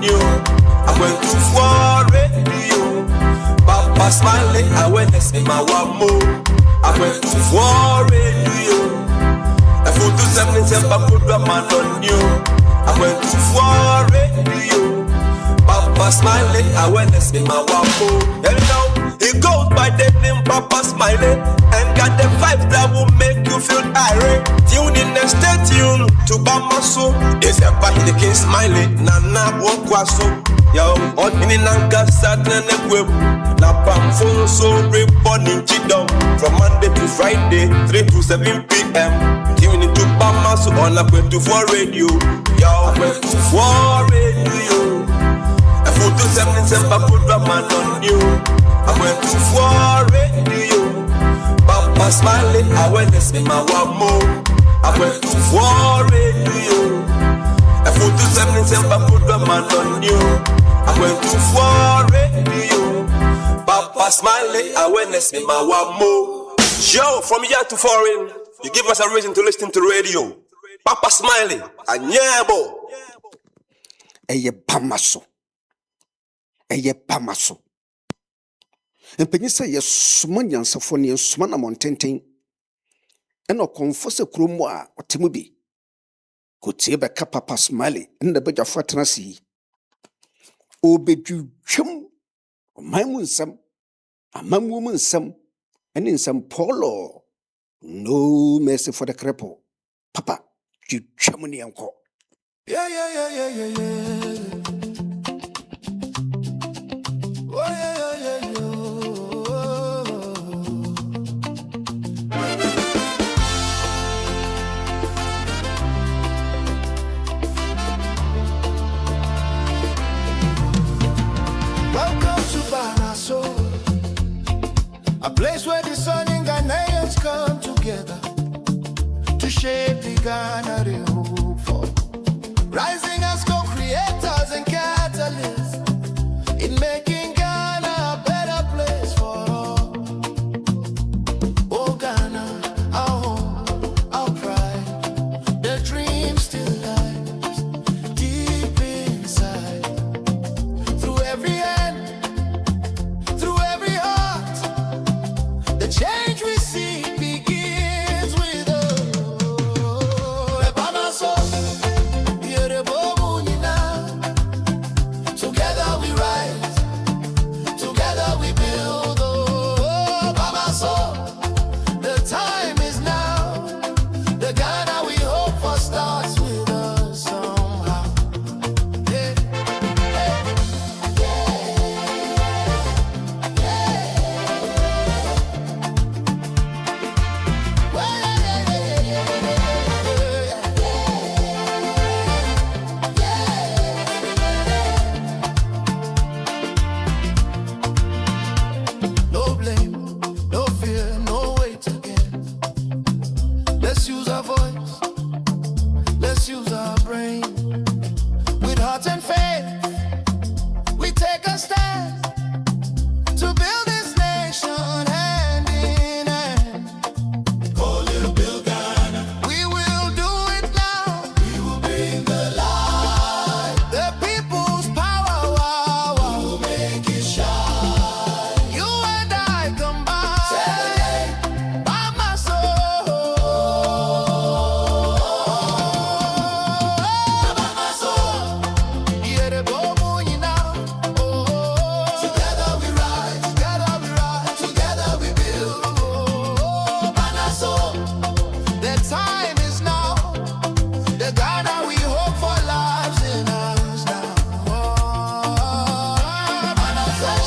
you. Akwantufuo radio. Papa smiling, I went to see my one more. Akwantufuo radio. I put to 77 put the man on you. Akwantufuo radio. Papa smiling, I went to see my one more. And now he goes by the name Papa Smiling and got the vibe that will make you feel irate. Tune in and stay tuned to Bamaso. It's a party the king smiling. Nana Wokwaso. Yo, on in Nanga Saturday web. Na Pamphone so reporting Chidom from Monday to Friday, 3 to 7 p.m. Tune into Bamaso on Akwantufuo radio. Yo, Akwantufuo radio. I put to 77 put the man on you. Akwantufuo radio. Papa smiling, I went to see my one more. Akwantufuo radio. I put to 77 put the man on you. Akwantufuo radio. Papa smiling, I went to see my one more. Yo, from here to foreign, you give us a reason to listen to radio. Papa smiling, anyebo. Eye Pamaso. Eye Pamaso. Mpenyi sɛ yɛ soma nyansafo ne soma na montenten ɛna ɔkɔmfo sɛ kurom a ɔtemu bi kotie bɛka Papa Smiley nda bɛgyafo atena se yi obedwudwam ɔman mu nsɛm amammuo mu nsɛm ɛne nsɛm pɔlɔ no mercy for the cripple. Papa dwudwam ne yɛnkɔ. A place where the sun and Ghanaians come together to shape the Ghana they hope for. Rising as co-creators and catalysts in making Ghana a better place for all. Oh Ghana, our home, our pride, the dream still lies deep inside. Through every hand, through every heart, the change we see begins with us. Together we rise, together we build. Oh, Bamaso, the time is now. The Ghana we hope for starts with us somehow. Yeah. No blame, no fear, no weight again. Let's use our voice, let's use our brain. With heart and faith, we take a stand to build this nation hand in hand. Oh, little Bill Ghana, we will do it now. We will bring the light, the people's power. Wow, wow. We will make it shine. You and I combine. Celebrate by my soul. By my soul. Yeah, the boom, you know. Oh, together we rise, together we build. Oh, by my soul. The time is now. The Ghana we hope for lives in us now. Oh, by my soul.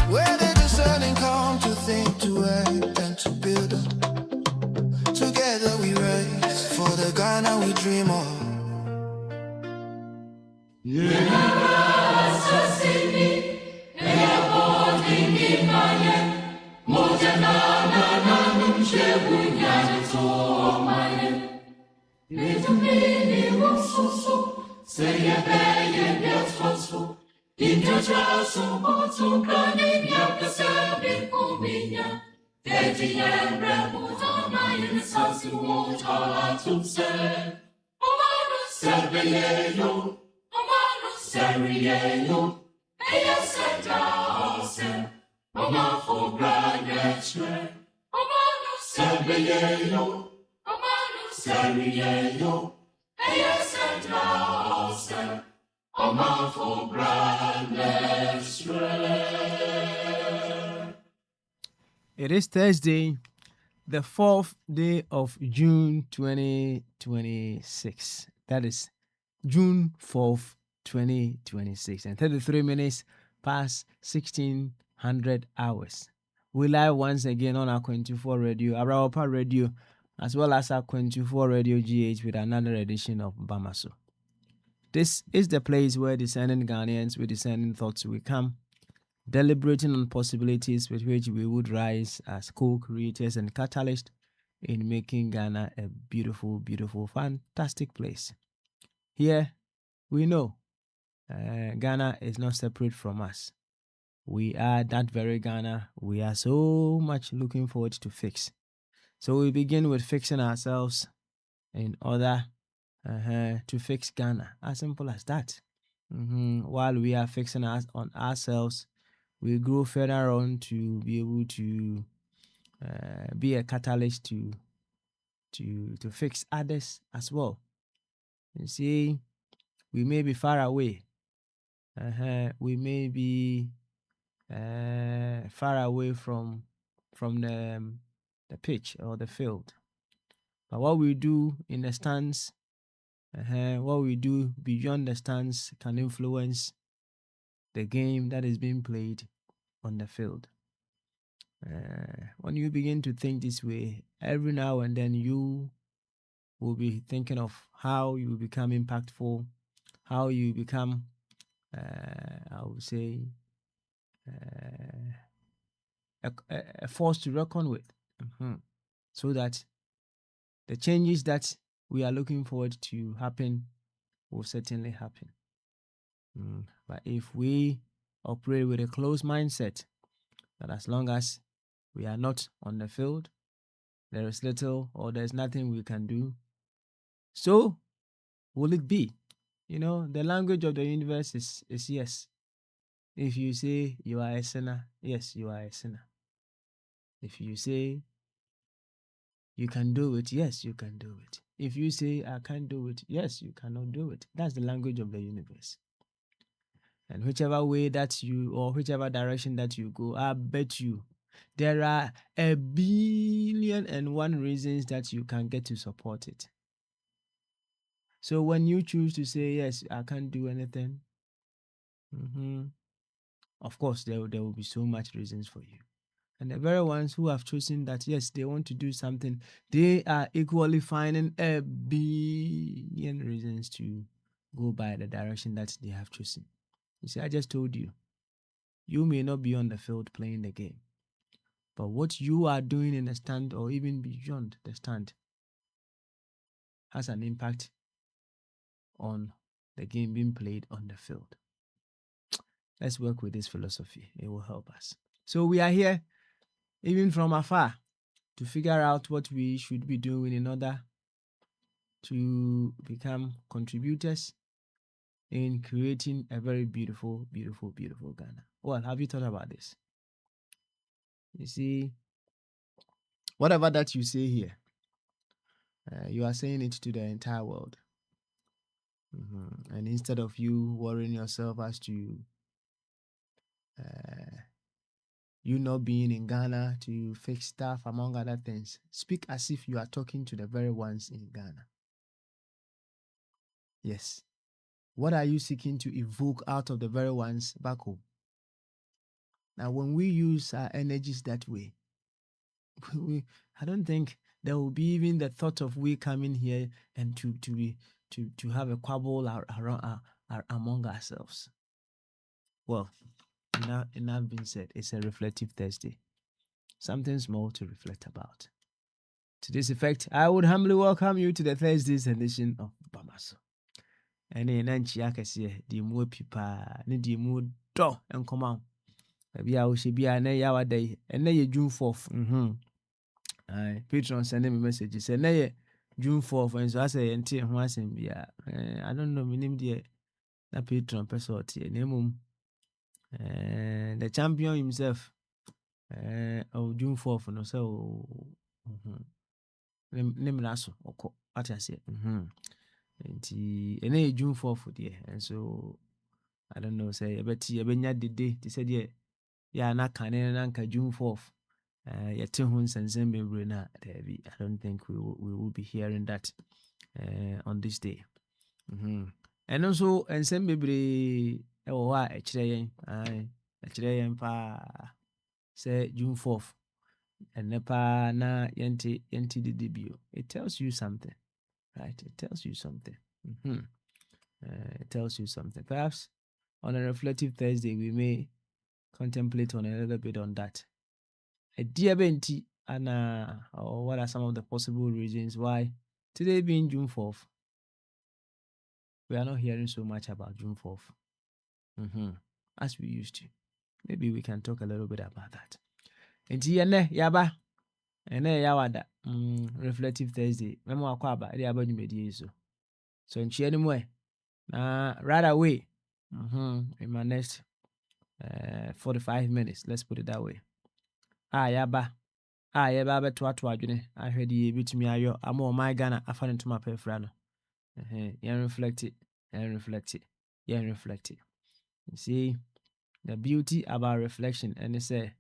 Where the discerning come to think, to act, and to build. Together we rise for the Ghana we dream of. Little mini, so It is Thursday, the 4th day of June 2026. That is June 4th, 2026, and 33 minutes past 1600 hours. We live once again on Akwantufuo Radio, Arawapa Radio, as well as Akwantufuo Radio GH with another edition of Bamaso. This is the place where discerning Ghanaians with discerning thoughts will come, deliberating on possibilities with which we would rise as co-creators and catalysts in making Ghana a beautiful, beautiful, fantastic place. Here, we know Ghana is not separate from us. We are that very Ghana we are so much looking forward to fix. So we begin with fixing ourselves in order to fix Ghana. As simple as that. While we are fixing us on ourselves, we grow further on to be able to be a catalyst to fix others as well. You see, we may be far away. We may be far away from the pitch or the field. But what we do in the stands, what we do beyond the stands can influence the game that is being played on the field. When you begin to think this way, every now and then you will be thinking of how you become impactful, how you become, I would say, a force to reckon with, so that the changes that we are looking forward to happen will certainly happen. But if we operate with a closed mindset, that as long as we are not on the field, there is little or there's nothing we can do, so will it be? You know, the language of the universe is yes. If you say you are a sinner, yes, you are a sinner. If you say you can do it, yes, you can do it. If you say I can't do it, yes, you cannot do it. That's the language of the universe. And whichever way that you, or whichever direction that you go, I bet you there are 1,000,000,001 reasons that you can get to support it. So when you choose to say, yes, I can't do anything, of course, there will be so much reasons for you. And the very ones who have chosen that, yes, they want to do something, they are equally finding 1,000,000,000 reasons to go by the direction that they have chosen. You see, I just told you, you may not be on the field playing the game, but what you are doing in the stand or even beyond the stand has an impact on the game being played on the field. Let's work with this philosophy. It will help us. So we are here, even from afar, to figure out what we should be doing in order to become contributors in creating a very beautiful, beautiful, beautiful Ghana. Well, have you thought about this? You see, whatever that you say here, you are saying it to the entire world. And instead of you worrying yourself as to you not being in Ghana to fix stuff, among other things, speak as if you are talking to the very ones in Ghana. Yes. What are you seeking to evoke out of the very ones back home? Now, when we use our energies that way, I don't think there will be even the thought of we coming here and to have a quabble among ourselves. Well, enough being said, it's a reflective Thursday. Something small to reflect about. To this effect, I would humbly welcome you to the Thursday's edition of Bamaso. ɛne na nkyia kɛseɛ de mu api paa ne de mu dɔ nkɔma wo baabi a wohyɛ bi a na ɛyɛ awada yi ɛnɛ yɛ June 4th Patreon send me message sɛ ɛnɛ yɛ June 4th nso asɛ yɛnte ho asɛm bia I don't know menim deɛ na Patreon pɛ sɛ ɔteɛ na mmom the champion himself of June 4th no sɛ ne mmara so ɔkɔ ate aseɛ nti ɛnɛ yɛ June 4th deɛ nso I don't know sɛ yɛbɛnya dede te sɛ deɛ yɛ a na kane na nka June 4th yɛte ho nsɛnsɛm bebree no a daabi I don't think we will be hearing that on this day ɛno nso nsɛm bebree ɛwɔ hɔ a ɛkyerɛ yɛn paa sɛ June 4th ɛnɛ paa na yɛnte dede bio. It tells you something, right? It tells you something. It tells you something. Perhaps on a reflective Thursday we may contemplate on a little bit on that. A dear Benti, and or what are some of the possible reasons why today being June 4th, we are not hearing so much about June 4th as we used to. Maybe we can talk a little bit about that. Nti ene yaba ene yawada reflective Thursday. Memo akwaba ide aba nyumedi so. So nchi anymore na right away in my next 45 minutes, let's put it that way. Yaba beto ato adwene ahwede ye bitumi ayo ama my Ghana afa ne ntoma pefra no. Yen reflect it. You see the beauty about reflection and it say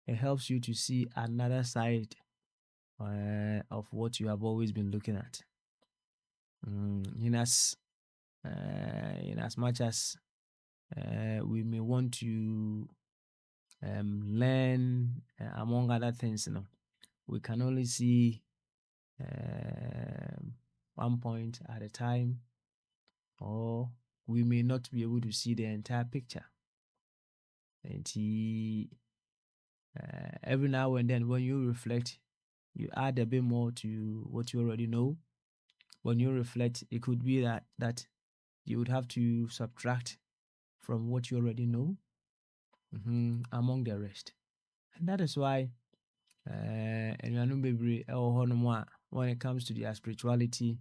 it helps you to see another side of what you have always been looking at. In as much as we may want to learn among other things, we can only see one point at a time, or we may not be able to see the entire picture. And every now and then when you reflect, you add a bit more to what you already know. When you reflect, it could be that you would have to subtract from what you already know among the rest. And that is why when it comes to their spirituality,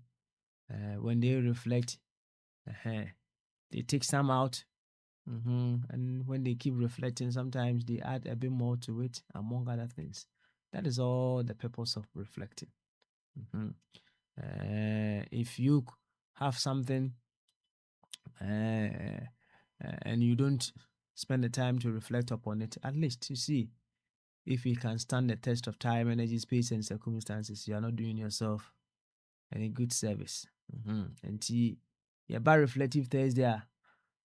when they reflect, they take some out. And when they keep reflecting, sometimes they add a bit more to it, among other things. That is all the purpose of reflecting. If you have something and you don't spend the time to reflect upon it, at least to see if it can stand the test of time, energy, space, and circumstances, you are not doing yourself any good service. And see, by reflective Thursday,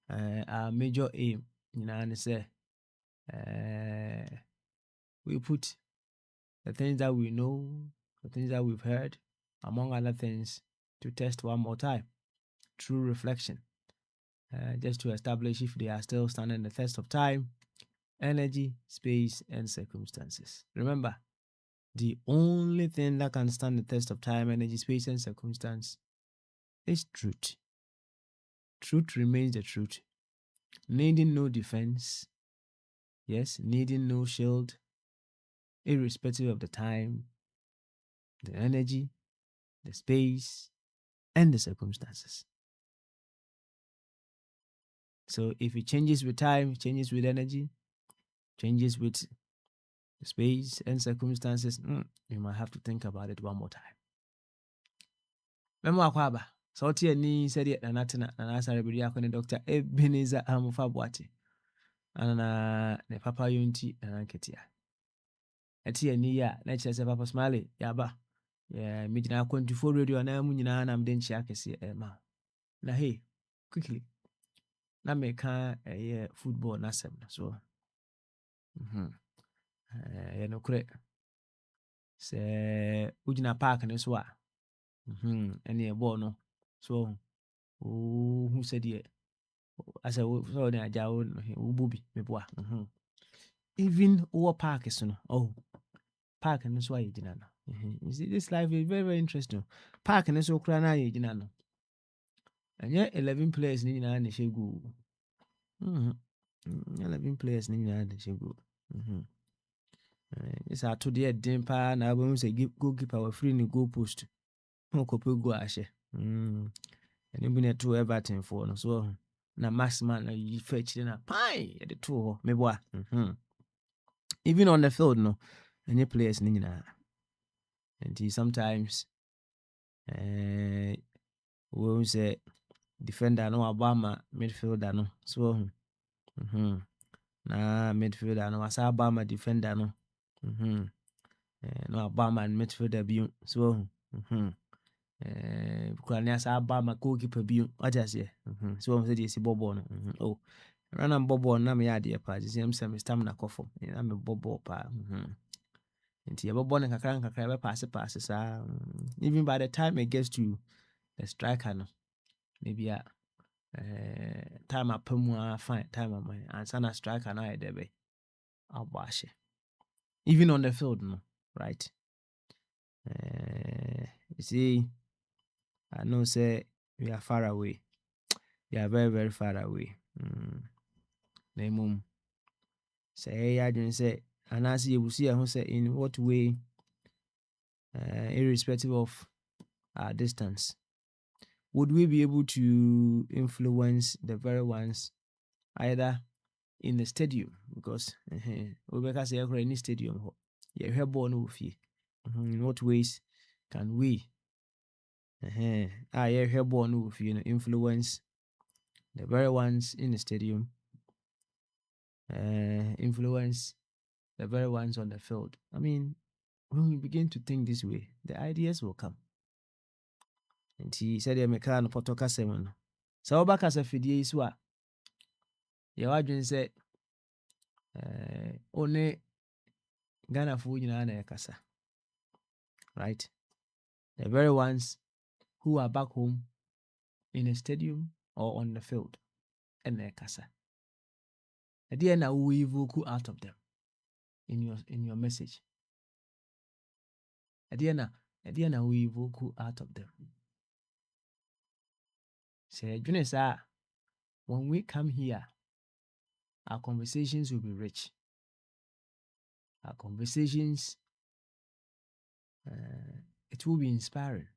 our major aim, and say, we put the things that we know, the things that we've heard, among other things, to test one more time through reflection, just to establish if they are still standing the test of time, energy, space, and circumstances. Remember, the only thing that can stand the test of time, energy, space, and circumstance is truth. Truth remains the truth, needing no defense, yes, needing no shield, irrespective of the time, the energy, the space, and the circumstances. So if it changes with time, changes with energy, changes with the space and circumstances, you might have to think about it one more time. Memo akwaba, so tie ni said na natena na nasare bidi akone Dr. Ebenezer Amufa Boate. Ana ne papa yunti na nketia. Eti ni ya na kyerɛ sɛ papa Smiley yaba. Yeah, me gyina Akwantufuo radio na mu nyina na mde nkyia kɛse ma. Na hey, quickly. Na me ka football na sem so. No kure. Sɛ ugyina park ne so a. Ɛne ball no. So who said ye? As I saw the Ajao, Bubi, Meboa. Even over park is no. Park and so I did not. You see, this life is very, very interesting. Park and so crana, you did not know. And yet 11 players ni nyinaa na ɛhyɛ goal. 11 players ni nyinaa na ɛhyɛ goal. It's a to the den pa na when say goalkeeper were free in the goal post. No copy go ahyɛ. And even a two Everton for no so na maximum na you fetch na pine at the two me boy. Even on the field no any players ni nyinaa. And sometimes we say defender no Obama midfielder no so na midfielder no asa Obama defender no no Obama midfielder bi so kura asa Obama goalkeeper bi what just say so say dey bobo no oh run am bobo na me ya dey pa say am say stamina kofo na me bobo pa nti ya bobo na kakra be pass sa even by the time it gets to the striker no maybe time apemu fine time am and sana striker na dey be abashe even on the field no right you see I know say we are far away we are very very far away na mum say ya dwen say anasi ebusi who say in what way irrespective of our distance would we be able to influence the very ones either in the stadium because we make us any stadium you have born with you in what ways can we have born with you influence the very ones in the stadium influence the very ones on the field. I mean, when we begin to think this way, the ideas will come. And he said, "I'm a car no potoka seven." So back as a fidye iswa. Your agent said, "Only Ghana food in an kasa." Right? The very ones who are back home in a stadium or on the field, and their kasa. At the end, I will evoke out of them in your message. At the end, I will evoke out of them. Say, Junesa, when we come here, our conversations will be rich. Our conversations, it will be inspiring.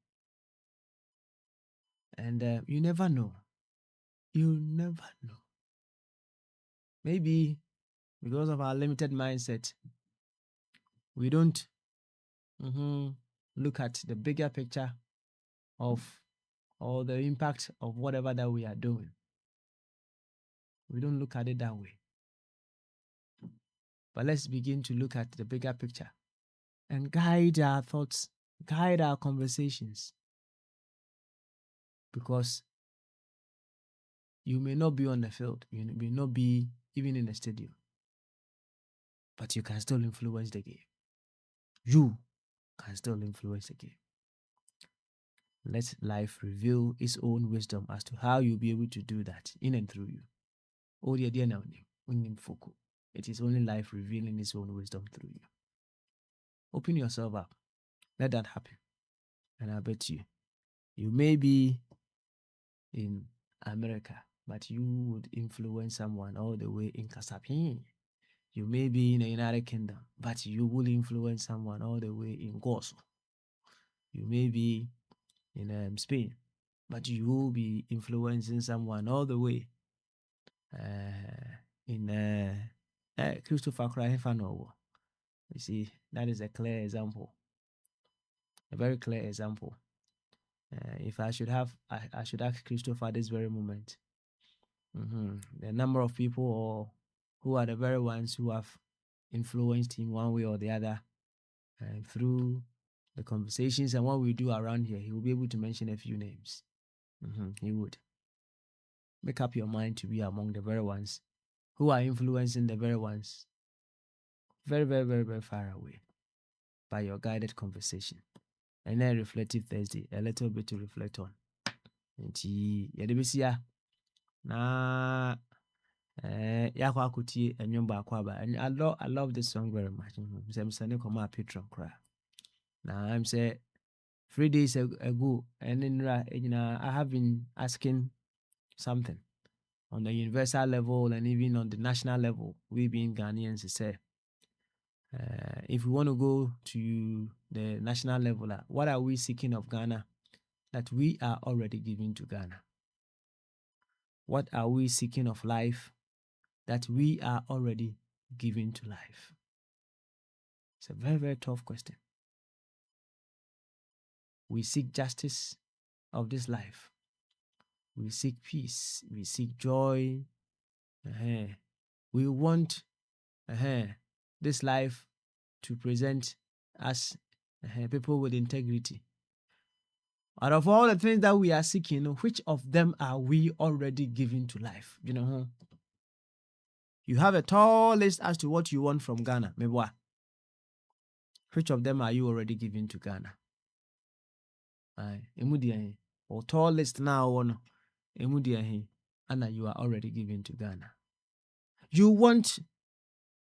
And you never know. You never know. Maybe because of our limited mindset, we don't look at the bigger picture of or the impact of whatever that we are doing. We don't look at it that way. But let's begin to look at the bigger picture and guide our thoughts, guide our conversations. Because you may not be on the field, you may not be even in the stadium, but you can still influence the game. You can still influence the game. Let life reveal its own wisdom as to how you'll be able to do that in and through you. Oh, dear, it is only life revealing its own wisdom through you. Open yourself up. Let that happen. And I bet you may be in America, but you would influence someone all the way in Kasapin. You may be in the United Kingdom, but you will influence someone all the way in Goso. You may be in Spain, but you will be influencing someone all the way in Christopher Cryfano. You see, that is a clear example, a very clear example. If I should ask Christopher this very moment, the number of people who are the very ones who have influenced him one way or the other through the conversations and what we do around here, he will be able to mention a few names. He would. Make up your mind to be among the very ones who are influencing the very ones very, very, very, very far away by your guided conversation. And then Reflective Thursday, a little bit to reflect on. And na yakwa akuti enyumba akwaba, and I love this song very much. I'm saying come patron cry. Now I'm say 3 days ago, and then I have been asking something on the universal level and even on the national level. We being Ghanaians, say, if we want to go to the national level, what are we seeking of Ghana that we are already giving to Ghana? What are we seeking of life that we are already giving to life? It's a very, very tough question. We seek justice of this life. We seek peace. We seek joy. We want this life to present us people with integrity. Out of all the things that we are seeking, which of them are we already giving to life? You have a tall list as to what you want from Ghana. Which of them are you already giving to Ghana? Or tall list now and you are already giving to Ghana. You want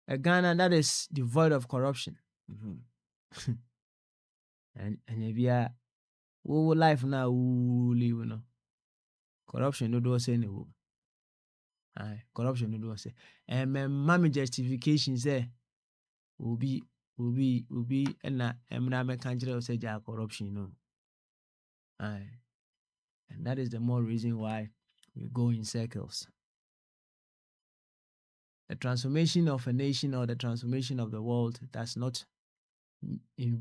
a Ghana that is devoid of corruption. And if you are life now, corruption no do say no. Corruption no do say. And my mommy justification say will be and I can't say corruption and that is the more reason why we go in circles. The transformation of a nation or the transformation of the world does not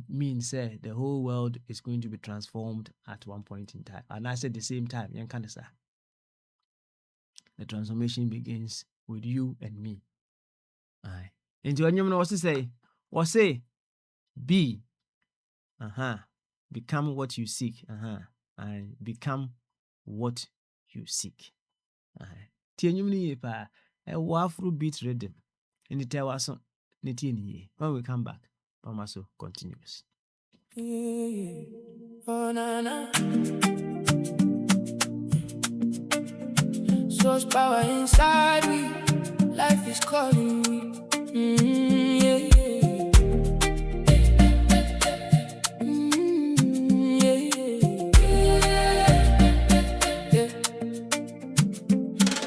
mean say the whole world is going to be transformed at one point in time. And I said the same time, the transformation begins with you and me. And when you say, be, become what you seek, and become what you seek. Tianyumni pa a wafru beat rhythm in the tawason nitini. When we come back, Pamaso continues. Oh, na, na. Source power inside me, life is calling me.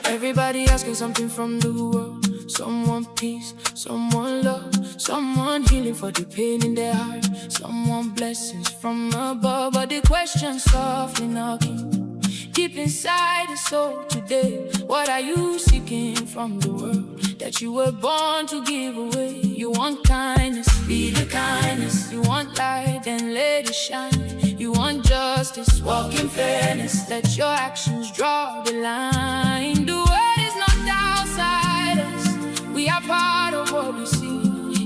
Everybody asking something from the world. Someone peace, someone love, someone healing for the pain in their heart, someone blessings from above. But the question softly knocking deep inside the soul today. What are you seeking from the world that you were born to give away? You want kindness, be the kindness. You want light, then let it shine. You want justice, walk in fairness. Let your actions draw the line. The world is not outside us, we are part of what we see.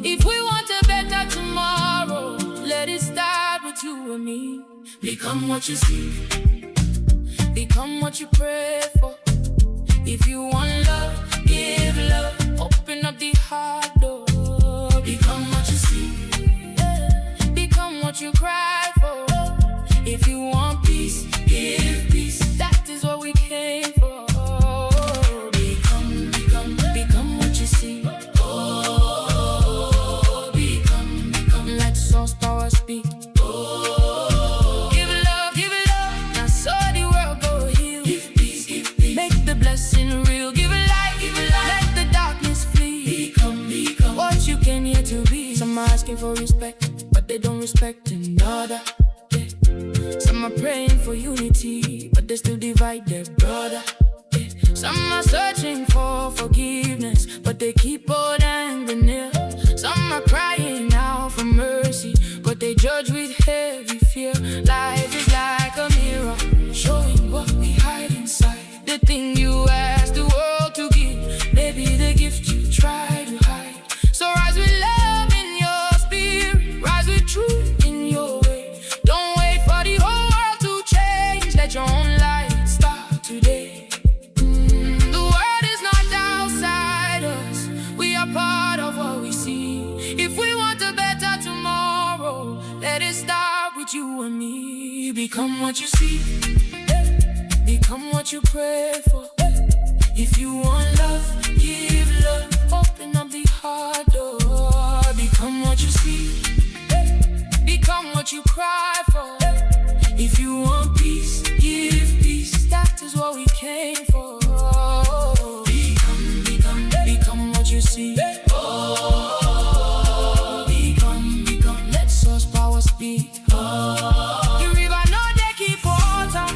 If we want a better tomorrow, let it start with you and me. Become what you see, become what you pray for. If you want love, give love. Open up the heart door. Become what you see, become what you cry for. If you want peace, give peace. That is what we came for. Become what you see. Oh, become. Let source power speak. Oh, give love. Now so the world go heal. Give peace. Make the blessing real. Give light. Let the darkness flee. Become what you came here to be. Some are asking for respect, but they don't respect another. Some are praying for unity, but they still divide their brother. Some are searching for forgiveness, but they keep old anger near. Some are crying out for mercy, but they judge with heavy fear. Life is like a mirror, showing what we hide inside. The thing you ask the world to give, maybe the gift you try to hide. So rise with love in your spirit, rise with truth in your way. Don't wait for the whole world to change, let your own light start today. The world is not outside us, we are part of what we see. If we want a better tomorrow, let it start with you and me. Become what you see, become what you pray for. If you want love, give love. Open up the heart door. Become what you see, become what you cry for. came for. Become what you see. Become, let source power speak. The river no they keep water,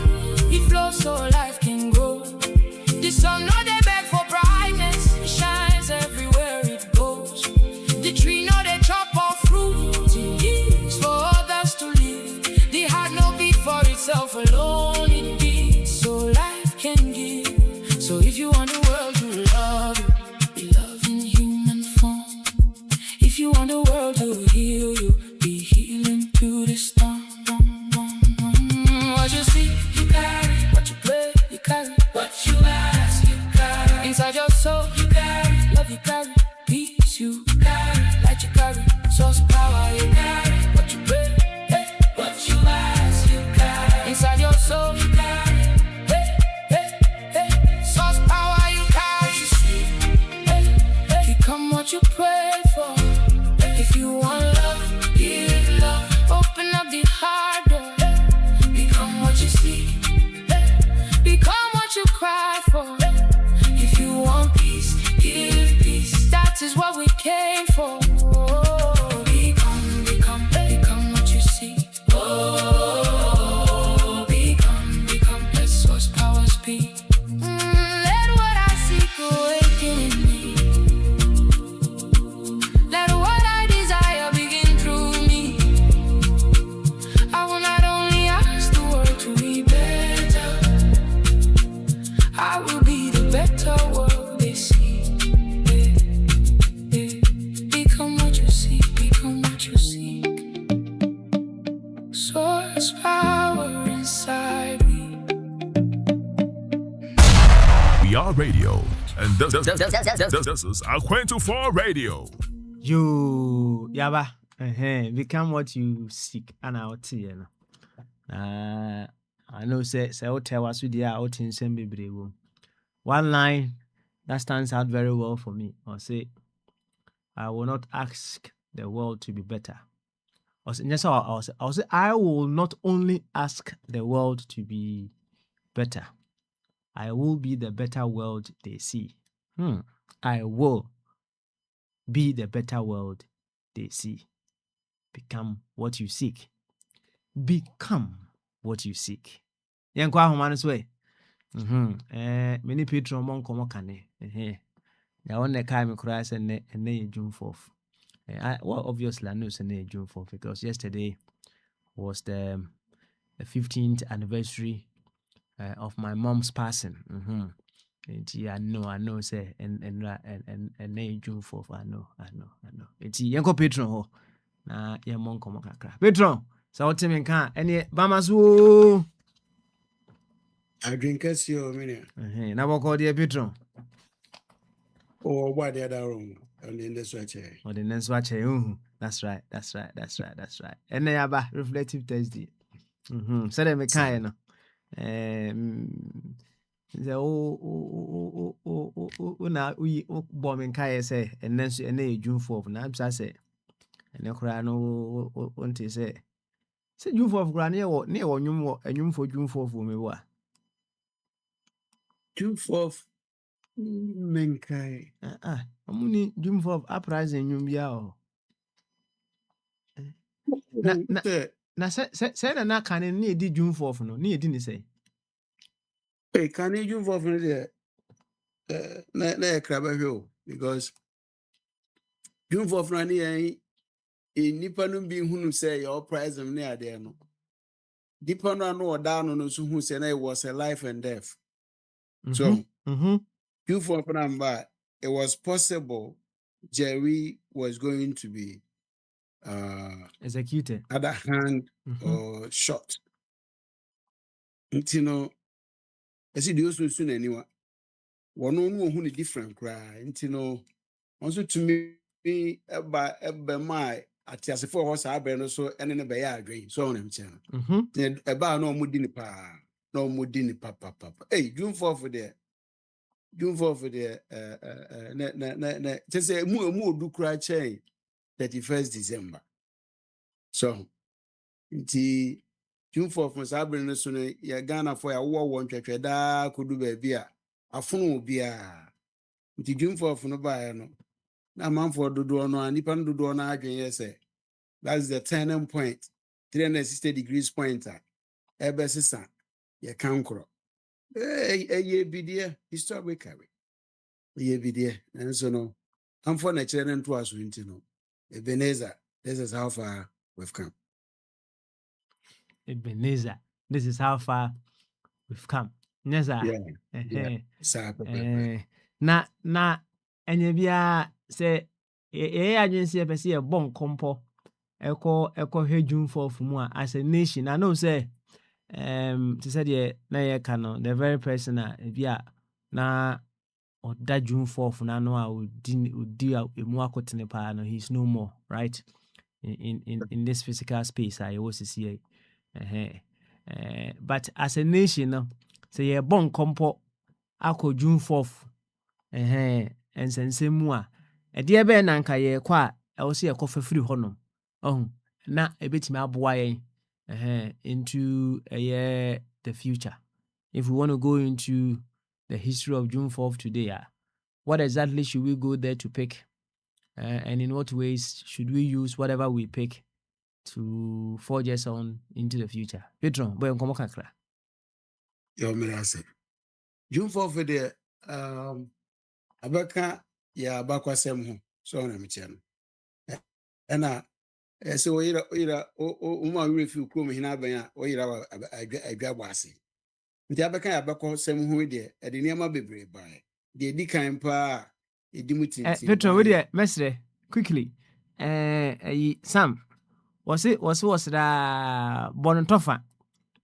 it flows so life can grow. The sun no they beg for brightness, it shines everywhere it goes. The tree no they chop off fruit, it gives for others to live. The heart no beat for itself alone, it beats so life can give. So if you want the world to love you, be love in human form. If you want the world to heal you, be healing through the storm. What you see, you carry. What you play, you carry. What you ask, you carry. Inside your soul, you carry. Love you carry. Peace you carry. Light you carry. Source power you carry. What you play, hey. What you ask, you carry. Inside your soul, you carry. Hey, hey, hey. Source power you carry. What you see, hey, hey. Become what you pray for. If you want love, give love. Open up the heart door. Become what you see. Become what you cry for. If you want peace, give peace. That is what we came for. Become what you see. Become. Let source power speak. Let what I seek awaken in me. Let what I desire begin through me. I will not only ask the world to be better, I will be the better world they see. Become what you see, become what you seek. Source power inside me. We are radio, and this is Akwantufuo Radio. You yaba. Become what you seek. And I'll tell you. I know say hotel was with the out in Sembi. One line that stands out very well for me. Or say, I will not ask the world to be better. Or say, yes, I'll say, I will not only ask the world to be better. I will be the better world they see. I will be the better world they see. Become what you seek. Become what you seek. Yankwa humanus way. Many patron monk kane. Now on the time cries and June 4th. Well, obviously I know it's June 4th because yesterday was the 15th anniversary of my mom's passing. I know say and June 4th. I know. It's yanko patron ho. Na ya monko kakra. Patron, so what me kan ene bamasu. I drink us your minute. Na boko de patron. Or what the other room on the next watch. Or the next watch. That's right. Ene yaba reflective Thursday. So dem me kan no. Na we bomb in kai say and then June 4th. Na I say and cry no want to say June 4th granny or near or you for June 4th for me. What June 4th, Menkai. I'm June 4th uprising you be out. Na say na can need June 4th no need didn't say. Hey, can you June 4th na crab hill because June 4th na in Nippon being who say your prize of near there no. Depend on no down on us who said it was a life and death. So, June 4th number, it was possible Jerry was going to be executed, other hand or shot. You know, I see the also soon anyway. One on who different cry. You know, also to me, by my at the for horse I burn so and in a bay drain. So on him channel. About no mudini pa, no mudini papa. Hey, June 4th for there. June 4th for there. Just say more do cry chain 31st December. So, June 4th was Aberdeen, so ya Ghana for a war one church, da could do baby. afono bia nti dwumfo afono bae no na manfo dodo no anipa no dodo no adwen say that's the turning point 360 degrees point ebe sesa ye kankro ye bidie historically ye bidie enso no amfo na kire ne nto aso nti no Ebenezer, this is how far we've come. Ebenezer, this is how far we've come. Yes, sir. Yeah. Sir, Na enye bia say ye adwen say pese ye bon kompo eko hwedwum for mu a as a nation. I know say to say na ye ka no the very person bia na oda dwum for na no a odi emu akotene pa no, he's no more, right? In this physical space I was see. But as a nation, no, say ye bon kompo akọ June 4th. Ensensem mu a ɛdeɛ bɛyɛ na nka yɛ kɔ a ɛwɔ sɛ yɛkɔ fafiri hɔnom. Na ebetimi aboa yɛn into the future. If we want to go into the history of June 4th today, what exactly should we go there to pick? And in what ways should we use whatever we pick to forge us on into the future? Petron, boy, nkomo kakra. Yo, me say. June 4th de abaka ya abakwasem ho so na me no. Ena so oyira o ma we fi krom hina ban a oyira adwa boase. Nti abaka ya abakwasem ho de de niam bebre bae. De di kan pa edi mutinti. Petron, we dey mesre quickly. Sam was da bontofa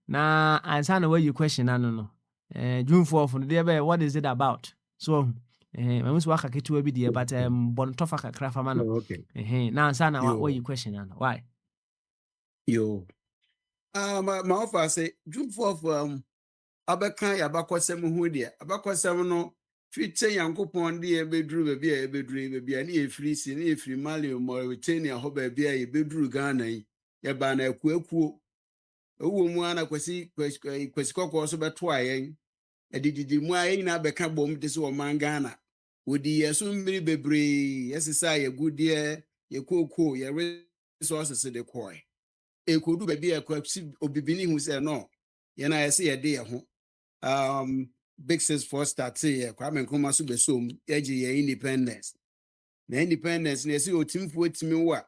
na answer na where you question no. June 4th no dey what is it about? So my mus waka ketewa bi dey but bontofa kakra fa ma no. Okay. Na answer na where you question no. Why? Yo. My offer say June 4th abaka ya abakwasem ho de abakwasem no fiche yankopon de ebeduru ba bia ebeduru ba bia na efiri si na efiri Mali Mauritania ho ba bia ebeduru Ghana yi ya ba na akuakuo owo mu ana kwasi kokko so beto ayen edididi mu ayen na beka bom de so man Ghana wodi yeso mmiri bebre yesesa ye gudie ye kokko ye resources de koy ekodu ba bia kwasi obibini hu se no ye na yese ye de ye ho Big 6 start here Kwame Nkrumah so besom eje ye independence na independence na yesi otimfo etimi wa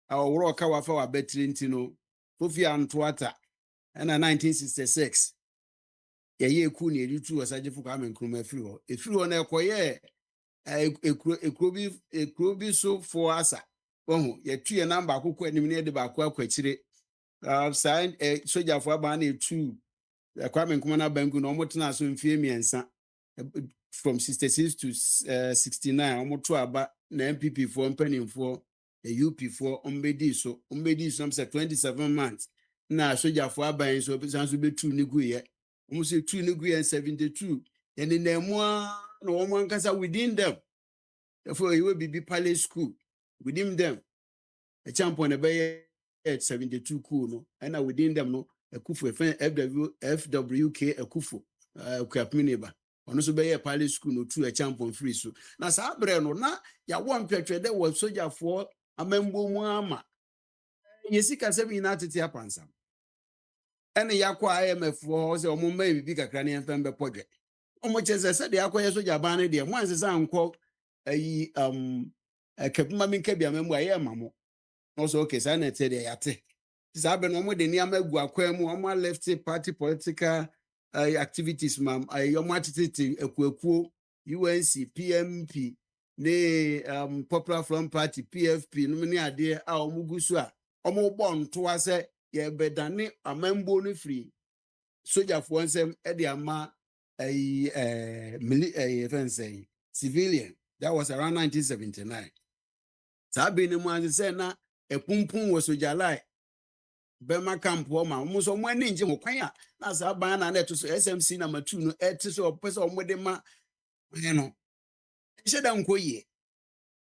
aworo ka wafa wa betri ntino Kofi Antoata na 1966 ye eku na editu osagefo Kwame Nkrumah efiri ho na ekoye ekrobi so for asa ohu ye tu ye number akoko anim na de ba akwakire sign soldier for aba na etu Kwame Nkrumah na bangu na omotena so mfie miensa from 66 to 69 omoto aba na MPP for mpanimfo UP for ombedi so am say 27 months na soldier for aba so sanso betu ni guye omo se tu ni guye 72 and in them na omo ankasa within them therefore you will be palace school within them a champion be 72 cool no and within them no Akufo FWK Akufo Kwapmineba ono so be palace school no tu a champion free so na sa bre no na ya won twetwe de wo soldier for amembo mu ama yesika se bi na tete apansa ene yakwa IMF for se omo mai bi kakra ne enfem be podwe omo chese se de yakwa soldier ban ne de mo ansesa anko ayi kapuma minka bia membo aye mamo no so okay sa na te de yate Sabe no mo de ni amagu akwa mu omo left party political activities mam omo atititi ekuekuo UNC PMP ne Popular Front Party PFP no ni ade a omo gusu a omo bo nto ase ye bedane amambo no free soldier for nsem e de ama civilian. That was around 1979. Sabe ni mo an say na epumpun wo soldier lai Bema camp woman, almost on one ninja Mokwaya, that's a banana to SMC number 2, no, etis or person with them, you know. Said Uncle Ye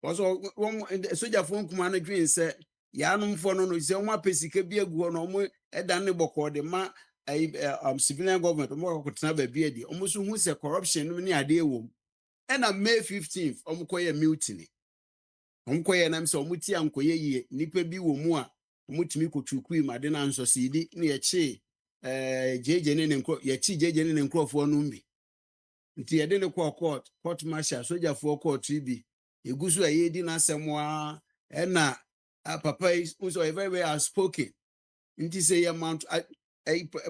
was all one soldier phone commander green said, Yanum for no, is on my pessica be a go no more, a danny book or the ma civilian government omo ko tena ba bia di omo so hu se corruption no ni ade wom and on May 15th omo koye mutiny omo koye na mse omo ti ankoye yie nipa bi wo mu a omo timi kotukui ma de na nso sidi na ye chi jeje ne nkro ye chi jeje ne nkrofo no mbi nti ye de ne court martial soldier for court bi egusu a ye di na asemo a na papa is also very very outspoken nti say ye mount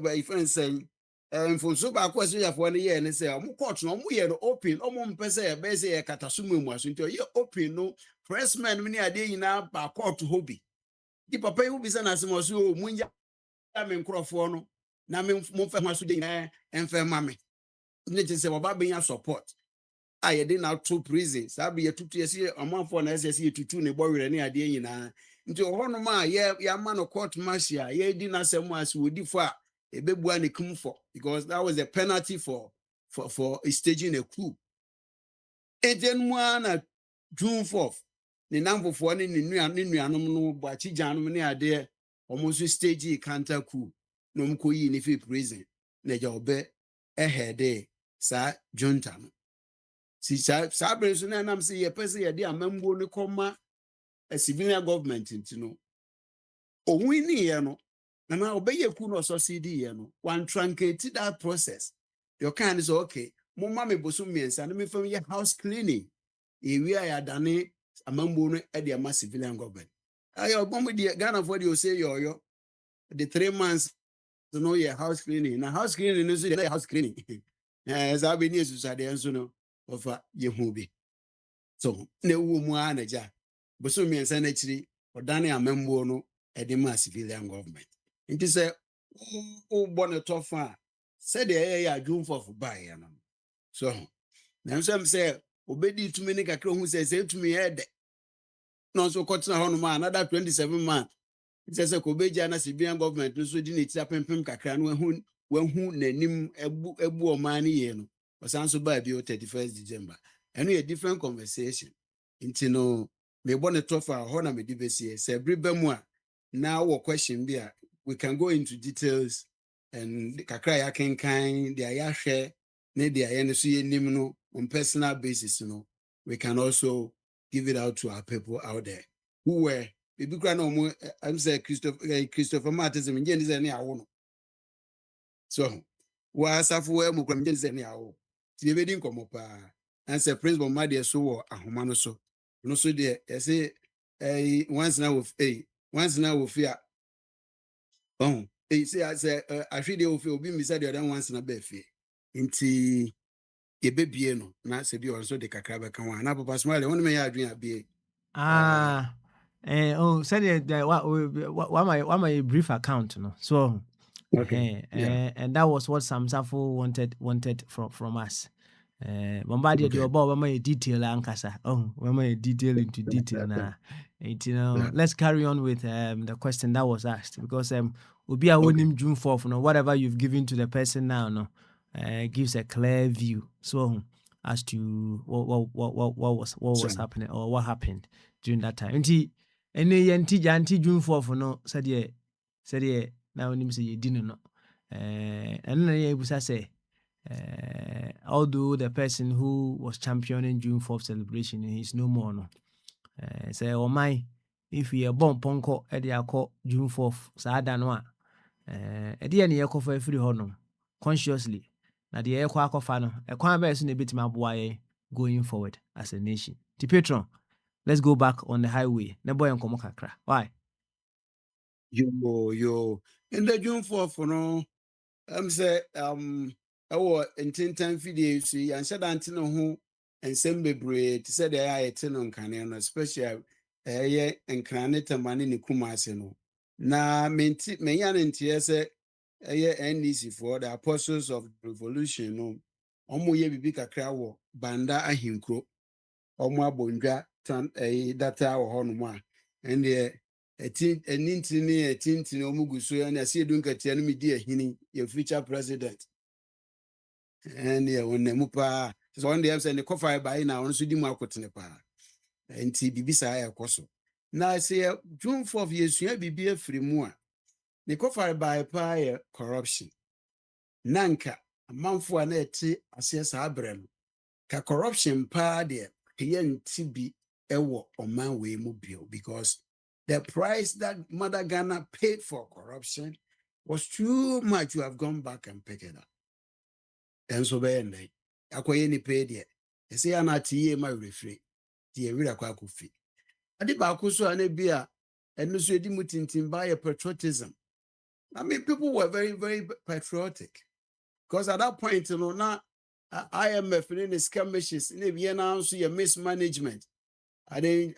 by friends say for so ba kwa soldier for ne ye ne say omo court no omo ye no open omo mpese ye be say ye katasumu mu aso nti ye open no pressman me ne ade nyina ba court hobi di papa yi bi say na asemo so munja me nkrofo no na me mo fa so de nyina enfa ma me ne je say oba be ya support a ye de na to prison sabe ye tutu ye see amanfo na ye see ye tutu ne bowere ne ade nyina nti ohono ma ye ama no court martial ye di na asem as wodi fo a ebebua ne kumfo because that was a penalty for staging a coup ejenmu na June 4th ne namfofo ne nuanom no boachi janom ne ade omo so stage counter coup no mkoyi ne fi prison na ja obe ehede sa junta no si sa so na nam se ye pese ye de amambo ne koma a civilian government ntino owini ye no na obeye ku no so cd ye no one truncate that process your kind is okay mo ma me boso miensa na me fam ye house cleaning we are dane amambo no e de ama civilian government ayo bomo de Ghana for the say yo the 3 months to know your house cleaning na house cleaning no so the house cleaning za be ni esusa de enso no ofa ye hu bi so na wo mu anaja boso miensa na chiri odane amambo no e de ma civilian government nti say o bono tofa said the ya June 4th buy ya no so na nso am say obedi tumi ne kakra hu say tumi e de no so kotena hono ma another 27 months it say ko beja na civilian government no so di ne tira pempem kakra no wahu nanim ebu o man ye no osan so ba bi o 31st December eno a different conversation nti no me bone tofa ho na me di besie say briba mu a na wo question bi a we can go into details and kakra ya kenkan dia ya hwe ne dia ye no so ye nim no on personal basis no we can also give it out to our people out there who were bibi kra no mo I'm say Christopher Martins me nje ndise ne awo no so wa asafo wa mu kra nje ndise ne awo ti be di nkomo pa and say principal ma de so wo ahoma no so de say once now wo fear say ahwe de wo fear obi mi say the other once na be fear nti ye bebie no na se bi also de kakra be kan wa na papa smile won me ya adwen abie said what my brief account, no? So, okay and that was what Sam Safo wanted from us. Bombardier the above my detail ankasa. Oh, my detail into detail now. Let's carry on with the question that was asked because Ubi a him June 4th, no, whatever you've given to the person now, no, gives a clear view. So as to what was happening or what happened during that time. Anti June 4th, no, said now him say you didn't know. And then I say. Although the person who was championing June 4th celebration is no more, no. Say, oh my, if we are born ponko, Eddie call June 4th, Sada no. Eddie and Yako for free honor consciously. Now the air quack of a quite best in a bit my boy going forward as a nation. The patron, let's go back on the highway. No boy and Komokakra. Why? Yo, in the June 4th, no. Say our intention video see and said antino who and send bebre to say the I on canon, especially and craneta man in the Kumasino. Na me yan in TSA NDC for the apostles of revolution no omo ye bibika krawo banda ahinkro omo abondwa tan data wo hono and the tintini omuguso ya na sie dunkatia no medi ahini your future president and ya wonemu pa so one day say ne kofa by na won so di mu akotene pa enti bibisa ya koso na say June 4th yesu ya bibia free mu a ne kofa by pa corruption nanka amanfo a na ete ase saa brɛ no ka corruption pa de nti bi ewo oman we mu bio, because the price that Mother Ghana paid for corruption was too much. You have gone back and picked it up. And so be akoye ni pay de say ana tiye ma refree the ewira kwa kufi ade ba ko so ana bia eno so edi mutintin by patriotism. I mean, people were very, very patriotic, because at that point, you know, now IMF in the skirmishes in the also your mismanagement, I think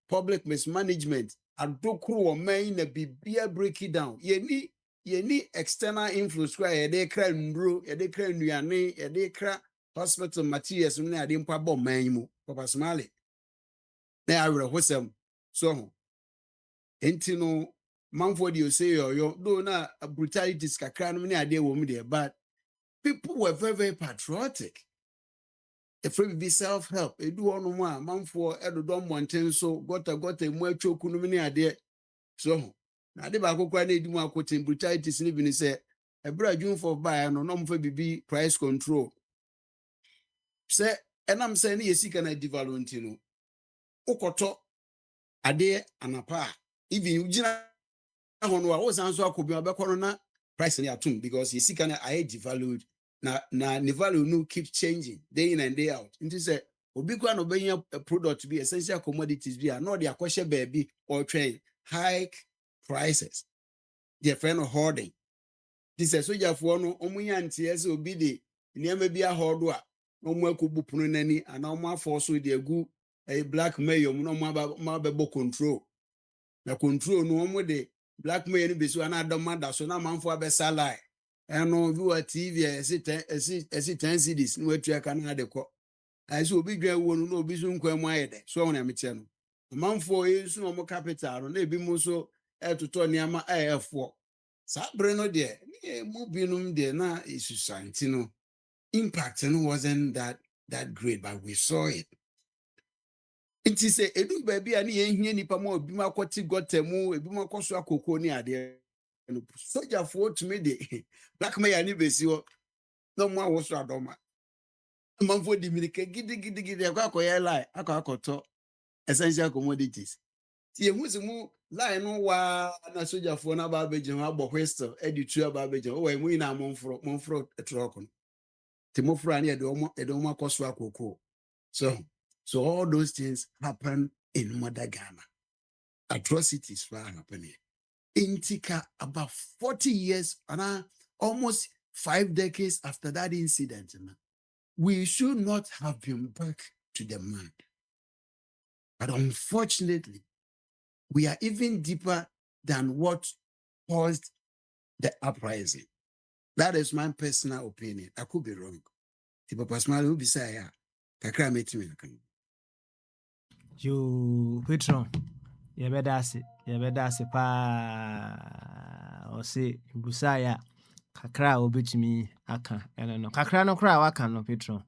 public mismanagement, and do crew or main a bibia break it down. You need external influence where they cry bro, they cry nuyane, they cry hospital materials, and I didn't put bomb man, Papa Smiley. Now I will what's them so. Entino manfo de say yo do na brutalities kakra no ne ade wo mu de, but people were very, very patriotic. If we be self-help, edu ono mu a manfo edodo monten so gota mu atwoku no ne ade so na ade ba kokwa na edi mu akoten brutalities ne bi ne say ebra adwumfo ba no no mfa bibi price control say enam say ne yesika na develop no ukoto ade anapa even ugina hono wa wo san so akobi obekoro na price na atum, because yesika na I devalued na the value no keep changing day in and day out. It is a obi kwa no be a product be essential commodities be no dey akwhye baby or trade high prices. The friend of hoarding. This is soja for no omunya ntie se obi de niam bi ahodo a omu akobu punu nani ana omu aforso de agu black mayor no ma be control. Na control no omu de black mayor ni besu ana adomada so na manfo abesa lie. Eno view TV esi 10 CDs no atu aka na de ko. Ai so obi dwa wo no obi so nkwa mu ayede. So won amete no. Manfo yesu no mo capital no na ebi mo so etoto niama afo. Sa bre no de mu binum de na isusanti no. Impact no wasn't that great, but we saw it. It is a edu baby ani ehie nipa mo obi makoti gotemu ebi makoso akoko ni ade. Soldier for to me the black mayor ni besi wo no mo awoso adoma manfo di milike gidi akwa lie akoto essential commodities ti ehun se mu lie no wa na soldier for na ba beje ho agbo whistle editu aba beje o wa mu ina monfro truck no ti mo fura ni edo mo akoso akoko. So all those things happen in Mother Ghana. Atrocities were happening. Intika about 40 years and almost 5 decades after that incident, we should not have been back to the man. But unfortunately, we are even deeper than what caused the uprising. That is my personal opinion. I could be wrong. Papa Smile will be saying, kakra metimi akan. You Patron. Yebedase pa o se busaya kakra obetumi aka eno no kakra no kra waka no Patron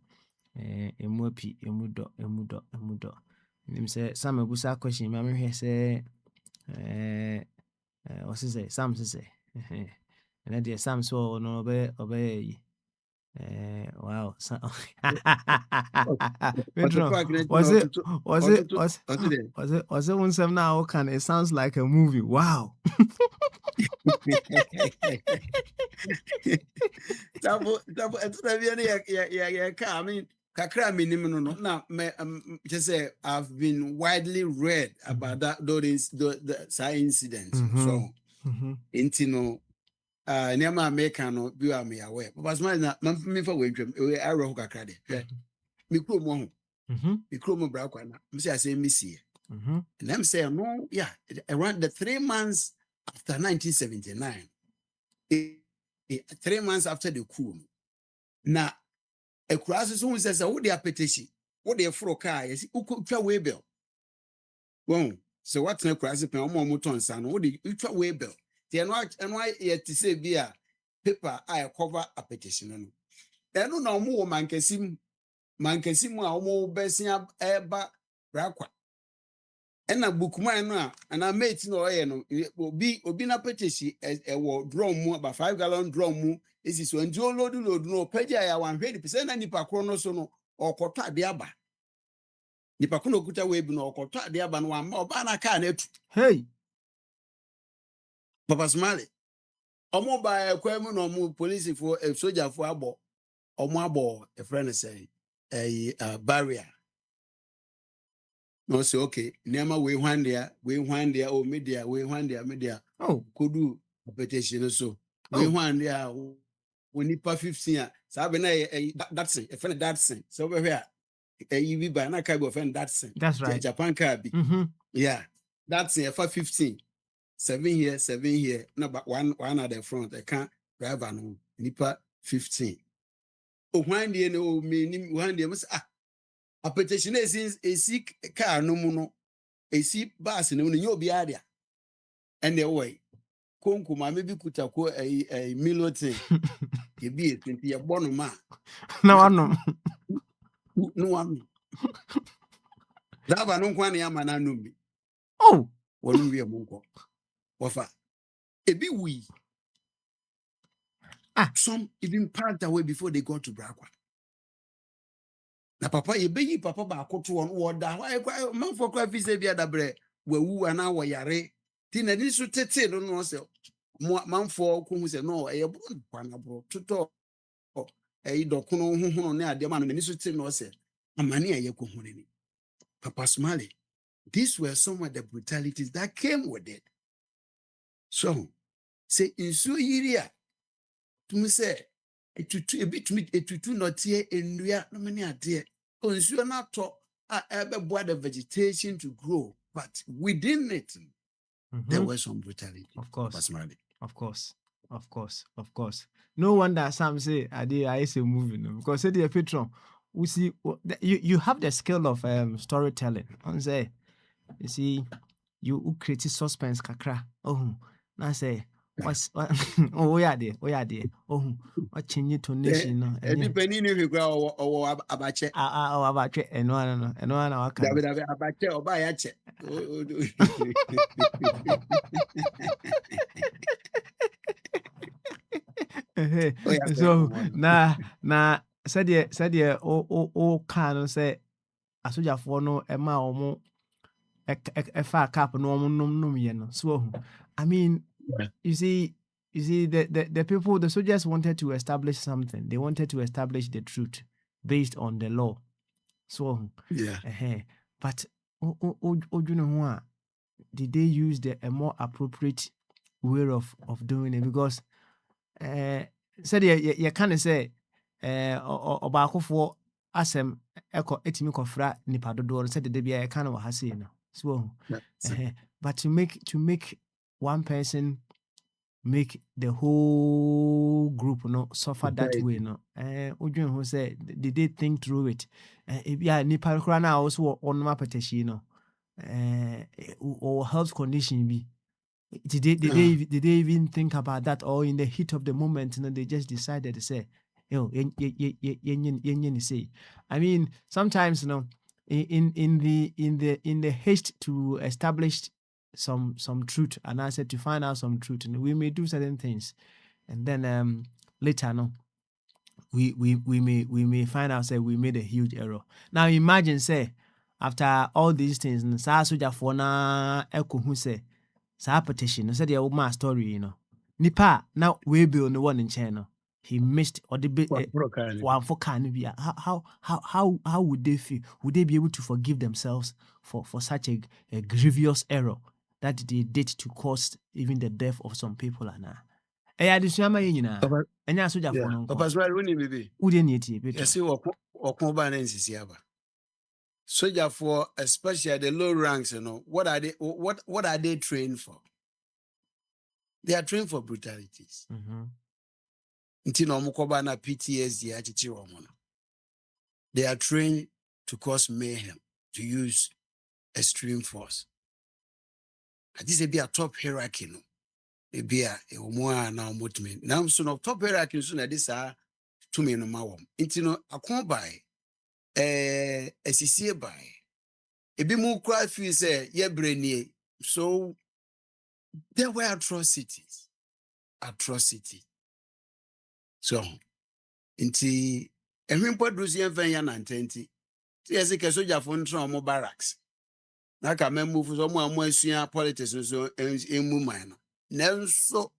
emu api emudo nim se sam abusa question ma me hwe se o se say sam se na de sam so no obe wow. Pedro, was it one seven now? Can it sounds like a movie? Wow. I mean, kakra minimum no. Now, just say I've been widely read about those incidents. So, intino. Nearma American be me aware. But my me for wintrim, I wrote a credit. Me croom, me croom bracwana. I say, Missy. And them say, no, yeah, around the 3 months after 1979, 3 months after the coup. Now, a crisis who says, oh, their petition, what they for car is, who could try way bill. Well, so what's no crisis? No more mutton, son, what the ultra way bill. And why yet to say via paper I cover a petition. Then no more mankesim almost besting up eba brakwa. ɛna bookman no and I mate no ɔyɛ no obi na petition ɛwɔ drum mu about 5 gallon drum mu esi so nti load no pagya ya 100% na nipa koro no so no ɔkɔtɔ ade aba nipa koro no okuta we bi no ɔkɔtɔ ade aba no wama ɔba na car na atu Hey. Papa Smiley ɔmo ba kwa mu no ɔmo police for soldier for abo ɔmo abo a friend say barrier. No say okay, nema we hwandia o media media. Oh. Kodu petition so. We hwandia we nipa 15 a sabe na that's a friend that's so we here we buy na kai go friend that's Japan car bi. Yeah. That's for 15. 7 here na one at the front I can't drive no nipa 15. O hwandia no me ni hwandia must a petition is a sick car no mono a seat bus no you be adia and the way konku ma maybe kutako a milotin you be it into your born man No one. no one that no one yamana no me Oh, one we a monko wafa a be we some even parked away before they got to Brakwa. Na papa ye beyi papa ba akoto on woda why man for kwa visa bia da bre wawu ana wo yare ti na ni so tete no se man for ko hu se no e bro kwana bro toto e dokono huhunu ne ade ma no ni so tete no se amane aye ko hu ni Papa Smiley. These were some of the brutalities that came with it. So say in so yiria to me say etutu not here enua no many ade onsuo na to ebeboa the vegetation to grow, but within it there was some brutality. Of course. Personally. Of course. No wonder some say I say movie no, because say the patron we see you have the skill of storytelling. On say you see you create suspense kakra. Oh, na say what oh yeah there oh what change tonation no any penny ni kwa o abache abache eno na waka David abache oba ya che so na said o kan say asojafo no e ma omo efa cap no omo nom ye no so I mean you see the people, the soldiers wanted to establish something. They wanted to establish the truth based on the law. So but did they use a more appropriate way of doing it? Because said you can't say Akwantufuo asem eko etimi kofra nipa dodo said the bia kind of has no so but to make one person make the whole group no suffer that way no odwen ho say did they think through it yeah nipa kora na also on ma petition no or health condition be did they even think about that, or in the heat of the moment they just decided to say say I mean sometimes in the haste to establish some truth, and I said to find out some truth, and we may do certain things, and then later we may find out say we made a huge error. Now imagine say after all these things sa soldier na who say sa petition said the my story nipa now we be on the one in China he missed or the bit one for how would they feel? Would they be able to forgive themselves for such a grievous error that they did to cause even the death of some people? Soldier for especially the low ranks, what are they trained for? They are trained for brutalities. PTSD. They are trained to cause mayhem, to use extreme force. This will be a top hierarchy. Be a more now movement. Now, so no top hierarchy soon at this are 2 men no mawam. Intino a by a CCA by Ebi mu cry feel say ye brainy. So there were atrocities. So inti ehwimpo drusi enfen ya na ntenti. Ti yesi ke soja fo ntron mo barracks. Na ka memu fu so mo asua politics so emu man no. Nanso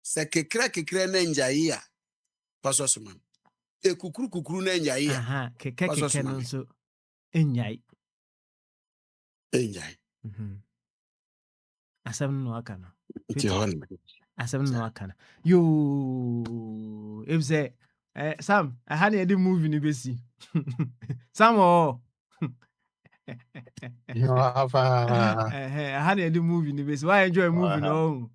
se kekra na njayi a paso man. Kukuru na njayi a Aha, keke paso no man. nso enyai. Njayi. Asɛm no aka no. Ti hon. Asɛm no aka no. Yo, if say Sam, I had a movie ni besi. Sam oh. No, I had a movie ni besi. Why enjoy movie no?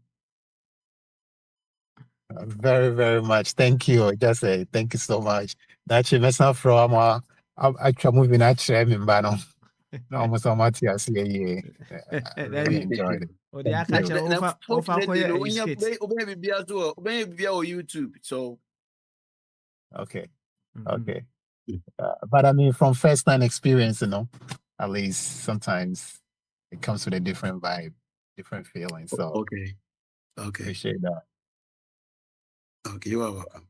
very, very much. Thank you. Just say thank you so much. That you mess up from actual movie actually no. Almost how much I see. I really enjoyed it. Oh, the Thank catch you. over Fortunately, no, a skit. obe bibia on YouTube. So Okay. Okay. But I mean, from first time experience, at least sometimes it comes with a different vibe, different feeling. So okay. appreciate that. Okay, you are welcome.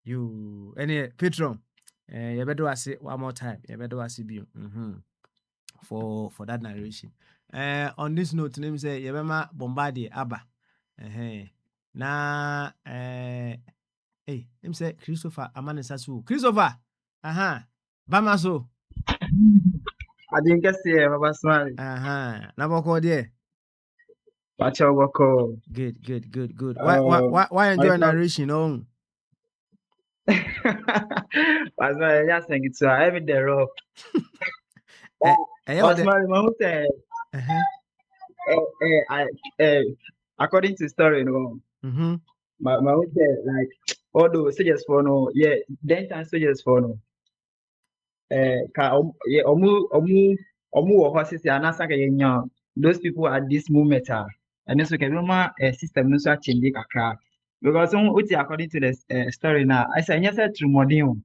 You any Petron? You better was it one more time. You better was it you. For that narration. On this note, name say you remember Bombardier Abba. Na hey, him say Christopher Amanesasu. Christopher. Bamaso. I didn't get see Baba Smile. Naboko there. Watch out, Wako. Good. Why enjoy narration on? That's why I just think it's every day rough. According to story, my like although soldiers for no, yeah, then time soldiers for no. Horses are those people at this moment and also can system no so change kakra because according to the story now I say yes true modern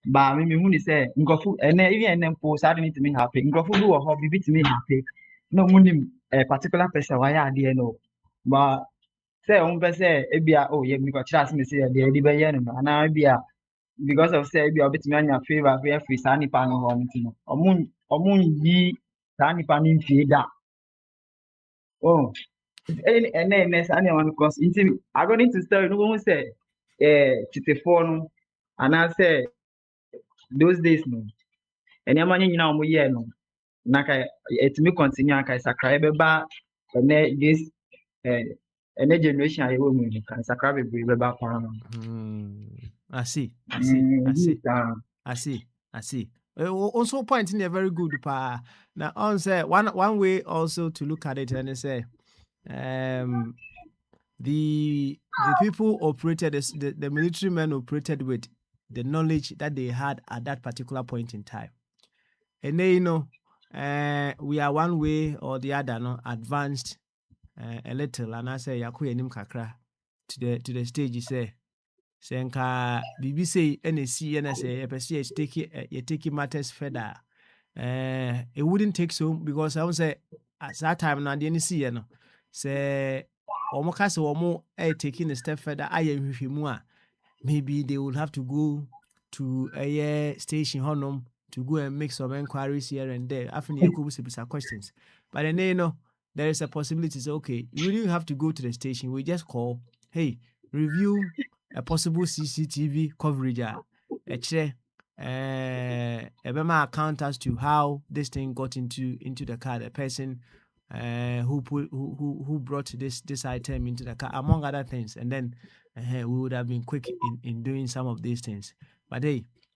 but me who say ngofu even po sad need to me happy ngofu do hobby bit me happy no money a particular person why are there no but say say ebia oh yeah because trust me say the be yen no na ebia because of say ebia obetimi anya favor be free sa nipa no ho ntino omun yi sa nipa ni mfie da oh and sa na one cause according to story no one say chitefo no and I say those days no and yama nyina omo ye no na kai etimi continue kai sakra be ba and this and generation ayewo mu ni kan sakra be be ba kwa no I see. Also point in there very good pa. Now on say one way also to look at it and say the people operated the military men operated with the knowledge that they had at that particular point in time. And then we are one way or the other advanced a little and I say yakuyenim kakra to the stage you say nka bibi say NSC and I say you take matters further. It wouldn't take so because I would say at that time now the NSC say omokase omo taking a step further maybe they will have to go to a station honum to go and make some inquiries here and there. After you could questions. But then there is a possibility say okay, you wouldn't have to go to the station. We just call, hey, review a possible CCTV coverage account as to how this thing got into the car, the person who brought this item into the car, among other things, and then we would have been quick in doing some of these things. But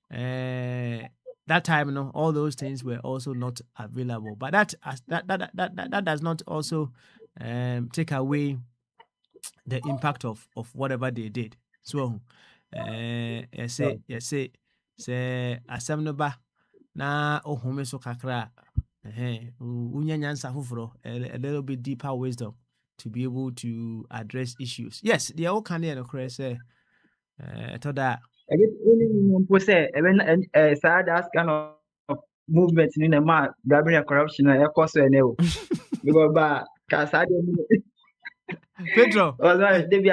that time, all those things were also not available. But that does not also take away the impact of whatever they did. So, say asem no ba na ohome so kakra unya nyansa foforo a little bit deeper wisdom to be able to address issues. Yes, they all can no cry say to that say even sad as kind of movement in the man grabbing a corruption and a cost and because by Casado Pedro. was they be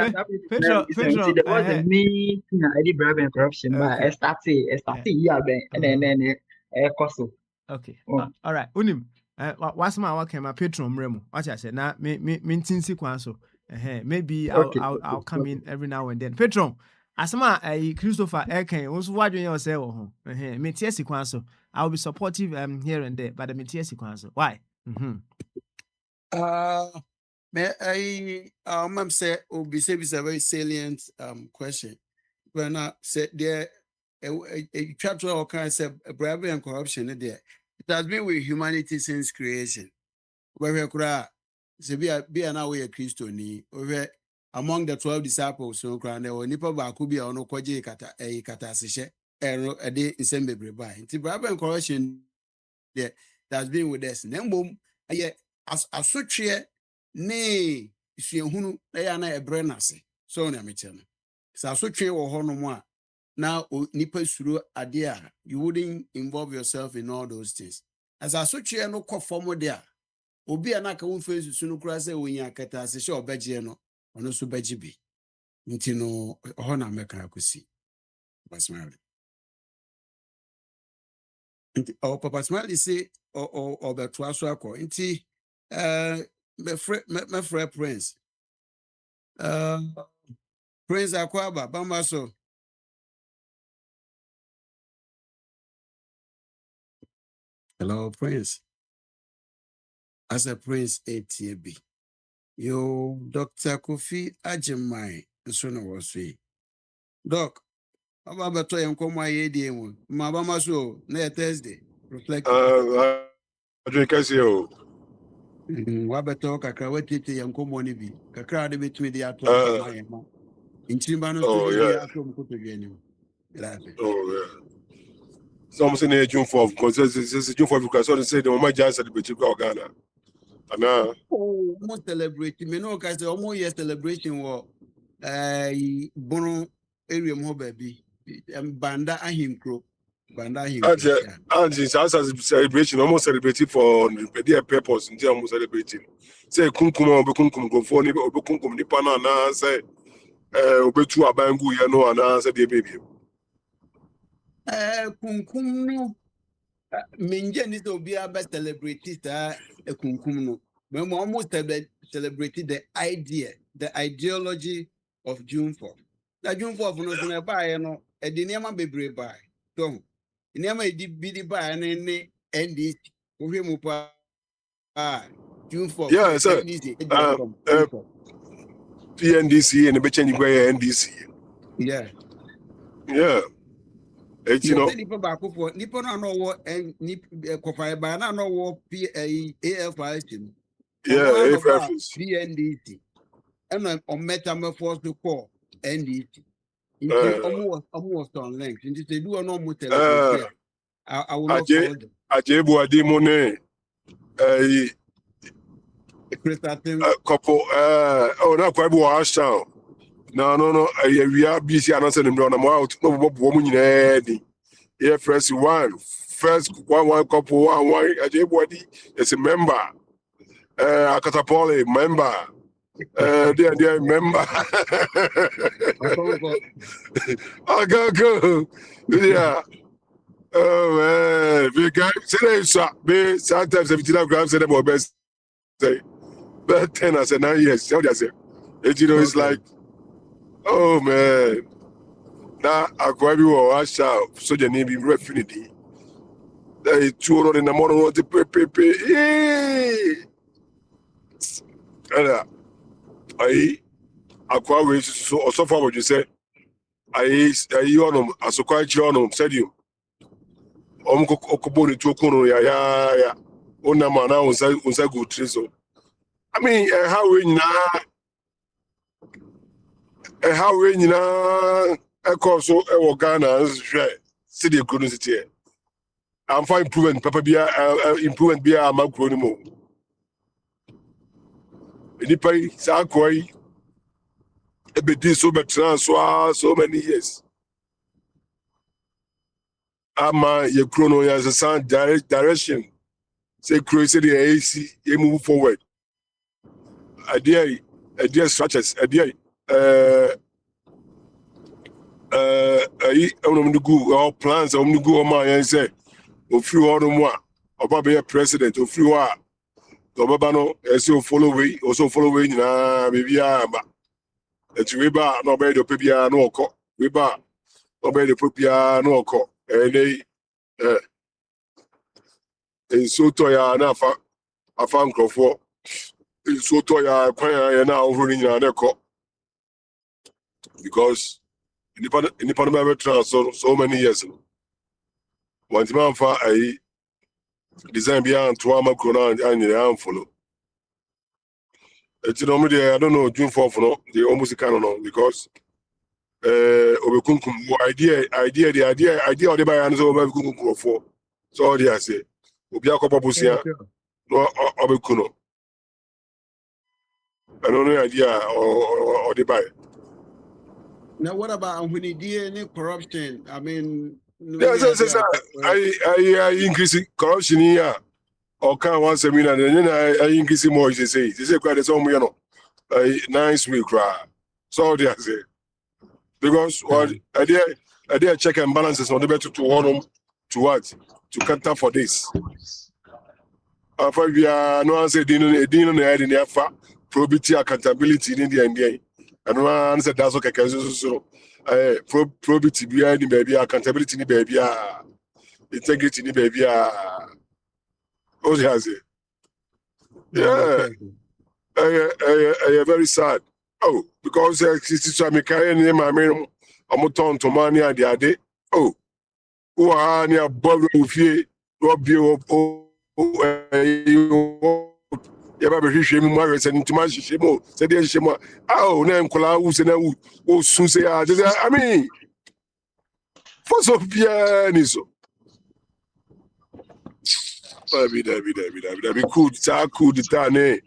Pedro. there was a meeting I did bribe and corruption but I started yeah and then a cost. Okay. All right. Unim. What's my work? My patron Remo. What I said. Now, me tinsi kwanso. Maybe I'll come in every now and then. Patron. Asama Christopher Eken. Also, what do you say? Me tiesi kwanso. I'll be supportive here and there, but me tiesi kwanso. Why? Ma'am said, is a very salient question. When I said there, a chapter or kind of bribery and corruption there. It has been with humanity since creation. Where we cry, be an away Christian, over among the 12 disciples, so crying, there were Nipa Bakubia or no Kwaji Kata, a Katasisha, a day in Sembe by. It's bribery and corruption there that has been with us. Then boom, as such here, nay, she who they are not a brenase. So, Namichana. So, such here or Honomoa. Now, Nipa Suru Adia, you wouldn't involve yourself in all those things. As I such here no conform there. Obi anaka won face sunu kura se wonya kata se sure obeje no ono so beje bi. Nti no ho na meka akosi. Basmali. Nti o papa smali say o beto aso akọ. Nti me frɛ Prince. Prince Akwaba bamba so. Hello, Prince. As a Prince ATB. Yo, Dr. Kofi Ajimai, the son of us. Doc, how about to come my ADM? Mabama so, next Thursday. Reflect. I drink as you. Wabato, Kakawati, and Comonibi. Kakra between the atom. In Chimbano, oh, yeah. Something in June 4th, because this is June 4th, because I said, oh, my jazz at the British Ghana. Oh, almost celebrating. Me no kasi almost year celebration wo bono area mo baby. Banda ahinkro. And since as celebration, almost celebrating for their purpose, in almost celebrating. Say kunkum go for ni kunkum ni pana na say obetu abangu ya no na say the baby. Kunkum no Minja need to be a best celebrity kunkum no. We almost celebrated the idea, the ideology of June 4th. That June 4th no na buy no e di niam bebre buy. So, niam e di bi di buy na ne NDC. Wo hwe mu pa June 4th. Yeah, sir. PNDC and the change NDC. Yeah. Yeah. You know, Nipo no what and Kopai by no what AFIC. Yeah, PNDC. And on metamorphose to call NDC. Almost on length. And they do a normal television. I will not call them. Ajebu Adimone. Couple, oh, not quite washed out. No, we are busy announcing them on a mouth. No woman in any. Yeah, first one couple, one everybody is a member. Akatapole member. They member. I go. Yeah. Oh man, we got say sometimes 17 grams say about best say. But 10 I said 9 years. How do I say? It's like. Oh man, now Akwantufuo wash out so the name be refinity. There is 200 in the morning on the pepe. I Akwantufuo so far what you say. I on as a quite on said you. Okoboni to Kono ya. Ona mana unsa good treason. I mean, how we now. How we so Ghana see the chronicity. I'm fine improvement, Papa Bia improvement Bia Macronimo. Nipai Sakoi a bit so much so many years. ama ye chrono as a sound direction. Say crazy the AC, you move forward. Idea structures, idea all plans on the go my and say, of few other more, about be a president of few are. Tobabano, as you follow way, also following, maybe it's Riba, no better Pipia, no cock, Riba, no better Pipia, no cock, and they, so toya, enough, I found Crawford. So toya, quite now running on the cock because independent so many years. One man for a design beyond Tuama Corona and the handful. It's normally, I don't know, June 4th, no, they almost can't know because Obekunkum idea of the buy and so Obekunkum for. So they say, Obiako Papusia, no Obekuno. I don't know idea or the buy. Now, what about when he did any corruption? I mean, yes, I increasing corruption here. Or can one seminar and then I increase more. They say quite some nice week, so they say because what I did check and balances on the better to one to what to counter for this. After we are no answer, didn't the head in the FA probity accountability in the NBA. And one answer that's okay. So probity behind the baby, accountability in the baby, integrity in the baby. Oh, has it? Yeah, very sad. Oh, because sister me carry name my name. I'm turn to money and the other. Oh, who are near Bob Fie, Rob you. You have a shame, Morris, and Tomas Shimo, said the Shimo. Oh, name Kola, who's an old soon say, I mean, for so pianiso. Be cool, cool the tane.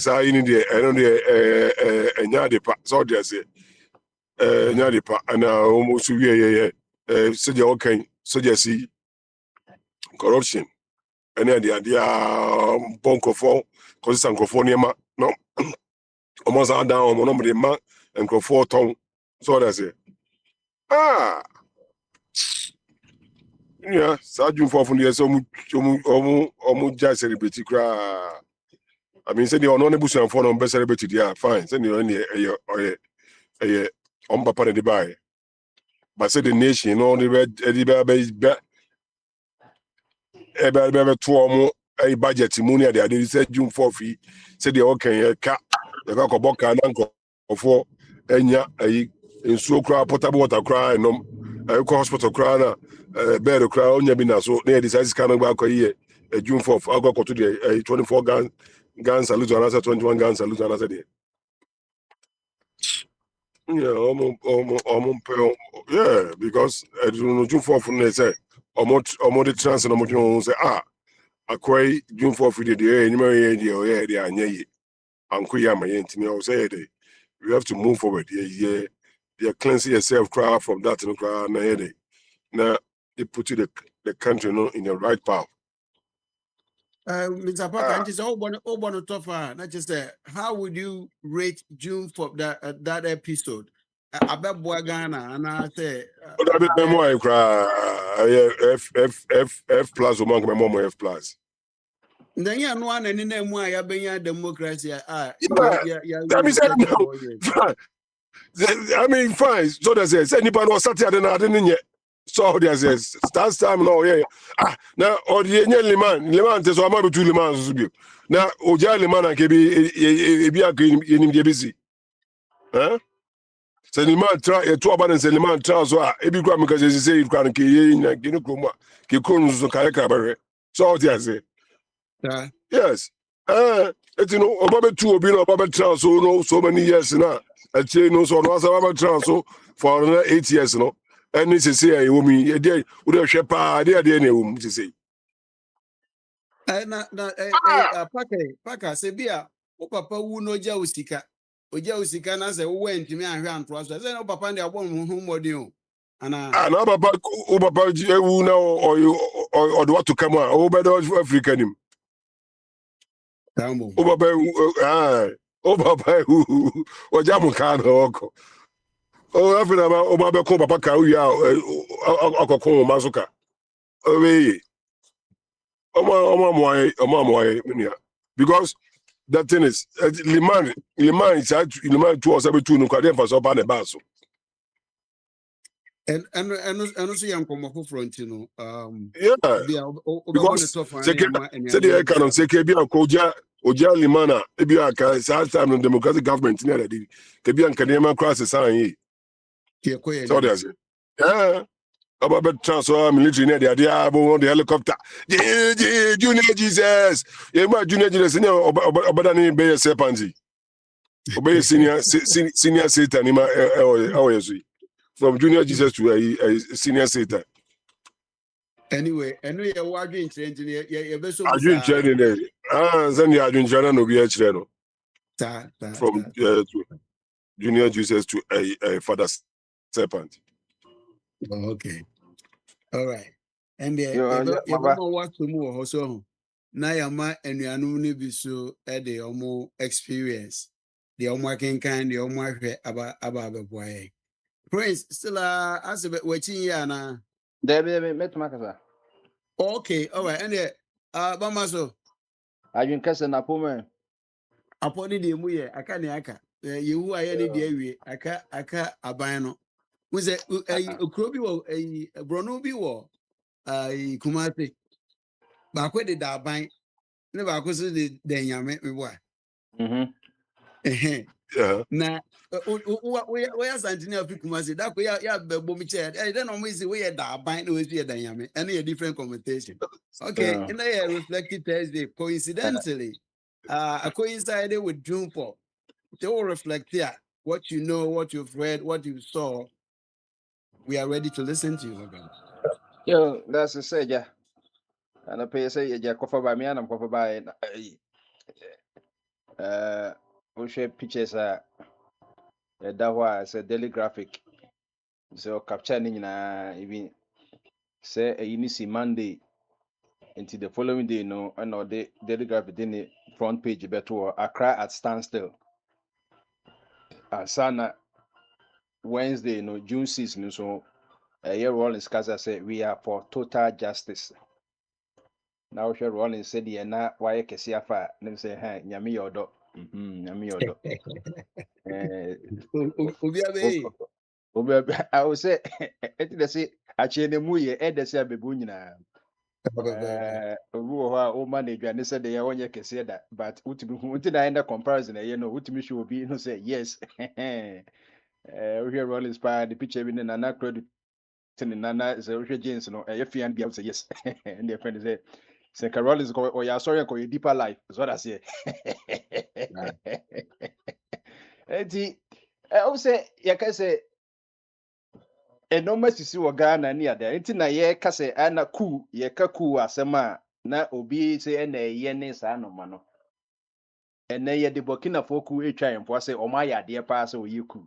So in the I don't know, so they say, Nyadipa, and almost so you okay, so you see corruption. And then the idea, Bonko because it's Ancophonium, no, almost down on the man and Crawford tongue. So that's it. Yeah, Sergeant for from the so just celebrity cry. I mean, say the honorable son for best celebrity, yeah, fine. Send you any a on papa de buy. But say the nation, all the red Eddie Baby bet a budget money there. They said June 4th, said the okay, cat, the Cocoboca and uncle for Enya, in so cry, potable water cry, no, a hospital cry. Bear the crowd, Yabina, so near the size coming back a year, June 4th, I'll go to the 24 gun salute, another 21 gun salute, another day. Yeah, because June 4th, they say, or more the trans and more say, a quay June 4th, the day, and you may they are near Uncle Yama, and say, you have to move forward. Yeah, you're cleansing yourself, cry from that and cry, now, they put the country in the right path. Mr. Parker, and just all tougher. Not just how would you rate June for that episode? I bet boy Ghana, and I say, I cry F plus among my mom F plus. Then you know, and in them why I've been democracy. I mean, fine. So there's anybody was sat here and I didn't yet. So there's start time now, yeah. Now, or the Liman, there's one more two Limans. Now, Oja Liman and Kebi, be a green in the busy. Huh? So Liman try 2 abundance and Liman tries, so every gram because they say you can't kill Kinukuma, Kikuns, Kayaka. So there's it. Yes. It's about 2 being about trans, so many years now. I say no, so no, about trans for another 8 years, no. And this is say, woman, a day would have shepherd, dear, to say. Paka, Sebia, O Papa, who no Jausika, O Jausika, and I say, went to me and ran to us. I said, no, Papa, and I won't whom or you. ana na papa o papa ewu na o do to come on o be do Africa nim tambo o papa o papa o jam kan oko o afina ba o ba be ko papa ka o ya akoko ma so ka o be omo minia because the thing is liman liman to us every two no kwa dey for so pa na ba so and so yam komo for front no yeah bia o be one because to for say the canon say ke bia ko oja limana e bia ka sa time no democratic government ni already ke bia nka dem cross sign yi ke ko ye so there yeah about better transfer military near the idea about the helicopter junior Jesus yeah ma junior Jesus ni obada ni be serpent obey senior Satan ni ma yesu from junior Jesus to a senior Satan. anyway ye wadwe nkyerɛ ye be so Adwin bisa chere ne send the adwin chere no be a chere no ta from to junior Jesus to a father serpent. Oh, okay, all right, and Yo, ye be Baba. mo wa to mu ho so ho na ya ma anuanum ne bi so e de omo experience de omo akenkan de omo ahwɛ aba abeboaye Prince still as watching ya na Debi, metuma kasa. okay, all right, and bamaso Adwin kasa na pome. apɔne deɛ mu yɛ aka ne aka yewu ayɛ ne deɛ awie aka aban no wo sɛ okuro bi wɔ borɔno bi wɔ Kumase baako de da aban ne baako so de da nyame meboa Yeah. na woyɛ asantene afi Kumase da ko yɛ bɛbɔ m kyɛ dɛ na ɔmo sɛ woyɛ da aban na wɔsi yɛ da nyame ɛno yɛ different connotation okay ɛna yɛ reflective Thursday coincidentally I coincided with June 4. They will reflect here what you know, what you've read, what you saw. We are ready to listen to you, my brother. Yo, that's a say, yeah. And I pay say, yeah, cover by me and I'm cover by we share pictures that was a daily graphic. So capturing na even say a unisi Monday until the following day, no, and no the daily graphic in the front page better Accra at standstill. Sana Wednesday, no June 6th, no so year Rollins Casa said we are for total justice. Now sure Rollins said yeah na why kesiafa nem say hey nyame yodo nyame yodo I will say it dey say ache ne mu ye e dey say abebu nyina obi wo ha o ma na aduane say dey wonye kese da but utimi hu unti na end comparison e no utimi show obi no say yes we hear Rollins pa the picture bi na na credit nana say we James no e fian bia say yes and the friend say St. Rollins or ya sorry ko deeper life is what I say. Enti I say ya ka say enormous sisi wo Ghana ni ada enti na ye ka say ana ku ye ka ku asema na obi say na ye ne sa no ma no ene ye de Burkina Faso etwa empo say o ma ya de pa say o ye ku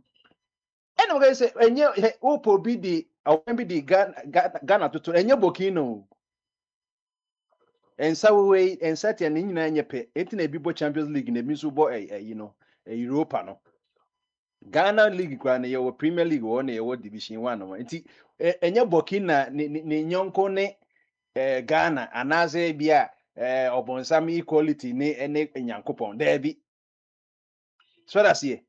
ene wo say enye opo bi di awen bi di Ghana toto enye Burkina and so we and certain in pe etina bi bo Champions League na bi so bo Europa no Ghana League kwa na your Premier League wo na your Division 1 no enti enye Burkina ne nyonko ne Ghana anaze bia obonsam equality ne nyankopon there bi so that's ye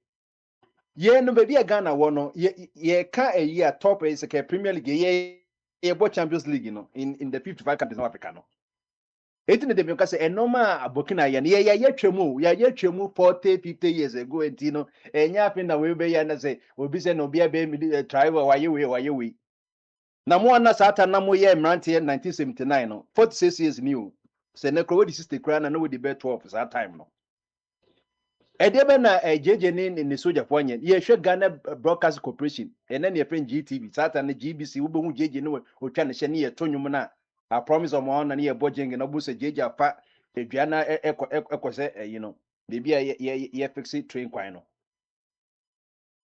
no be bia Ghana wo no ye ka a top is a Premier League ye bo Champions League no in the 55 countries of Africa no Etine de because enoma abokina ya ye twemu ya twemu 40-50 years ago entino enya afi na we be ya na say obi se no bia be mi tribe waye we na mo na sata na mo ye mrante 1979 no 46 years new se na kro we di 60 kra na no we di be 12 that time no ede be na jeje ni soja fo anye ye hwe Ghana Broadcast Corporation ene na ye friend GTV sata na GBC wo be hu jeje no otwa ne hye ne ye tonwum na I promise on one and ye budging and obusa jeja fa eduana ekose baby ye fix it train kwai no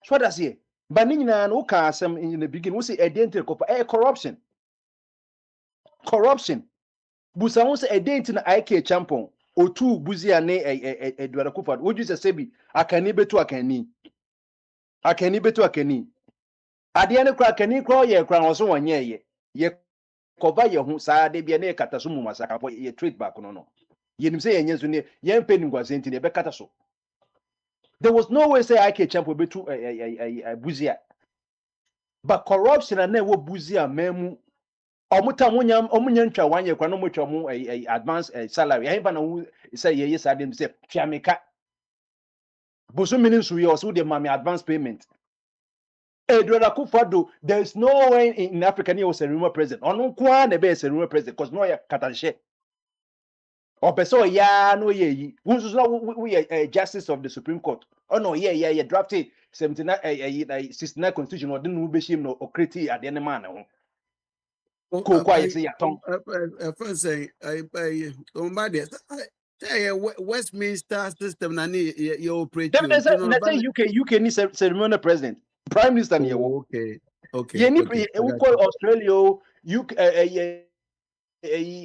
so that's here But no ka asem in the beginning we say identity corruption. Busa won say identity na IK champion otu buzia ne Edward Akufo. Would you say bi akani betu akani. Akani betu akani. Ade ne kra akani kra ye kra won so wonye ye. Ye koba ye hu saa de bia ne kata so mu masaka po ye trade back no. Ye nim say ye nyenso ne ye mpeni ngwazenti ne be kata so. There was no way say IK champion betu buzia. But corruption and wo buzia memu omuta omunya ntwa wanye kwa no motwa mu advance salary ayi ba na wu say ye say dem say fiameka boso mini nsu ye also de mami advance payment Edward Akufo. There is no way in Africa near was a remote president onu kwa na be a remote president because no ya katanshe opeso ya no ye yi wunsu so we justice of the Supreme Court oh no yeah drafted 79 69 constitution or didn't be shame no okreti at the end man ho ko kwa ye say ya ton first say I Westminster system na you operate. Let's say UK ni ceremonial president, prime minister ni yewo. Okay. Ye ni Australia, UK,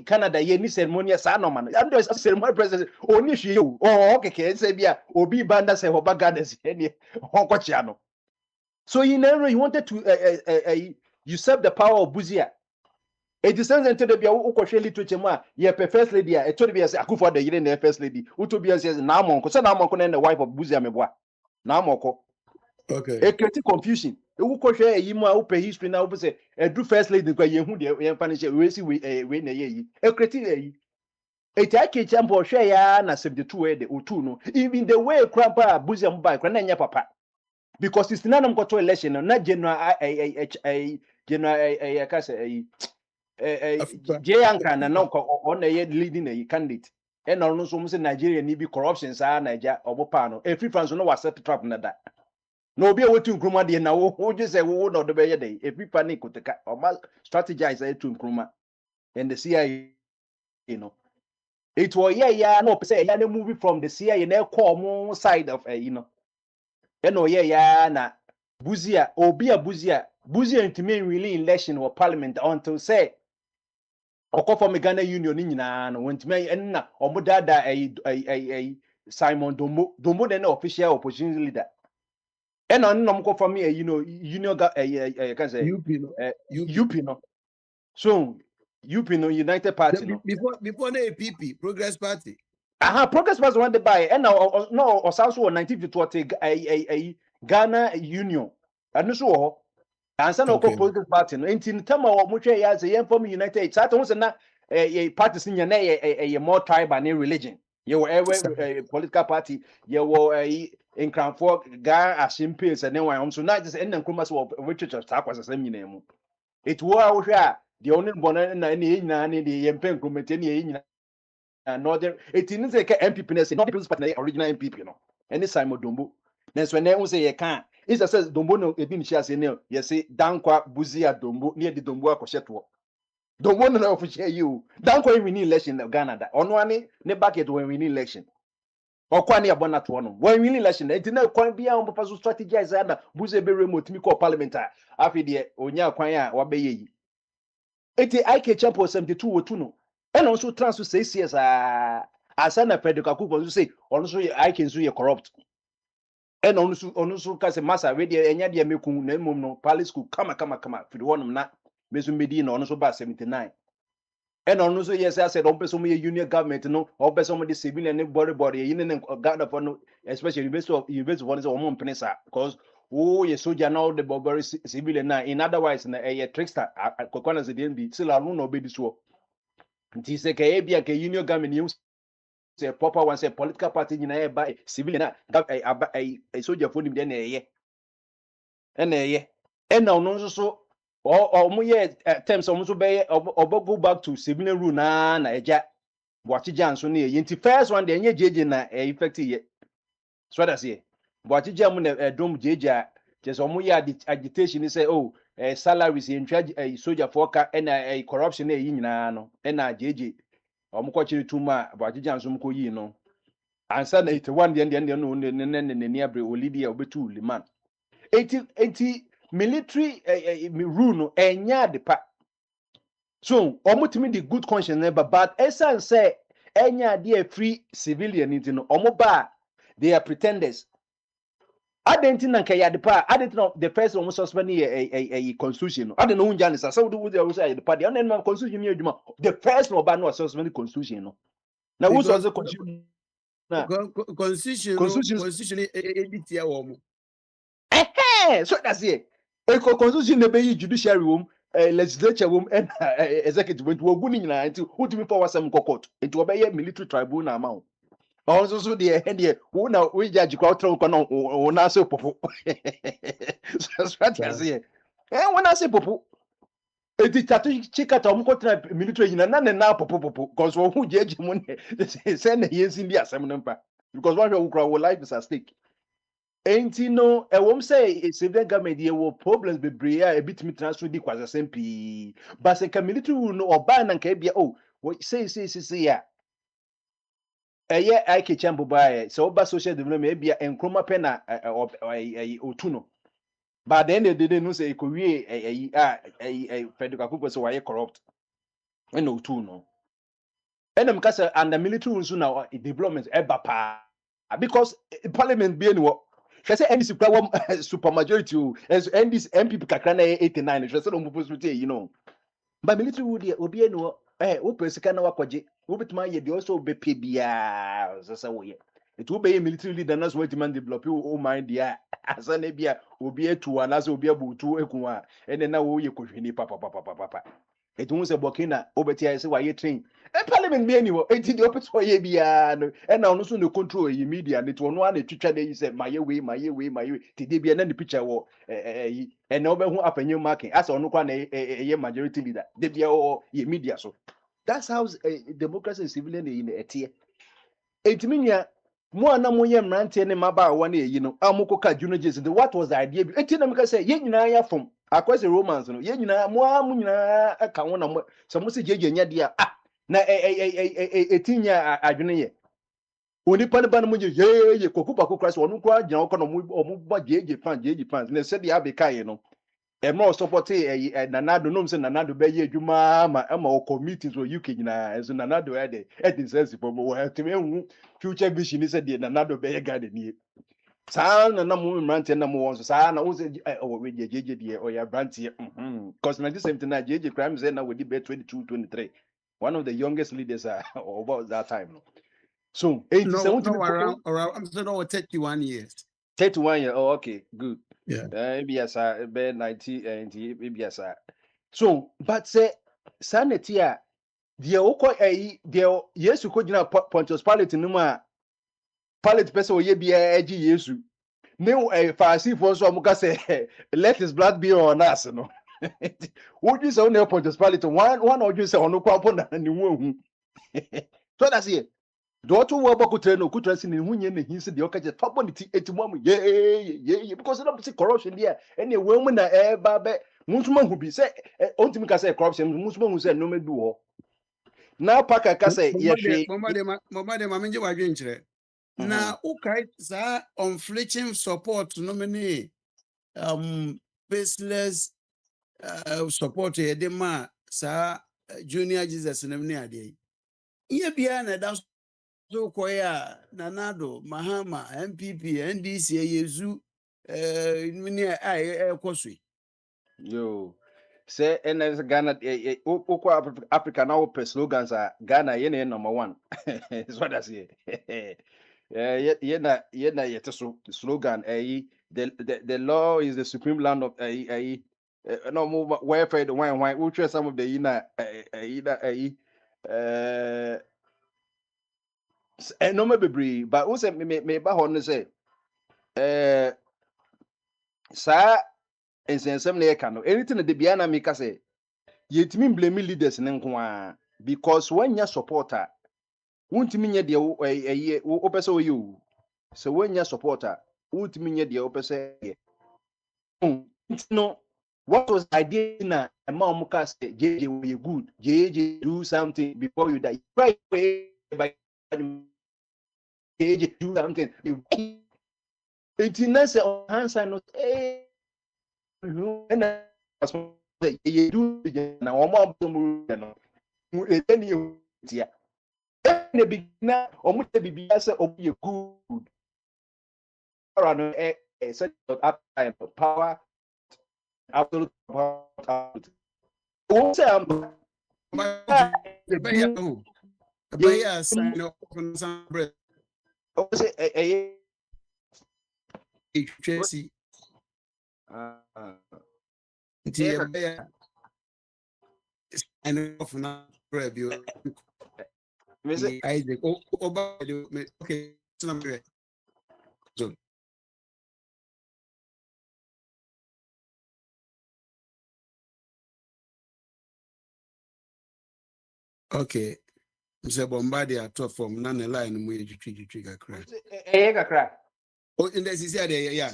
Canada ye ni ceremonial sa no man. And there's ceremonial president oni hwe o. Oh okay say bia obi banda say hoba gardens ni honkochia no. So you wanted to usurp the power of Buzia. It is sense into the bia ukwohwe literature mu a ye first lady a eto bia say Akufo the yire na first lady. Uto bia say na amonko say na amonko na the wife of Buzia meboa. Na amonko. Okay. A create confusion. Ewu kwohwe eyi mu a upe history na upe say edu first lady kwa ye hu de ye mfa ne she we si we na ye yi. E create eyi. Eti ake champo hwe ya na 72 we de otu no. Even the way Krampa Buzia mba kwa na nya papa. Because it's not to election na general general kase Jayanka na no on the leading a candidate. And on so say Nigeria ni be corruption sa Nigeria obopa no. Every France no was set trap na that. No be wetu nkruma de na wo just say wo no do be ye dey. Every panic ko teka o ma strategize to nkruma. And the CIA you know. It was no say ya na movie from the CIA na call side of you know. Eno na Buzia ntimi really election or parliament until say okọ from Ghana Union ni nyina no ntimi enna omudada Simon Dombo the official opposition leader eno nnom ko from you know union can say UP no so UP no United Party no before the APP Progress Party Progress Party want to buy and no also 1920 Ghana Union and so ansa na okọ Progress Party no enti ntama o mo hwe ya say yem from United States ata ho se na parties nya na more tribal and religion ye wo political party ye wo Nkranfo ga Ashimpes and one so na just en nkroma so which church ta kwasasam nyina mu it wo a wo hwe a the only bona na nyina na de yem pen nkromete na nyina northern it means say MPP na say not people's party original MPP no any Simon Dombo na so na say ye kan is says Dombo no ebi ni share say no ye say Dankwa Buzia Dombo near the Dombo akosheto Dombo no official you Dankwa win election in Ghana that ono ani ne bucket when win election okwa ne abona to no when win election it na kwan bia on papa so strategize na Buzia be remote mi call parliament afi de onya kwan a wa be yi eti IK champion 72 wotu no and also transfer 6 years asana Frederick Akufo say also I can so corrupt and also ka say massa we dey enya dey meku na mum no palace school kama fi wonum na mezu medi na also ba 79 and also yes I said on person union government no or person the civilian and body yin ne Ghana for no especially university for no mum penisa because ye soldier now the bobbery civilian na in otherwise na a trickster kokwana se dey be still anu no be this so nti se ka ebia ka union government you say proper one say political party nyina by civilian na soldier for nim de na eye and now no so or mo ye terms o mo so be go back to civilian rule na eja boachi jan so na eye nti first one de enye jeje na effective ye so that say boachi jan mo na dom jeje just o mo ye agitation say oh salaries in charge soldier for ka and corruption na nyina no na jeje omko chiri tuma boachijan so mko yi no ansa na 81 de no ne abre olidi obetu liman 80 military rule no enya de pa. So omutimi the good conscience never, but esan say enya de free civilian into no omoba they are pretenders. I didn't think that the part. I didn't know the first one was suspending a constitution. I didn't know Janis. So do we say the party? And then my constitution here, the first one ban was suspending constitution. Now who's Because also constitution? Constitution edit ya woman. So that's it. A constitution the be judiciary room, legislature room, and executive room. We're going into who to be power some court. It will be a military tribunal amount. Also, so the head here, who now we judge quattro canon or not so popo. That's what I say. And when I say popo, a dictator chick at military in an now popo, because who judge money send the years in the assembly, because one who grow life is at stake. Ain't you know, I won't say it's a government here will problems be bria a bit me transfer the quasi SMP, but a military will know or ban and cabia. Oh, what say, yeah. I can chamber by so by social development maybe and chroma penna otuno. But then they didn't say a federal couple so I corrupt. And no two no. And I'm cast and the military rules now development ebapa because parliament being what she say any super majority as and this MP kakrana 89 she said on but military would obi no wo pesika na wakwaje wo betuma ye de also be pe bia sasa wo ye it will be a military leader na so wetin develop o mind dia asa na bia obi etu ana so obi abutu ekunwa ene na wo ye kohwini papa it won say Burkina obeti ay say wa ye train parliament be anyway enti de opeto ye bia no e na ono so no control ye media ne to ono ana twitwa dey say maye we ti de bia na the picture wo and na obehu apanyin marking as ono kwa na ye majority leader de bia ye media so that's how democracy and civilian in etie etiminya mo ana mo ye mrante ne maba wa na eyi no amukoka juno jesi the what was the idea eti na meka say ye nyina ya from akwese romance no ye nyina mo amu nyina aka ho na mo so mo se jeje nya dia na etinya adwene ye oni pan ban mo ye kokupa kokra so onu kwa gina okọ no mo ba jeje fans na se dia be kai no no support nanado no say nanado be ye adwuma ma committees o UK nyina so nanado e dey sense for mo help me hu future vision is dey nanado be ye garden ni saa na mo mrante na mo won so saa na wo say we jeje dey o ya brante because na the same thing na jeje crime say na we dey be 22-23 one of the youngest leaders about that time no so 87 around I'm saying over 31 years 31 years. Oh, okay, good. yeah Maybe as a be 90 and maybe as a so but say sanity a the oko the yesu ko gina Pontius Pilate no ma Pilate person oye bia agi yesu ne Pharisee for so amuka say let his blood be on us no would you say on Pontius Pilate one or you say on kwa pon na ni hu so that's it do to wo bakutre no kutra si ne hunye ne hinse de okaje tobo ne ti etimu am ye because na see corruption there ene we mu na ba be munsuma hu bi say ontimi ka say corruption munsuma hu say no me du ho na paka ka say ye hwe mama de mamenje wadwe nkyere na ukai za unflinching support no many baseless support ye de ma sa junior Jesus no many ade ye bia na da so koya nanado mahama MPP NDC yezu mini ekosui yo say ns Ghana Africa now per slogans are Ghana ye number 1 is what I say ye na yet so slogan the law is the supreme land of no move welfare the wine we try some of the no me bebre but who say me ba ho no say sa ensensem na yeka no anything na de bia na make say yetimi blame leaders ne nko a because when ya supporter wontimi nye de wo pese wo you so when ya supporter wontimi nye de wo pese ye no what was the idea na amount muka say JJ we good JJ do something before you die right by JJ do something you 89 on hand sign not And you do now, one more, any yeah. In the beginning, almost the BBS of you good. Such power, absolute power. Sign off on some bread. Tracy. And off on bread. Isaac. Okay. So. Okay. Mr. Bombardier top from none line we trigger crack. Oh, in this is yeah.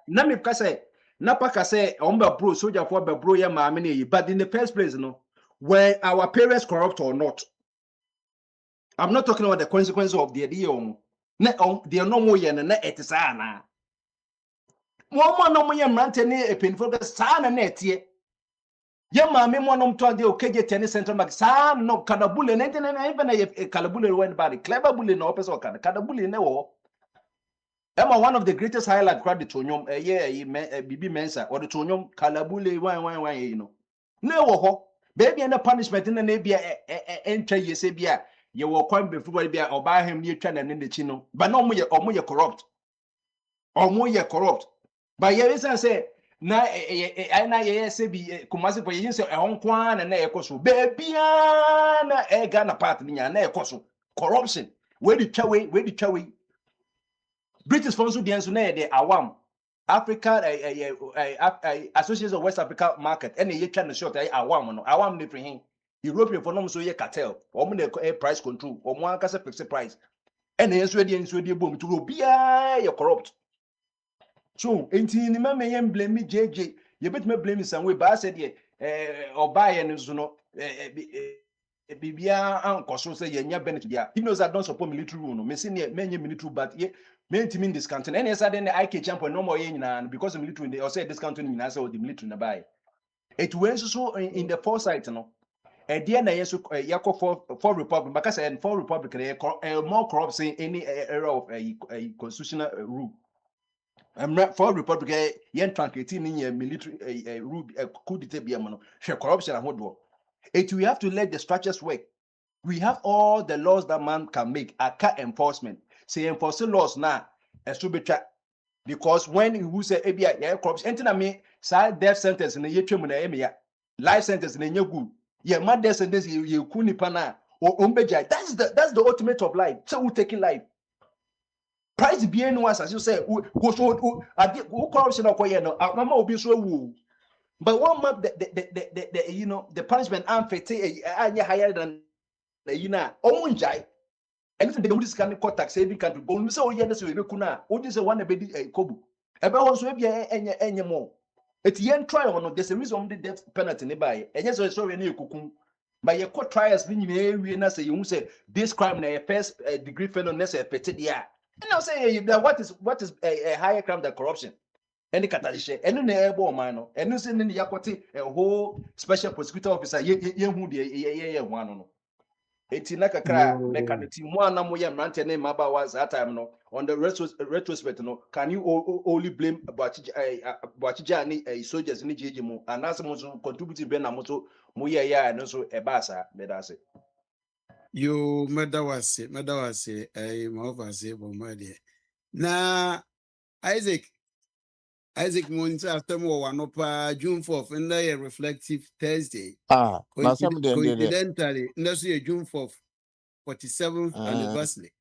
Na me kase na pa kase omba bro soldier for be bro ya maame na yi, but in the first place no, when our parents corrupt or not, I'm not talking about the consequences of the deal. Na they no more ye na etisa na mo no mo ye mrante ne epinfo ka sa na etie ye maame mo no mto de okeje tennis central mark sa no kadabule na na even na kadabule when bad clever bully no person kan kadabule na wo. Emma, one of the greatest highlight crowd the Tonyom, Bibi Mensa, or the Tonyom, Kalabule, wine, you know. No, baby, and the punishment in the Nabia enter ye say, you will come before be or buy him near China and in the Chino, but no more or more corrupt. Or more corrupt. But yes, I say, na I say be Kumasi for you say a Hong Kwan and a cosu, baby, na a Ghana part in an air cosu. Corruption. Where the chowy. British sponsor the answer the Awam Africa Association of West Africa Market and you trying to short Awam no Awam ne him European for no so ye cartel or price control or one can fixed price and the boom to be corrupt. So until ni man may blame me JJ you bet me blame me some way but I said or buy and so no Bibia and say ye benefit there. He knows I don't support military rule. No, me say many military, but ye main team in discounting. And yes, I then I can champion no more and because of military, they also discounting in answer the military na buy. It went so in the foresight, no. At the end, I also for republic because I for republic more corrupt in any era of a constitutional rule. For republic, yen translating in military rule coup d'etat be a corruption and what. It we have to let the structures work. We have all the laws that man can make. Aka enforcement. Say enforcing laws now. Because when you say ABI, yeah, corruption. Anything I mean, side death sentence in the year life sentence in the good. Yeah, my death sentence you kuni pana or umbeja. That's the ultimate of life. So we taking life. Price being once as you say, who corruption or no, mama will be so woo. But one month the you know the punishment higher than you know omunjai anything they don't can court tax saving country go no say o yen so ebekuna o dis one ebedi kobu ebe won so ebia enye mo et yen try on there's a reason the death penalty ne buy enye so we na ekukum but ye court trials ni nyina ewie na say you say this crime na first degree felony na say pete dia and now say what is a higher crime than corruption. Any catalyst, any neighbor man, and you see in the Yakoti, a whole special prosecutor officer, ye one no. It's in a cry, mechanism one amoya ranting name about was that time no on the retrospect no. Can you only blame Bachijani a soldiers in Jijimu and as much contributing Benamoto, Muya and also a bassa, medase. You medawase, I move bombardier. Na Isaac Monta after more one up June 4th and a reflective Thursday. Coincidentally, that's June 4th, 47th anniversary.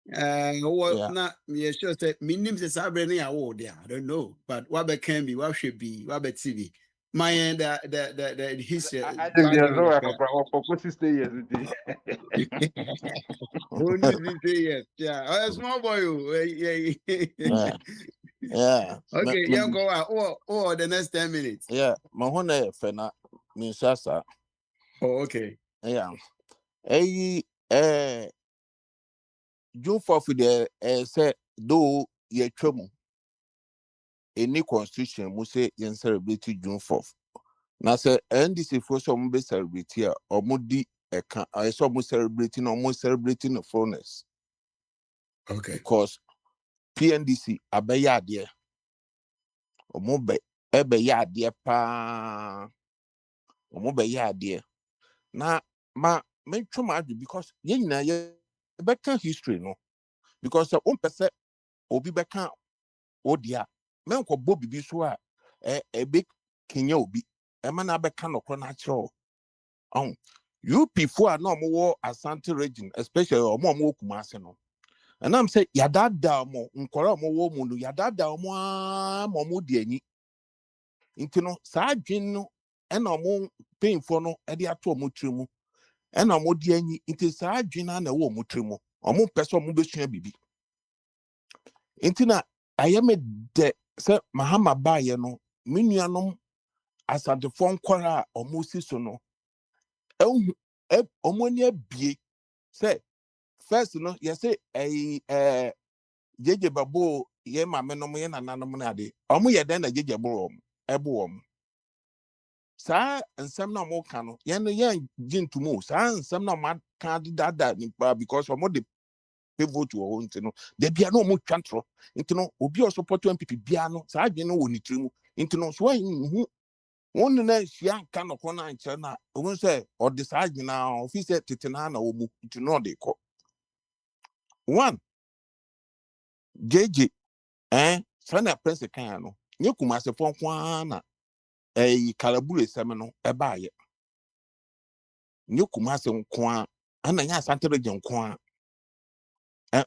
What not me sure say minim se sabreni award there. I don't know, but what be can be, what should be, what be TV. My end the history. I think there's no for 60 years. Only 3 years. Yeah, a small boy. Yeah. Okay, young go out or the next 10 minutes. Yeah, Mahone Fena Minsasa. Oh, okay. Yeah. June 4th, say, do ye trouble. any constitution mu say yen celebrate June 4th. Na say NDC for some be celebrate here or mudi eka I saw mu celebrating almost celebrating the fullness. Okay. Because PNDC abeya ade omo be ebeya ade pa omo be ya ade na ma mentwe ma adu because yen nyina ye beka history no because pese obi beka odia menko bo bibi so a ebe kenya obi ema na beka no kro na kire UP for no more Asante region, especially or more Kumasi no. And I'm saying yadada mo nkora mo wo mu no yadada mo mo diani. Inti no sa adwen no e na mo painfo no e de ato mo trimu. E na mo diani inti sa adwen na wo mo trimu. Omo pese omo besua bibi. Inti na ayeme de se Mahama baye no menuanom asantefo nkora omo si so no. Omo ni abie say first no you say jeje babo ye mame no ye nananom na ade omo ye den na jeje boro ebo om sa nsem na mo ka no ye no ye gintumo sa nsem na ma ka dada nipa because omo de pivot wo ntino de bia no mo twantro ntino obi o support MPP bia no sa adwe no woni trimu ntino so hu won na hia nka no ko na nche na ogun say o de sa adwe na office tetena na wo mu ntino de ko one JJ sana prince kan no nye Kumase fon kwa na Kalabule sem no eba ye nye Kumase nko ana nya Asante region nko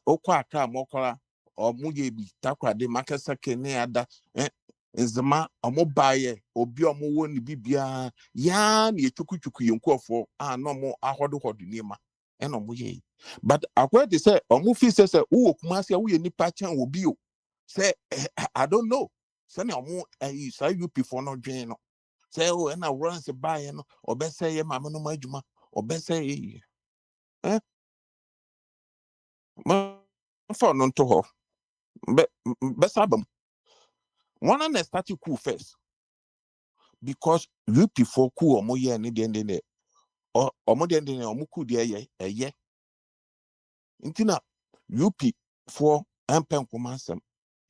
okwa aka mokora omuye bi takwade makasa kene ada nzema omobaye obi omowo ni bibia ya na yetukutuku yenkofo no mo ahodo hodo nima eno moye but akwa dey say omo fi say wo Kumase wo ye nipa chan obi o say I don't know say na omo say UP for no dwen no say o na runs buy no obese ye mama no madwuma obese ma for no to ho be sabam one na start cool first because UP for cool omo ye ni de omo de omo cool de ye ntina UP for empen Kumasem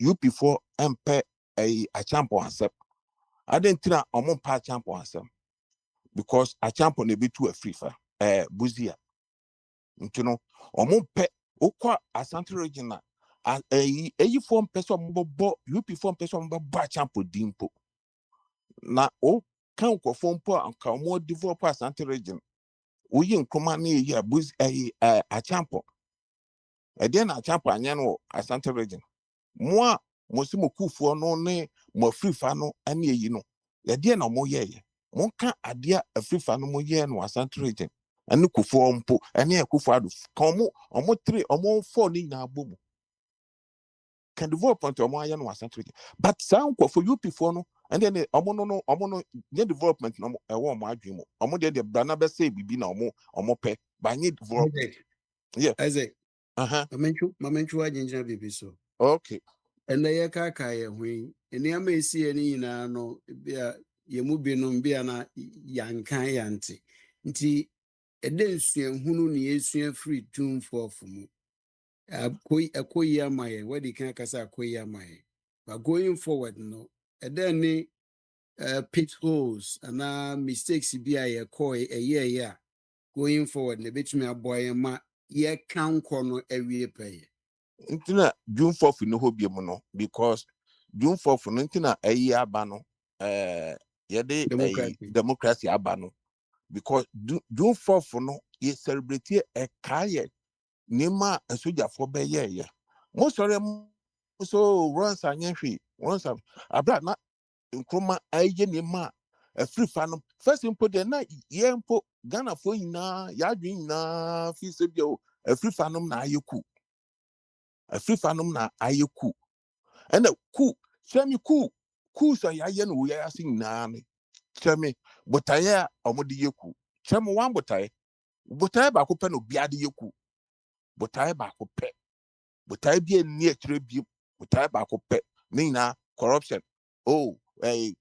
UP for empe a champion accept I didn't think omo pa champion asem because a champion e be too free fa buzia ntino omo pe okwa Asante region na form person bo UP form person bo ba champion dimpo na o kan ko form po anka omo develop Asante region oyi nkoma na eyi abuz a champion den a champion anya no Asante region mo mo kufuo no ne mo free fa no ane eyi no ye na mo ye monka adia afrifa no mo ye no Asante region ane kufuo mpo ane kufuo ado kan omo 3 omo 4 ni na abomu can development omo aye no Asante region but sound for UP for no and then omo no ye development no ewo omo adwemo omo de brana be say bibi na omo pe ba nye development yeah Isaac mamenchu ajenjina bibi so okay and ye kaka ye hwen eniama esi eni nyina no bia ye mu binom bia na yankan yante nti ede nsua hunu ne yesua free tune for mu akoyi amaye wadi kan kasa akoyi amaye but going forward no ede ni pit holes and mistakes bia ye koi a going forward ne betumi aboy ma ye kan kono ewie pay ntina June 4th no hobie mu no because June 4th no ntina ayi aba no yede democracy aba no because June 4th no ye celebrate e kaye nima soja for be ye mo sore so runs anyenhwe once abra na nkroma aye nima free fan first impo de na ye impo Ghana for ina ya dwin na fi se bio free fanum na ayeku free fanum na ayeku and semi cool so ya ye no ya sin na me semi botaye omodi yeku semi wan botaye ba ko pe no biade yeku botaye ba ko pe botaye bi ni akire bi botaye ba ko pe me na corruption. Oh,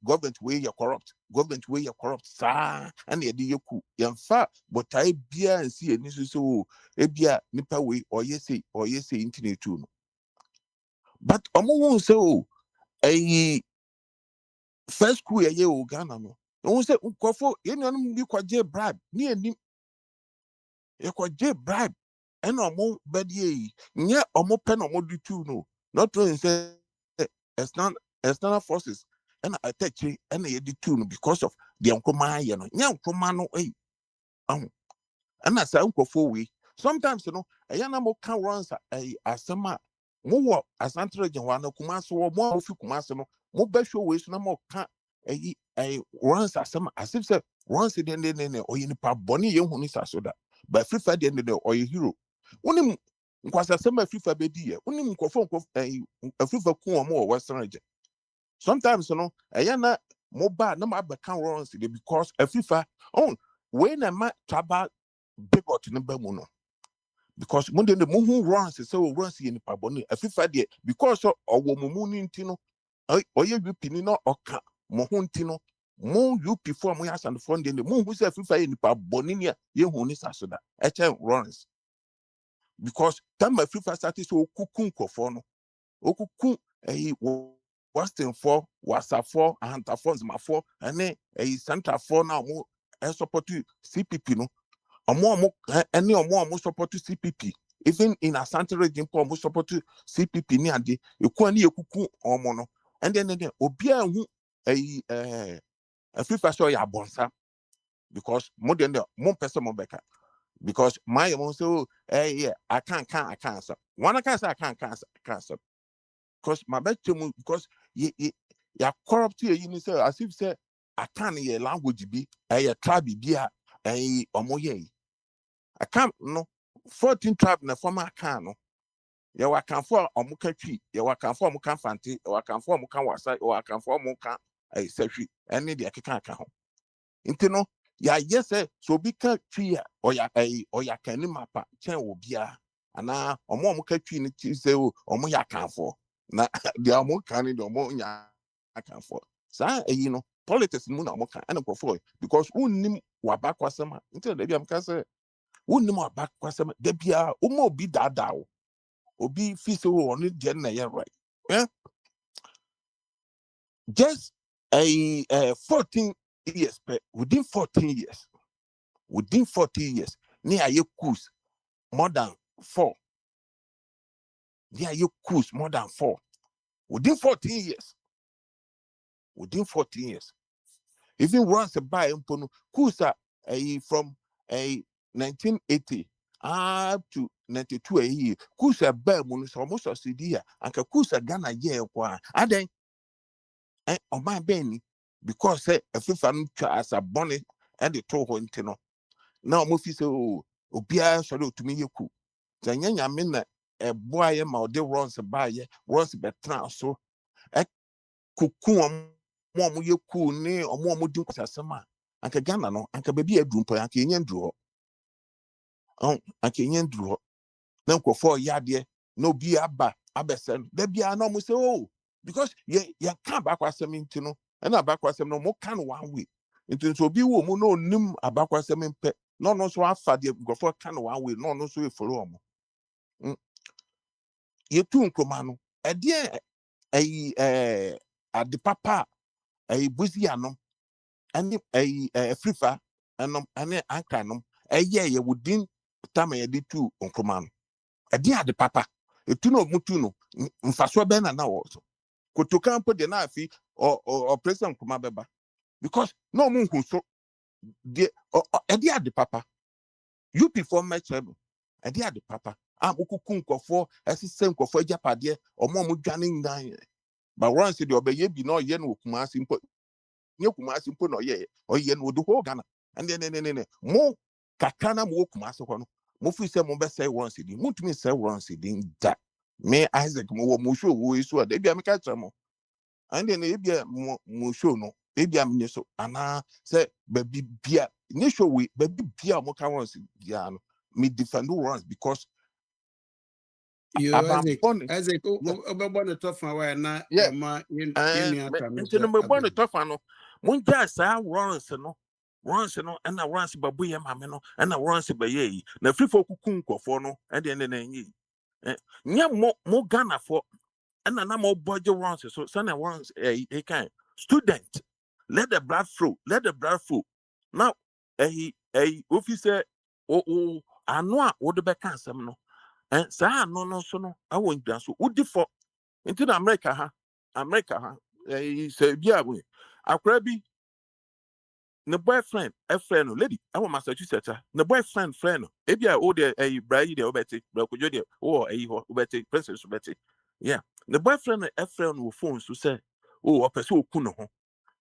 government way you corrupt, government way you corrupt, sir, and the idea you in fact, but I be and see and this is so a beer nipa way or yes say internet too. But so a first school a year Ghana no. No say ukofo you know you kwaje bribe ni enim you kwaje bribe and omo bedie nye omo pen omo do too no. Not to say external forces and attack and they did too because of the unkoma you know nya unkoma no and I say ukofo we sometimes you know a yana mo can runs a asema mo asantre jenwana kumase wo mo ofi kumase no mo be show we so na mo ka a runs asema as if say runs in the or you pa boni ye hu ni so that but free fire the or you hero wonim nkwasa asema free fire be di wonim nkofo free fire ku omo western region sometimes you know yana mo ba na ma be can runs because free fire on when I ma traba bigot no ba mu no because mo de mo hu runs so runs in pa boni afifa de because owo mo ni ntino oye UP ni no oka mo hu ntino mo UP for mo yasan for de mo hu se afifa ye ni pa boni ni ye hu ni sasoda e chen runs because time afifa started so okukun kofo no okukun Western for Wasa for Hunter for Zma for and Central for now mo support CPP no any more support to CPP. Even in Asante region, more support to CPP ni ade. Ekwani ekuku omono. And then obia hu a free fashion ya bonsa because more than the more person more better. Because my mom so yeah, I can't say. One I can't say I can't say. Because my best because ya corrupt you say as if say I can't hear language be a tribe be a omoye. I can't no 14 tribe na former can no. Ya wakan for omuka twi, ya wakan for omuka fante, ya wakan for omuka wasa, ya wakan for omuka setwi. Ene de akeka aka ho. Nti no, ya yes so bi ka twi o ya kan ni mapa chen obia. Ana omuka twi ni ti se o omu ya kan for. Na de omu kan ni de omu nya kan for. Sa no politics mu na omuka ene ko for because unnim wabakwasema. Nti de bi am ka say wouldn't more back question de bia umo bi dada obi fi so on it gen na right yeah just a 14 years within 14 years near you cruise more than 4 near you cruise more than 4 within 14 years even once a buy impono kusa from a 1980 up to 92 a year kusa ba mu so almost succeed anka kusa Ghana ye kwa aden on my ben because say afifa no twa as a bonnet and the to ho ntino na mo fi so obia so do tumi yeku tanya nyame na boy ma ode runs ba ye runs betra so kuku mo ye cool ni omo din kwasasema anka Ghana no anka baby adumpo anka enye nduro anka enye nduro na nkofo yade na obi aba abesen da bia na mo say oh because ye kan bakwasem ntino na bakwasem no mo kan one way ntino so obi wo mu na onim abakwasem mpe no so afa de nkofo kan one way no so e follow omo ye tu nkoma no e de ade papa buzi anom and frifa and ankanom ye within time ye did two on command a dear the papa etu no mutu no mfaso be na wo so kotoka mpo de na afi or president kuma beba because no mun hu so de a dear the papa you perform my trouble a dear the papa am okuku nkofo asise nkofo ajapade omo mo dwane ndan but once the obeye bi no ye no kuma simple nye kumasi mpo no ye oye no do ho Ghana and then mo kakana mo kumasi ho no mo fi se mo be say once di mo tumi say once di da me Isaac mo show wo isu da bia me ka tra mo and then e bia mo show no e bia me so ana say baby bia nye show we baby bia mo ka once dia no me defend once because You About Isaac, bonnet. Isaac, Yeah. about the tough one, na Yeah. ma in Into the bonnet tough ano. One just runs no. Runs no, and I runs babu ya mameno, and I runs by ye. Na free for kukunko for no, and then ye. Nya more Ghana for, and a more budget runs, so son runs a kind. Student, let the blood flow, let the blood flow. Now, a officer, oh, I know what the back cancer no. And sa no so no, I won't dance. Would default into America, say, yeah, we. I crabby. The boyfriend, a friend, lady, I want Massachusetts. The boyfriend, friend, maybe I owe a bride, or a Betty, Princess Betty. Yeah, the boyfriend, a friend who phones to say, oh, a person kuno.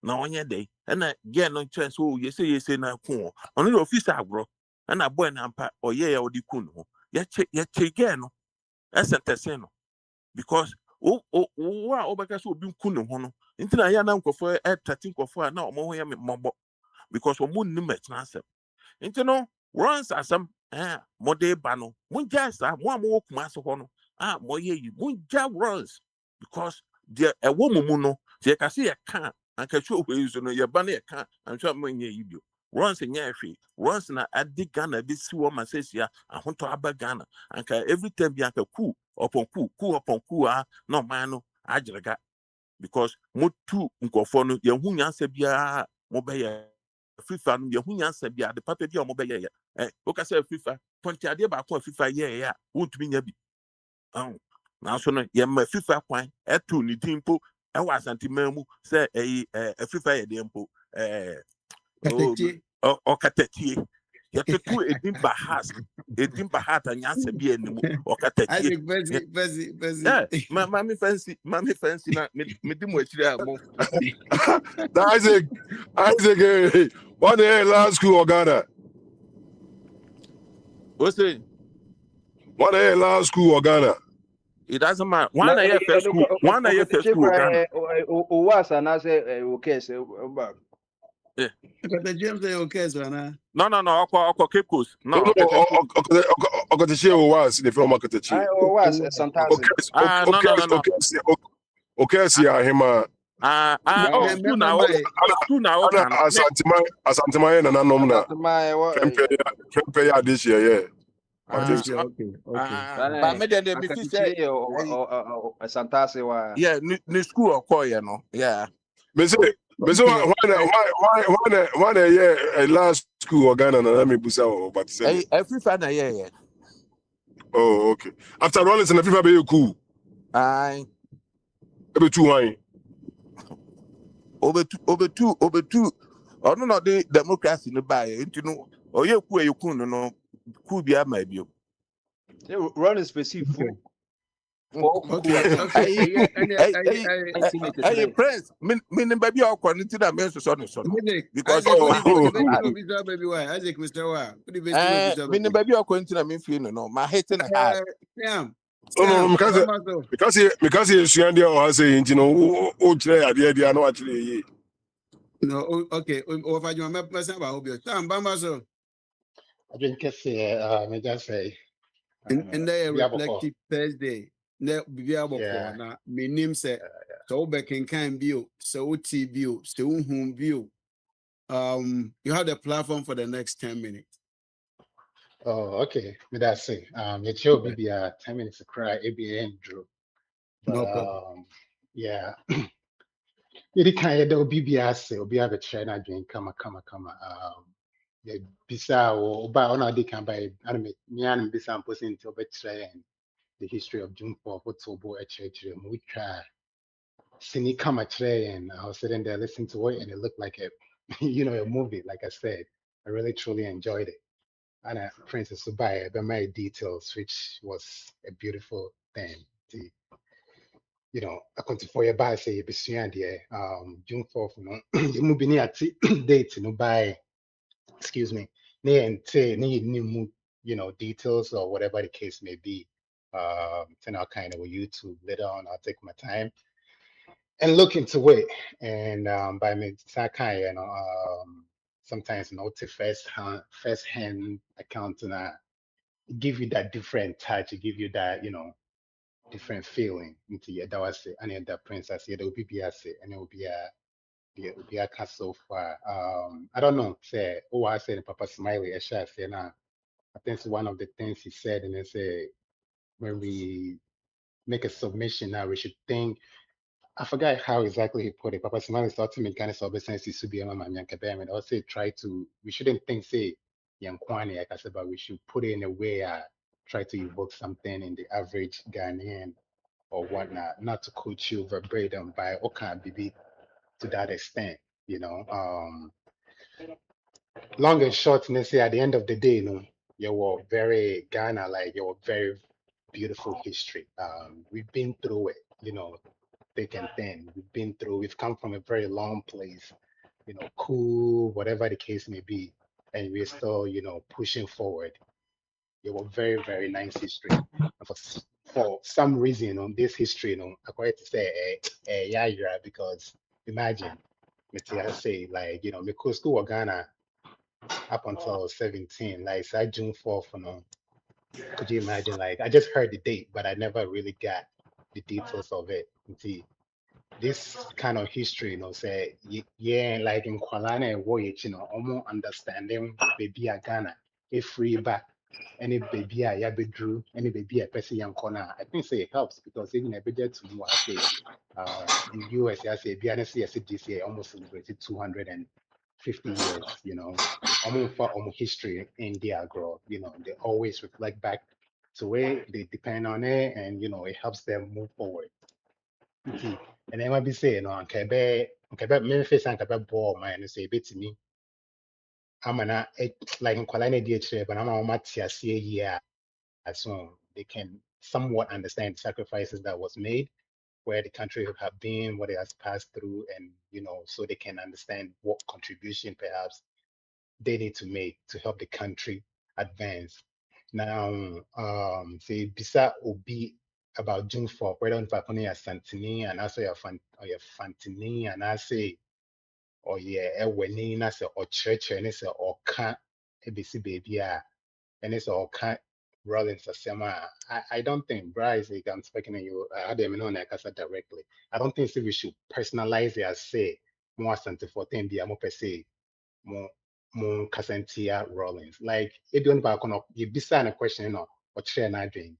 Now on your day, and I get no chance. Oh, you say, now, cool. On the office, I grow, and I boy nampa, or yeah, or the kuno. Yet, again, that's a tesino. Because, wow, because we've been kuno, into I am for a tattoo for now, more mobile. Because we won't limit answer. And you know, runs are some more day bano. One just one more master hono. More ye, one just runs. Because there a woman muno, they can see a can and can show ways on your bunny a can and show me ye do. Runs in Yafi, runs in a dig Ghana, this woman says, yeah, I want to have a Ghana. And every time you have a coup upon coup upon coup, no mano, I just got. Because mo two uncofono, your hunya sebia, mobile. FIFA no yehu nyansa bia de papa bi a mo beye o ka say FIFA ponti ade ba ko FIFA ye ya wontumi nya bi na so no ye ma FIFA kwan eto ni dimpo e wa asante mamu say FIFA ye dimpo o katatie ye tetu edimba has edimba hat nyansa bi animu o katatie Isaac, busy. mami fancy na me di mo akire amo Isaac, what the hell last school or Ghana? o say What the hell last school or Ghana? it doesn't matter. One year first school Ghana. Was and I say, okay, so Yeah. Because the James they okay, so na. No. Aqua Cape Coast. No, No. Okatechie was the film Okatechie. I was sometimes. Okay, see him. School now. Asantima na nanom My Kempe ya this year, yeah. Okay. But me then me fi say or Santase wa. yeah, new school or call you know. Yeah. Me say why yeah last school or Ghana na me busa o but say. Every father yeah. Oh, okay. After Rollins and FIFA be cool. Aye. Ebe two wine. Over two. Oh no the democracy no buy you know. Oh you cool no cool be my bio. Run is specific. Okay. Hey, Prince, me baby or quantity that means so because baby why Isaac Mr. Wa. Me baby or quantity that means no my hating hard. No, because he Shandy or say, you know, idea, no, actually. No, okay. Over your map, myself, I hope you're Sam Bambaso. I didn't say, I just say, And they reflective Thursday. Ne be able for now. My name said, so back in can view, so T view, still home view. You have the platform for the next 10 minutes. oh, okay. Me that's it. It show be 10 minutes to cry, ABN Drew. But No problem. yeah. It kind of do BBS or be a China drink, come. The Bisa or by on they can buy anime, Nyan Bisa posting to betray and the history of June 4th, what's so boy at church, we try. Sini come tray and I was sitting there listening to it and it looked like a movie, like I said. I really truly enjoyed it. And Princess Subaya, the my details, which was a beautiful thing. Akwantufuo your buy say June 4th, you move at date, buy, excuse me, new details or whatever the case may be. Then I'll kind of with YouTube later on. I'll take my time and look into it. And by me, sometimes to first hand account and give you that different touch, give you that different feeling into your dawase and the princess. Yeah, there will be a say, and it will be a cast so far. I don't know. Say, oh, I said Papa Smiley, a chef, you know. I think it's one of the things he said, and they say when we make a submission now, we should think. I forgot how exactly he put it. Papa Smiley started to make kind of sense to be a man, and also try to. We shouldn't think say Yankwani, like I said, but we should put it in a way. Try to evoke something in the average Ghanaian or whatnot, not to quote you verbatim, by okay, BB to that extent, you know. Long and short, let's say at the end of the day, you know, you were very Ghana, like you were very beautiful history. We've been through it, you know, thick and thin. We've come from a very long place, you know, cool, whatever the case may be, and we're still, you know, pushing forward. You were very, very nice history. And for some reason on this history, you know, I quite to say, yeah, because imagine, I say, like, you know, because school Ghana up until 17, like, so June 4th, you know, could you imagine? Like, I just heard the date, but I never really got the details of it. See, this kind of history, you know, say, yeah, like in Kuala and Voyage, you know, almost understanding baby a Ghana, a free back, any baby a Yabedru, any baby a Percy young corner. I think say it helps because even a bit to know, I say, in US, I say, BNC, I almost celebrated 250 years, you know, almost for almost history in their growth, you know, they always reflect back to where they depend on it and, you know, it helps them move forward. Nti, and then what be say, no, nkebe Memphis and nkebe ball man say bit to me. I'm an like in Kuala Lumpur, but I'm on my year, so they can somewhat understand the sacrifices that was made, where the country have been, what it has passed through, and you know, so they can understand what contribution perhaps they need to make to help the country advance. Now, say Bisa Obi about June 4th, whether on Paponi as Santini and also your Fantini and I say, or yeah, Weni, and I say, or church, and it's or can't ABC baby, and it's all can't Rollins Asema. I don't think, Bryce, like I'm speaking to you, I had them on Casa directly. I don't think we should personalize it as say, more Santa 14 be a more per se more Casantia Rollins. Like if you don't back on you beside a question, you know, or share not doing,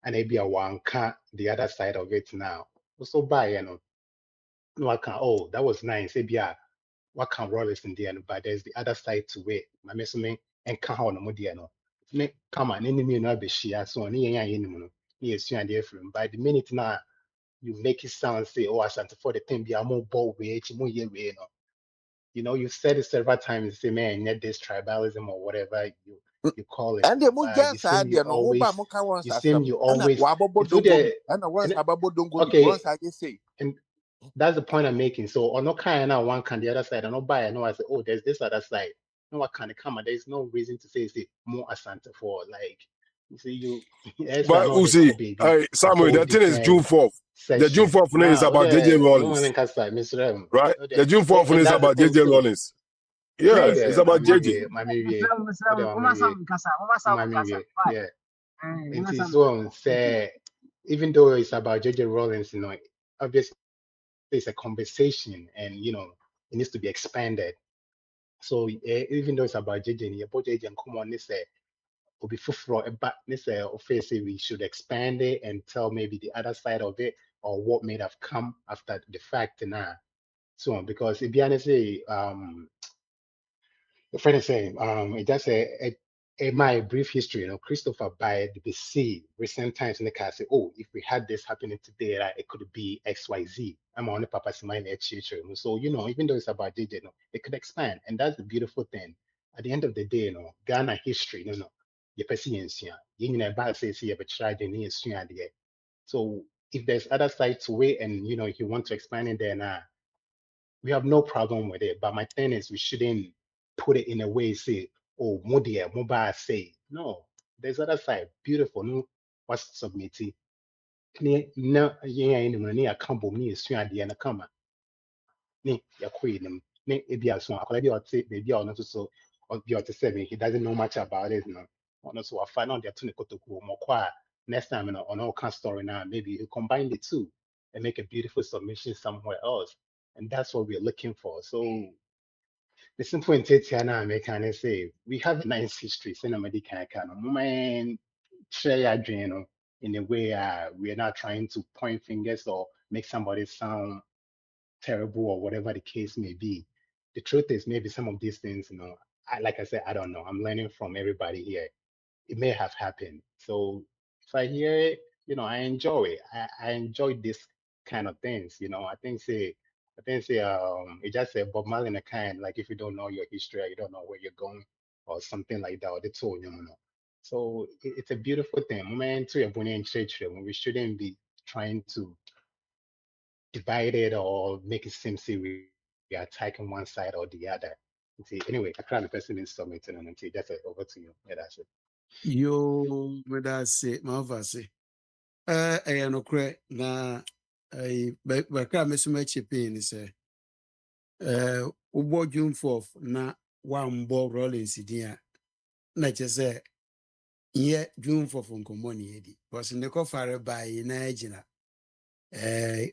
and maybe a one can the other side of it now. Also by you know, no I can oh that was nice. Maybe what can Rollins in the end, but there's the other side to it. My message and can how no more no. Me come on, any me no be share so any no. Yes, you and different. By the minute now you make it sound say oh as for the thing be a more ball way, more year way no. You know, you've said it several times, say, man, net this tribalism or whatever you call it. And the Mujan side, you know, Oba Moka wants you seem you and always Wababo do the and the ones Ababo don't go okay, once I just say. and that's the point I'm making. So on no kind of one can the other side, and no buy, no I say, oh, there's this other side. No, what can come? There's no reason to say more Asante for like you see you yes, I But know you the see, baby a Samuel, whole the thing is June different 4th. The June session. 4th is about JJ Rollins. Right? The June 4th is That's the about thing JJ too. Rollins. Yeah, Yeah, it's about JJ. Yeah. And so say, even though it's about JJ Rollins, you know, obviously it's a conversation, and you know, it needs to be expanded. So even though it's about JJ, about JJ and come on, this will be but this obviously we should expand it and tell maybe the other side of it or what may have come after the fact now. So because if you honest, the friend is saying, it just my brief history, you know, Christopher by the BC recent times in the car say, oh, if we had this happening today, right, it could be XYZ. I'm on the papa's mind at future. So, you know, even though it's about JJ, you know, it could expand. And that's the beautiful thing. At the end of the day, you know, Ghana history, you know, your persistence, you know, about says here, but try the so if there's other side to it and you know if you want to expand it there now, we have no problem with it. But my thing is, we shouldn't put it in a way say, oh, Modia, mobile say. No, there's other side. Beautiful. No, what's submitting? No, yeah, in the money, I can't believe it's the end of come. Ne, your queen, ne, it be a song. I could be maybe or not so, or be to say he doesn't know much about it. No, or not so I find out they're to go more quiet. next time, on all kind of story now, maybe you combine the two and make a beautiful submission somewhere else. And that's what we're looking for. So the simple intent now I can say we have a nice history, cinema man share your dream in a way we are not trying to point fingers or make somebody sound terrible or whatever the case may be. The truth is maybe some of these things, like I said, I don't know. I'm learning from everybody here. It may have happened. So if I hear it, I enjoy it. I enjoy this kind of things. It just said Bob Marley in a kind, like if you don't know your history, or you don't know where you're going or something like that, or the tool, So it's a beautiful thing. We shouldn't be trying to divide it or make it seem we are attacking one side or the other. Anyway, I can't the person is submitting and that's it. Over to you. Yeah, that's it. Yo, me da se, ma fa se. No kre na ba kra me so ma chipe ni se. Ubo June 4th na wa mbo Rollins din a na che se ye June 4th nkomo ni edi. Because ne ko fare by na agina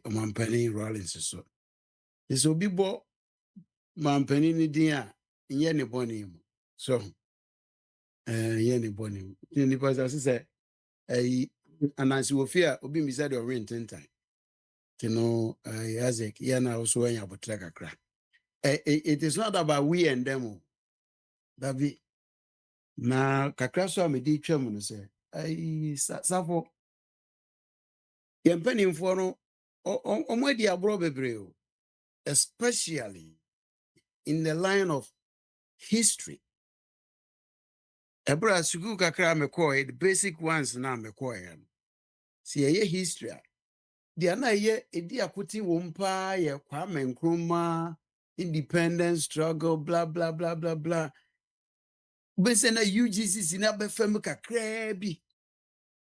omampani Rollins so. Is obi bo mampani ni din a nye ne boni mu. So ye ne boni mu. Ni because as say anansi wofia obi mbisa de orient time. Isaac yana also when you kakra. It is not about we and them. That be na kakra so me di twam no say safo yempani mfo no omwadi abro bebre o, especially in the line of history. Ebra sugu kakra me call the basic ones na me call ya. See ye history. Dia na ye edi akuti wompa ye Kwame Nkrumah independence struggle blah blah blah blah blah. Bese na UGC na be fam kakra bi.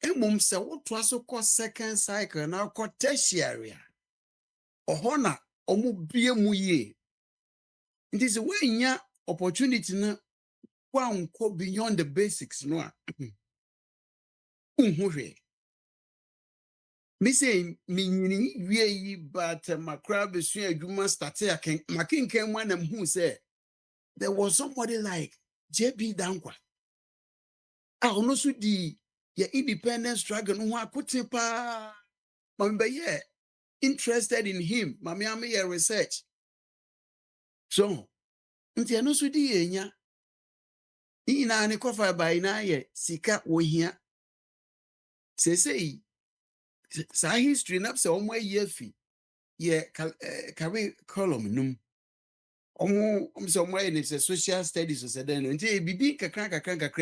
Emum se woto aso ko second cycle na ko tertiary. Ohona omu bie mu ye. It is when ya opportunity na wan ko beyond the basics no a. Unhwe. Me say me nyini wie yi but makra besu adwuma start aken makenken mu na mhu say there was somebody like JB Dankwa. Ono so di your independent struggle no akote pa. Mambe ye interested in him. Mami ame ye research. So, nti ano so di enya. Ina ne kofa ba ina ye sika wohia. Sesei sa history na se omo ye fi ye career column num. Omo se omo ye ne social studies so den nti bibi kakra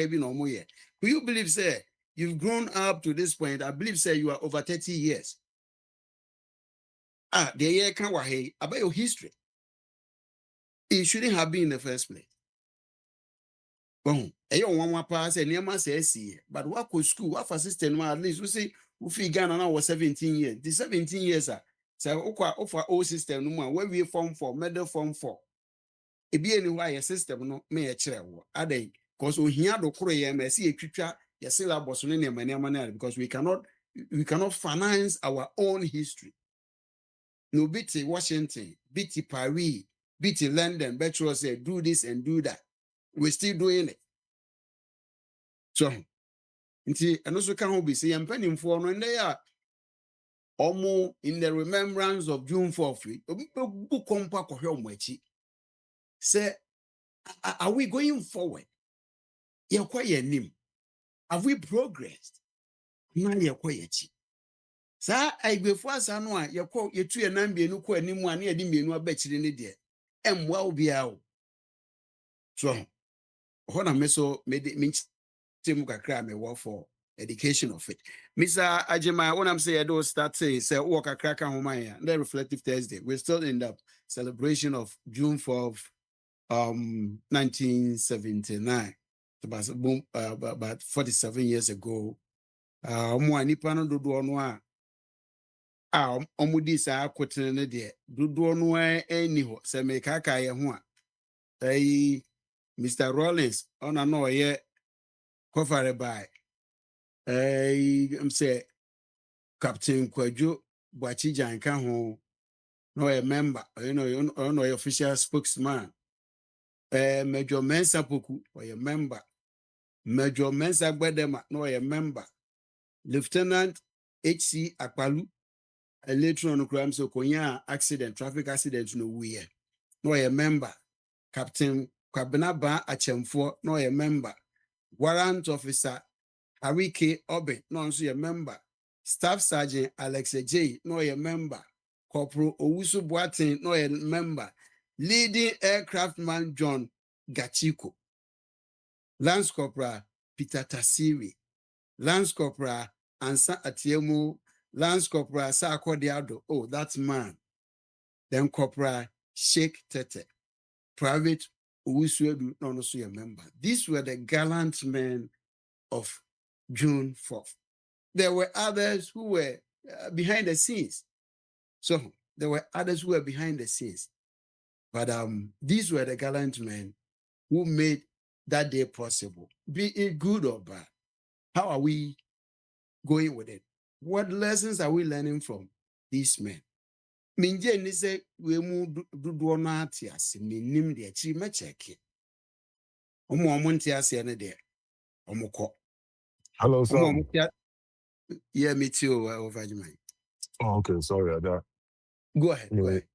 bi na omo ye. Do you believe say you've grown up to this point? I believe say you are over 30 years. The year can wahe about your history. It shouldn't have been in the first place. Bon, one pass and near my say, but what could school, what for system at least we say we Ghana now was 17 years. The 17 years so offer old system no more where we form for medal form for. It be anyway a system no may a chair. Are they? Because we hear the Korea see a creature, your syllabus because we cannot finance our own history. No BT Washington, BT Paris, BT London, Betro say do this and do that. We're still doing it. So, and also can be say I'm penning for no and they are almost in the remembrance of June 4th. Say, are we going forward? You're quite a name. Have we progressed? Now you're quite. Sa I before Sanwa, you call your 2 and 9 be no ko anim one near the no betting in the and well be out. So, when I meso made it means Kakra me work for education of it. Mr. Ajima, when I'm saying I don't start saying work a crack on my then reflective Thursday. We're still in the celebration of June 4th, 1979. About 47 years ago. Nipano do no omudi sa akotene ne de dodo no ani ho se me kaka ye ho a Mr. Rollins ona no ye covered by I'm say Captain Kwadwo Boachi Janka ho no a member, no official spokesman. Major Mensa Poku or a member. Major Mensa Gbedema no a member. Lieutenant H.C. Akpalu, a later on crime so konya accident, traffic accident no we no a member. Captain Kwabena Achemfo no a member. Warrant Officer Harry K. Obe no a member. Staff Sergeant Alex J. no a member. Corporal Owusu Boateng no a member. Leading aircraftman John Gachiko. Lance Corporal Peter Tasiri. Lance Corporal Ansa Atiemu. Lance Corporal Sako Diado. Oh, that's man. Then Corporal Sheikh Tete. Private Owusu no a member. These were the gallant men of June 4th. There were others who were behind the scenes. So there were others who were behind the scenes. But these were the gallant men who made that day possible, be it good or bad. How are we going with it? What lessons are we learning from these men? Minje ni se we mu dudu na atiase minim de achi ma cheke. Omo ntiase ne de omukọ. Hello, sir. Yeah, me too, over you. Oh, okay, sorry. That. Go ahead. Go ahead.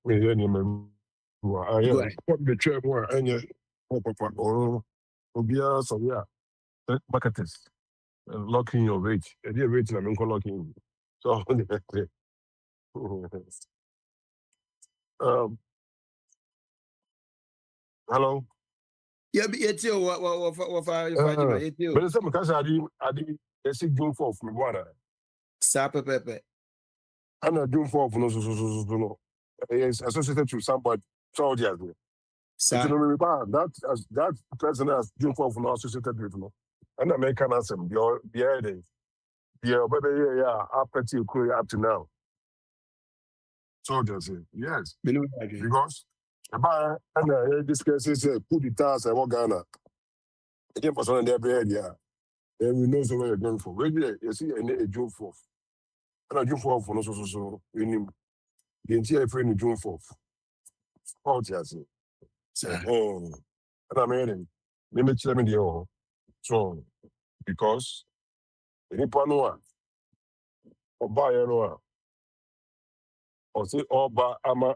What the chair more and yet, or Obia, so yeah, bucketist, locking your rate. And you're rating, I'm locking. So, hello. Yeah, be it you. What? But it's some because I did. June 4th, me water. Sapa pepe. I'm not June 4th, no. It's associated to somebody. So yeah, that person has June 4th, no associated with no. And American answer, yeah, but yeah, after till up to now. So just yes, because about and this case is put the task I want Ghana. Again, for some of their yeah. Then we know where you're going for. Maybe you see a June 4th. And a June 4th for no so in him. The entire friend June 4th. Oh, yes. And I mean, maybe tell me the all. So, because any panua or buy or say or buy ama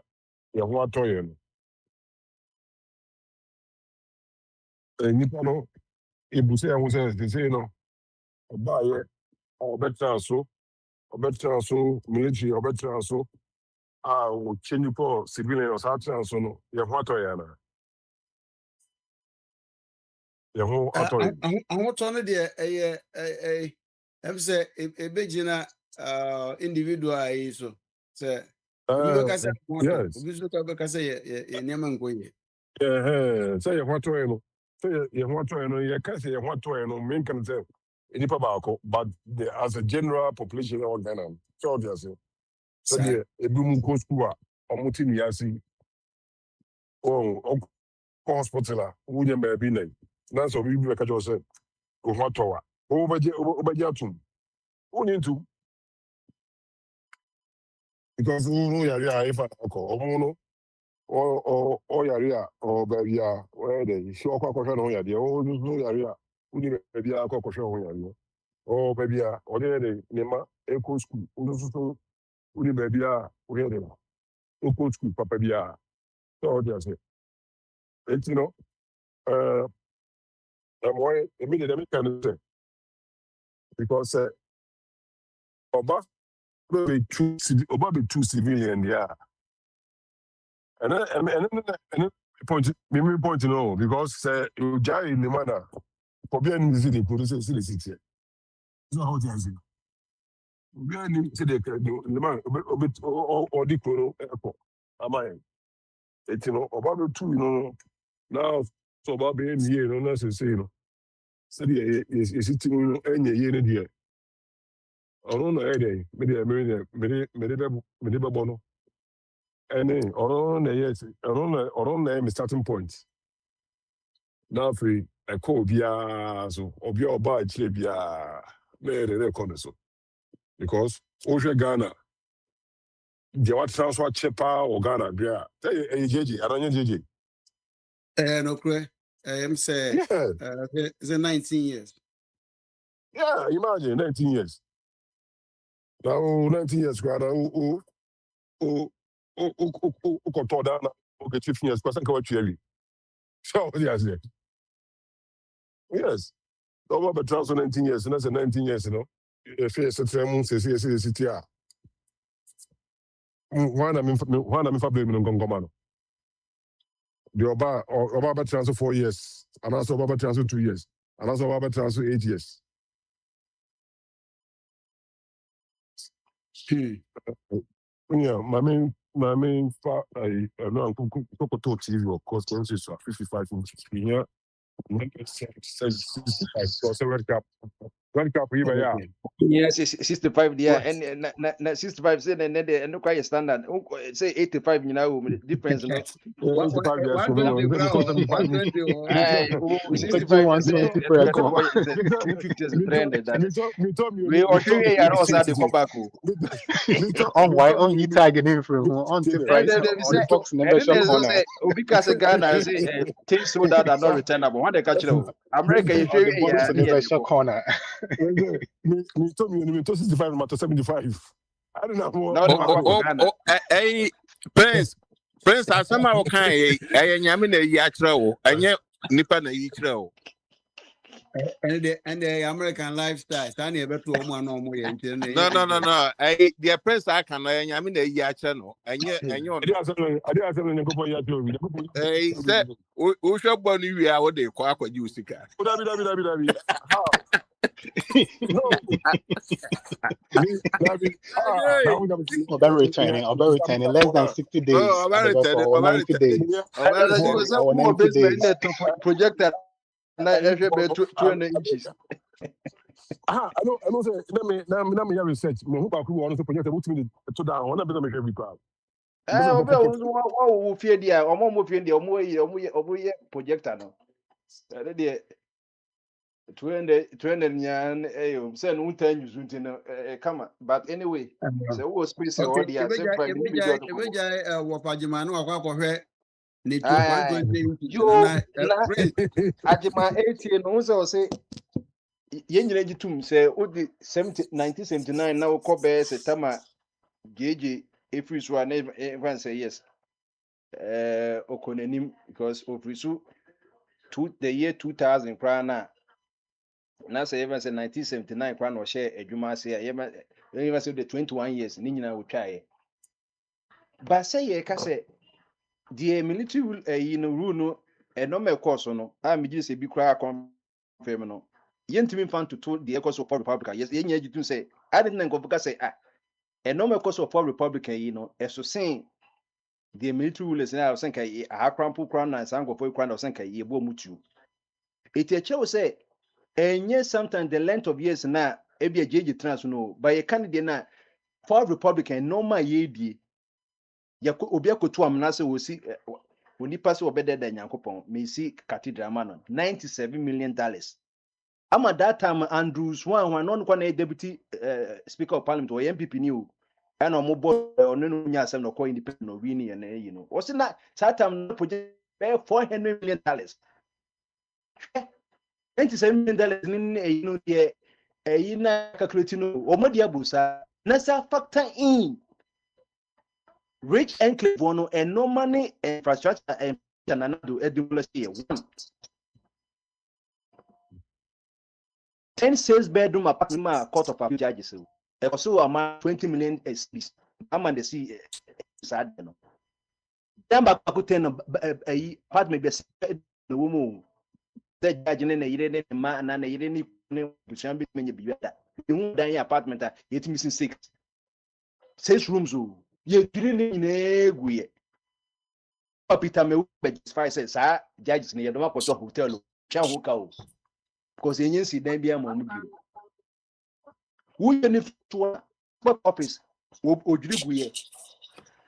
ya want to you. Any pano, if you say I was saying, they say no, or buy it, or better so, military, or better so. I will change for civilian or something, so no, you want to yana. You want to know the I'm say a big individual so say yes. say Say you want to know. Say you want to know. You can't say you want to know. Men can say any pabako, but as a general population of Ghana, so just so the a boom goes to a mutin yasi. Oh, hospital. Wouldn't be name. That's what we do. Like I just said, go hot tower. Over Jatum. Who need to? Because if I call, or Yaria, or Babia, where they show Cocoa on Yadia, or Yaria, who need Babia Cocoa on Yaria, or Babia, or the Nema, Echo School, who need Babia, where they are, Echo School, Papabia. So just it. It's I'm why immediately can say because Oba be two civilian, yeah. And then point no because you jai in the manner for being easy to produce the city. So how do I say? We are in the man or the Koro airport. Am I? It's about two, now so about being here, necessarily. So is sitting any year in here. I don't know any, maybe bono. Any, or yes, or name starting point. Now, free a call bia so or be or buy chibia. they corner so because Osha Ghana. The what transfer cheaper or Ghana, yeah. JJ, I don't know JJ. No, I'm say, Yeah, it's 19 years. yeah, imagine 19 years. Now 19 years, grad, oh, control down, okay, 15 years, because I'm going to so, yes, yes. Over the transfer 19 years, and that's 19 years, you know. If it's a 3 months, it's one I'm in Fabio Gongomano. The Oba transfer 4 years, and also Oba transfer 2 years, and also Oba transfer 8 years. Yeah, my main I know I'm going to talk TV, of course, because it's 55 inches. Yeah, 65. So, Red Cup, yeah. Yes, 65 there, and 65 say and no quite standard. Say 85, you know, difference, no. 85 years from now, 75 years. 65 120 per record. 350 is trended that. Me told We are sure you are also the comeback. On why on you tagging him from on the price on the box number shop corner. Because Ghana say things so that are not returnable. When they catch it, America, you sure you are the shop corner. Me told me 65 to 75. I don't know. Hey, Prince, I somehow can't. I am in a yatra, and yet Nippon a yatra. And the American lifestyle, standing about to one or more. No. The Prince, I can. I am in a yatra, and yet, and you. I didn't have to go for yatra. Hey, that who shall burn you out what they call you, Sika. I'll be returning less than 60 days. Oh, I'm 90 days. Projected 200 inches. I know. Say, let me research. Me who back who want to project what me to down. One of them make every proud. What fear there? Omo fear there. Omo projector no. 200 nyan say no time use until come. But anyway, so who space or there Ajima 80 no so say yenyina gitum say odi 1979 na ko be say tama jeje efrisu and everyone say yes okonanim because ofrisu the year 2000 kwana na say everyone say 1979 kwana o share adwuma say everyone say the 21 years ni nyina wo twae ba say ye ka say the military rule no normal course no me just say bi kra confirm no yentimi fan to the course of Republican yes yenya jitu say I didn't go because say normal course of Republican so saying the military rule is now saying kai akrampo kran na sango for kran saying kai ye bo mutu it a chew say enye sometimes the length of years na e be jeje trans no by a candidate na for Republican normal ye die yako obi akotu amna se wosi onipa se obede da nyankopon me si cathedral man $97 million ama that time Andrews one no kwa na deputy speaker of parliament or MPP ni o and omo bo ono no nya asem no kwa independent no win ye na o se na that time no project $400 million $97 million ni na calculate no omo dia busa na sa factor in rich enclave one and no money infrastructure and do edulasi one 10 sales bedroom apartment court of appeal charges also amount 20 million SPs am the see sad no then back to 10 apartment be the woman the judge na yire ne ma na yire ni busan bi menye bi da hu dan apartment yet missing 6 rooms ye tiri ni na-egwu ye Peter me be justify say judges ni ye do makoto hotel cha ho ka o because yenye si dan bia ma mu bi wo ye ni to office odwirigu ye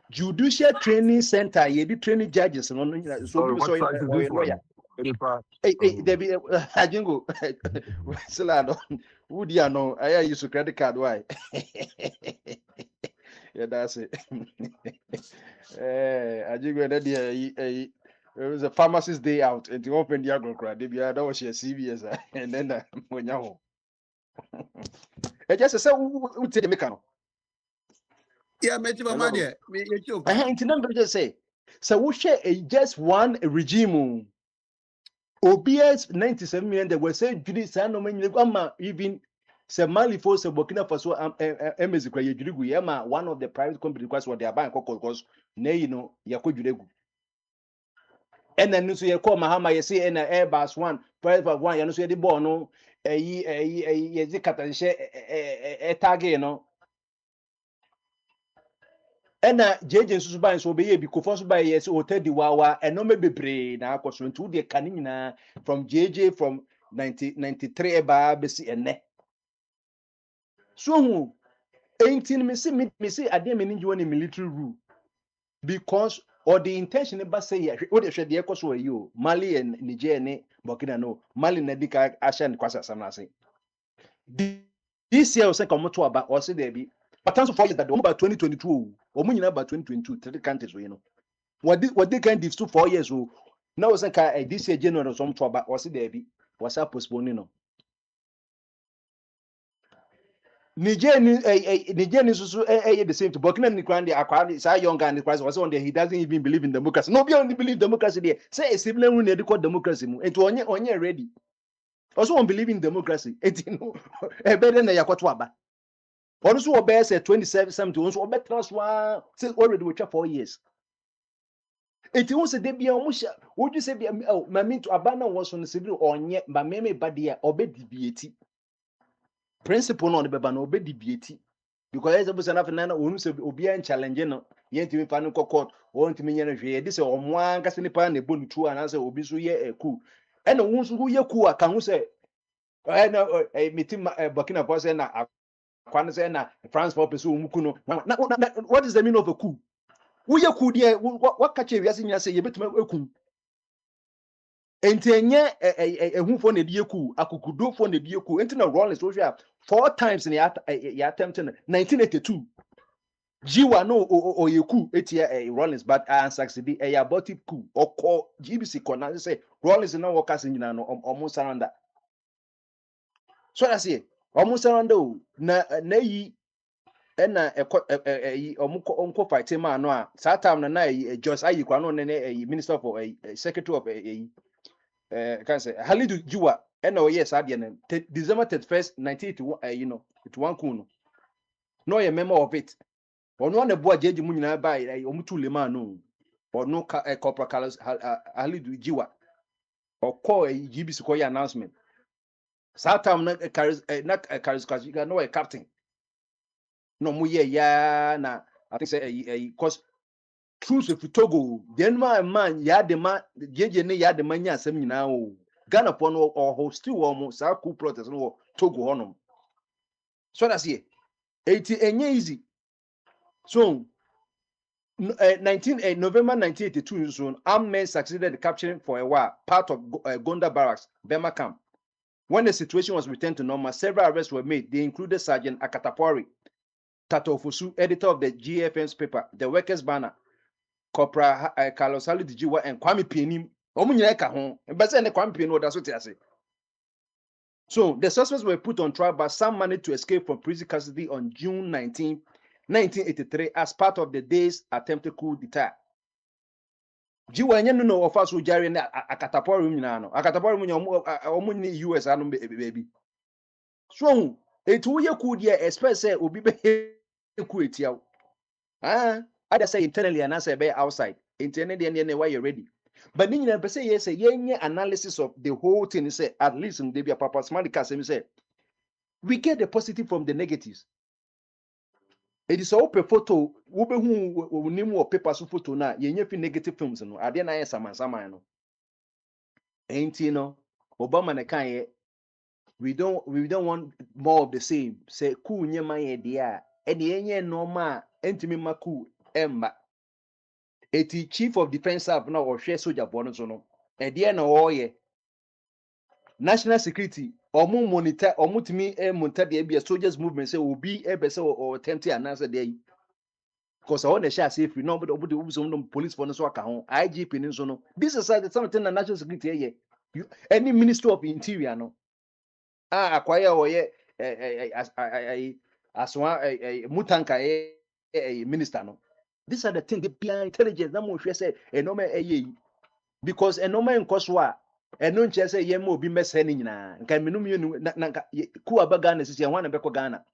judicial training center ye di training judges no so bi so ye lawyer Hey, Debbie, Ajingo, Silano, Woody, I know, I use a credit card. Why? Yeah, that's it. Ajingo, that it was a pharmacist day out, and to open the agro crowd, that was your CVS, and then when you're home. I just said, who take the mechanic? Yeah, Metro Mama Hello. there. Me get you. I ain't number just say, so we share just one regime. OBS 97 million, they were saying, Judy Sanomania, even say Mali for say Burkina Faso, Emezikwa Judigu, Yama, one of the private companies, because what they are buying, because, nay, you know, Yako Judegu. And then you call Mahama, you say, and Airbus one, private one, you know, say the bono, a Zikata, a tag, you know. And JJ Susuba so be because by yes, or Teddy Wawa, and no maybe brain now, because when two the canina from JJ from 1993 eba besi ene. So 18 me see I didn't mean you any military rule because or the intention about say what they said the echo so you Mali and Niger ne Burkina no Mali na dika Asha and Kwasa Samnase. This year was come to about or say there be but also for that about 2022 or mun about 2022 three countries you know. What they can do 4 years old. Now was like this year January or some trouble or see there be was postponing no. Niger is also the same to Burkina Faso. Akwa is a young guy. Was on there. He doesn't even believe in democracy. Nobody only believe democracy there. Say a similar one they call democracy. It only ready. Also, don't believe in democracy. It you know better than Yakwatwaba. Also, obey say 27 to also obey transfer. Say already we 4 years. It was a debut. Would you say, oh, my mean to abandon was on the civil or yet, but maybe badia obey DBT. Principle on the Babano obey DBT. Because as a person of Nana, who say Obia and challenging, yet to me fan court, or to me, this or one Cassinipan, a bull true and answer Obisu ye a coup. And the ones who ye coup, can say, I know a meeting Burkina Faso and Kwanzaa, France for Pesu Mukuno. What is the meaning of a coup? Who ye coup, dear? What catch you as in your say, you better make a coup. Enti enye ehufo na die ku akukudofo na die ku enti na Rollins so hwɛ 4 times na ya attempt na 1982 Jiwa no oyeku etia Rollins but unsucceed abortive coup okọ GBC kona say Rollins na work as nyina no omo surrender so that's it omo surrender na yi na omo fight ma no a that time na Jos ayi kwa no ne minister for secretary of can say Halidu Jiwa and oh yes adian December 31st 1981 you know it one kuno no a member of it or no one the boy jeji mu nyina ba omutu le man no or no corporal Carlos Halidu Jiwa or call a GBC call announcement satam na charismatic no a captain no mu ya na I think say cause truth of Togo then man ya de man jeje ne ya de man nya asem nyina o Ghana for no or host almost our coup protest no Togo honum. So that's it. 80 easy. So 19 November 1982 soon armed men succeeded in capturing for a while part of Gonda Barracks, Bema camp. When the situation was returned to normal, several arrests were made. They included Sergeant Akatapori Tatofusu, editor of the GFM's paper, The Workers' Banner, Corporal Carlos Halidijiwa, and Kwame Pianim. So the suspects were put on trial, but some managed to escape from prison custody on June 19, 1983 as part of the day's attempted coup d'etat. Jiwa enye no ofa so jare na akatapori nyina no. Akatapori mu omu ni US anu baby. So etu ye coup dia expect say obi be coup etia. I say internally and I say be outside. Internally and why you ready. But then you say yes, yenye analysis of the whole thing. Say at least in Debia Papa Smalika say we get the positive from the negatives. It is all per photo. Ube who name or paper so photo na yenye fi negative films no. Ade na ye sama no. Ain't you know Obama na kan we don't want more of the same. Say cool nye ma ye dia. E de yenye normal entimi maku emba. Eti chief of defense staff na or share soldier bono so no. ɛdeɛ na ɔyɛ national security ɔmo monitor ɔmo tumi monitor deɛ bi soldiers movement sɛ obi ɛbɛ sɛ ɔ attempt anaasɛ deɛ yi because ɔwɔ na ɛhyɛ ase free na ɔmo de ɔmo police for no so aka ho IGP ne nso no this is something na national security ɛyɛ any ministry of interior no akwaya ɔyɛ asoa mutanka minister no these are the things the intelligence na mo hwɛ sɛ ɛnɔma ɛyɛ yi because ɛnɔma nkɔ so a ɛno nkyɛ sɛ yɛn ma obi mmɛsɛ ne nyinaa nka menum yɛ na nka ku aba Ghana sisi ɛho na bɛkɔ Ghana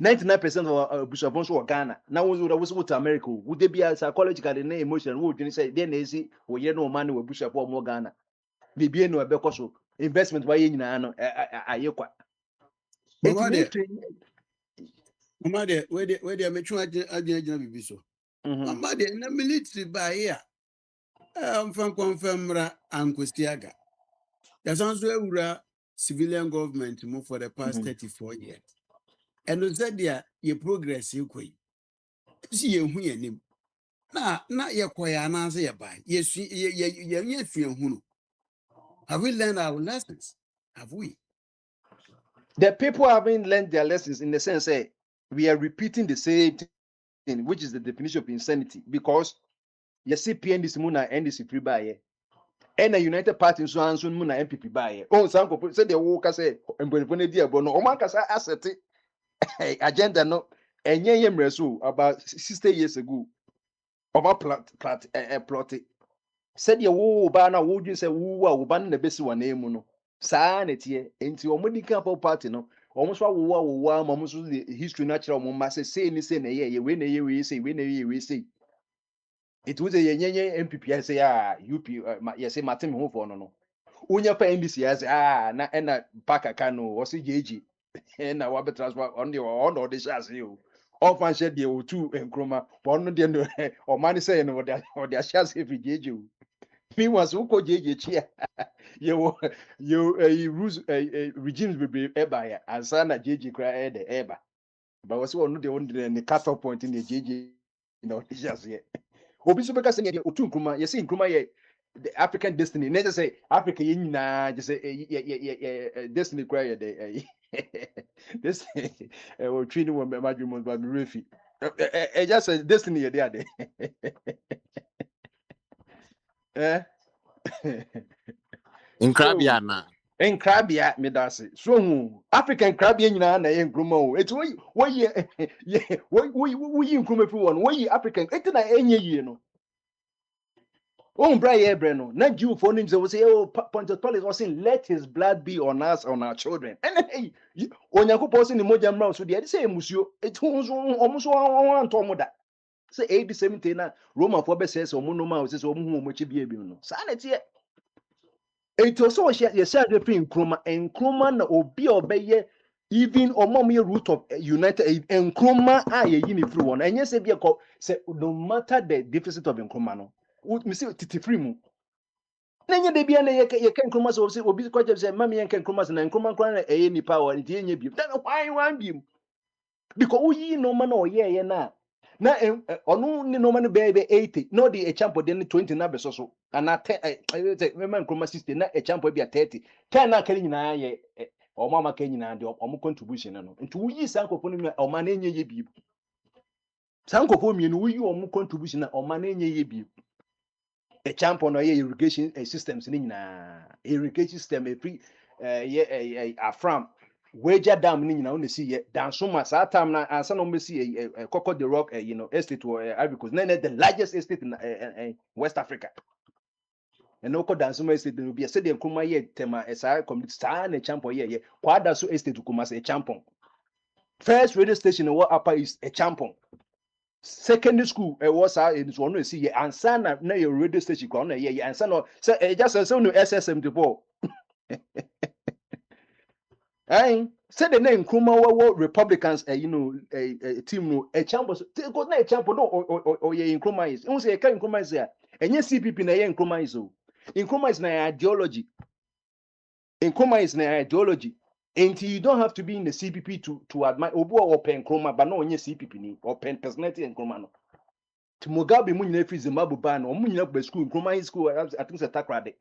99% of abusuafo nso wɔ Ghana na wo wo to America wo de bia psychologically na emotional wo dwene sɛ deɛ na esi wo yɛ no ɔman ne wɔ abusuafo ɔmo Ghana bibie no ɛbɛkɔ so investment wa yɛ nyinaa no ayɛ kwa Mama de where they me try agina bibi so. Mama de na military ba here. Fan confirm ra Ankostiaga. There sounds where civilian government move for the past 34 years. And we said there your progress you koi. See you hu yanim. Na ye kwaya na say ya buy. Yes ye hunu. Have we learned our lessons? Have we? The people haven't learned their lessons in the sense that we are repeating the same thing, which is the definition of insanity. Because you see PNDC muna NDC free buy and a United Party so and so muna MPP buy. Oh, some people say the worker say employment dear but no Oman kasa asset agenda no and resu about 60 years ago about plot said your wo ba na wo dwin say wo ba na besi wa na emu no saa na tie enti omodika party no omo so awowa ma omo so the history natural omo ma say ni say na ye we na ye we say we na ye we say it was a yenye MPP say UP ye say Martin ho for no unya pa NDC ya say na park kano o say jeje na wa be transfer on the chance you all fan share the o2 enkroma but no de o man say no the chance if jeje me was uko jeje chia you rules regimes be eba ya ansa na jeje kra e de eba but was one the cut off point in the jeje no just here obi so beka say the otu nkruma you see nkruma ye the African destiny never say Africa ye nyina just say destiny kra ye de this we treating one madwum but refi just say destiny ye there eh Nkrabia na. Nkrabia medase so hu African krabia nyina na ye nkruma o eti we nkruma fi won we African eti na enye yie no oh bra ye bre no na Jew for him say oh Pontius Pilate was saying let his blood be on us on our children and hey onyankopon say ni moja mra so de say emusuo eti omuso anto da say AD 17 na Roman for be say omo no ma say omo hu omo chi bia bi no sa na tie enti so ye share the free nkroma na obi obeye even omom ye root of united nkroma ye yi ni free one enye say bia say no matter the deficit of nkroma no me say titi free mu na enye de bia na ye nkroma so obi ko je say mama ye nkroma so na nkroma nkran na eye ni power nti enye bi then why one bi because we no man o ye na onu ni no man be 80 no the a champion then 20 na be so and na 10 remember nkroma 60 na a champion be 30 10 na kali nyina ye o mama ka nyina de o contribution no nti we yi sankofo no o man enye ye bi sankofo mi no we yi o contribution na o man enye ye bi a champion no ye irrigation systems ni nyina irrigation system e free afram Wager dam ni nyina see ye dan so ma sa time na ansa no see Coco the Rock estate or Ivory Coast na the largest estate in West Africa and no ko dan so ma estate no be say the nkruma ye tema esa community sa na champion ye kwada so estate kuma say champion first radio station in what upper is a champion secondary school was in so no see ye ansa na your radio station kwa na ye ansa no say just say no SS74 said the name Kuma Republicans, team no a chamber go na a chamber no or ye in Kuma is. Say a kind Kuma is there. And yes, CPP na ye in Kuma is so. In Kuma is na ideology. In Kuma is na ideology. And you don't have to be in the CPP to admire Obu or Pen Kuma, but no, yes, CPP ni or Pen personality and Kuma no. Mugabe mu nyina free Zimbabwe ban o mu nyina go school Nkrumah high school I think it's a takrade.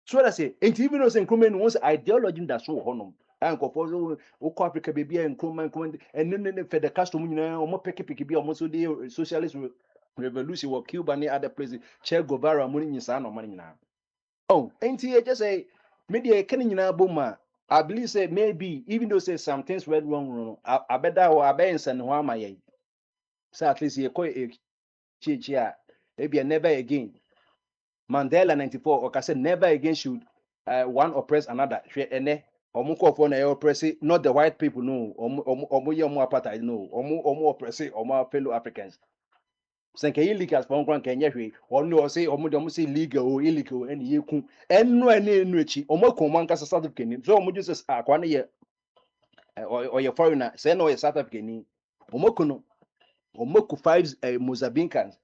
So that say even though say Nkrumah no wants ideology that so honom. And go for o Africa baby Nkrumah and then for the cast mu nyina o mo pick bi o mo so the socialist revolution or Cuba and other places Che Guevara mu nyisa no man nyina. Oh, enti just say media can nyina boma. I believe say maybe even though say some things went wrong I better or I be nsan ho amaye. So at least you call it maybe never again. Mandela 94 or can say never again should one oppress another. Omuko na oppress not the white people no. Omu apartheid no. Omu oppress omu fellow Africans. Senke illegal for nkran kenye hwe. Onu say omu say legal or illegal and yeku. Enu enu echi. Omu ko man kasa South African. So omu just akwane ye or your foreigner say no South African. Omu kuno. Omu ku 5 Mozambicans.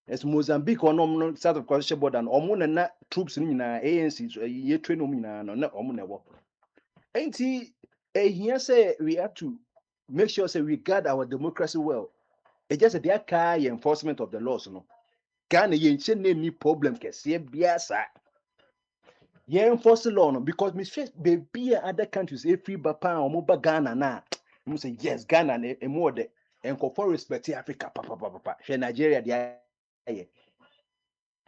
As Mozambique or no South of Coast border and omuna troops in ANC ye train omina no omuna wo. Ain't he here say we have to make sure say we guard our democracy well. It just their car enforcement of the laws no. Ghana ye any problem kese biasa. Ye enforce the law no because me face be other countries if free bapa or moba Ghana na. You say yes Ghana and more de and for respect Africa papa. Nigeria dia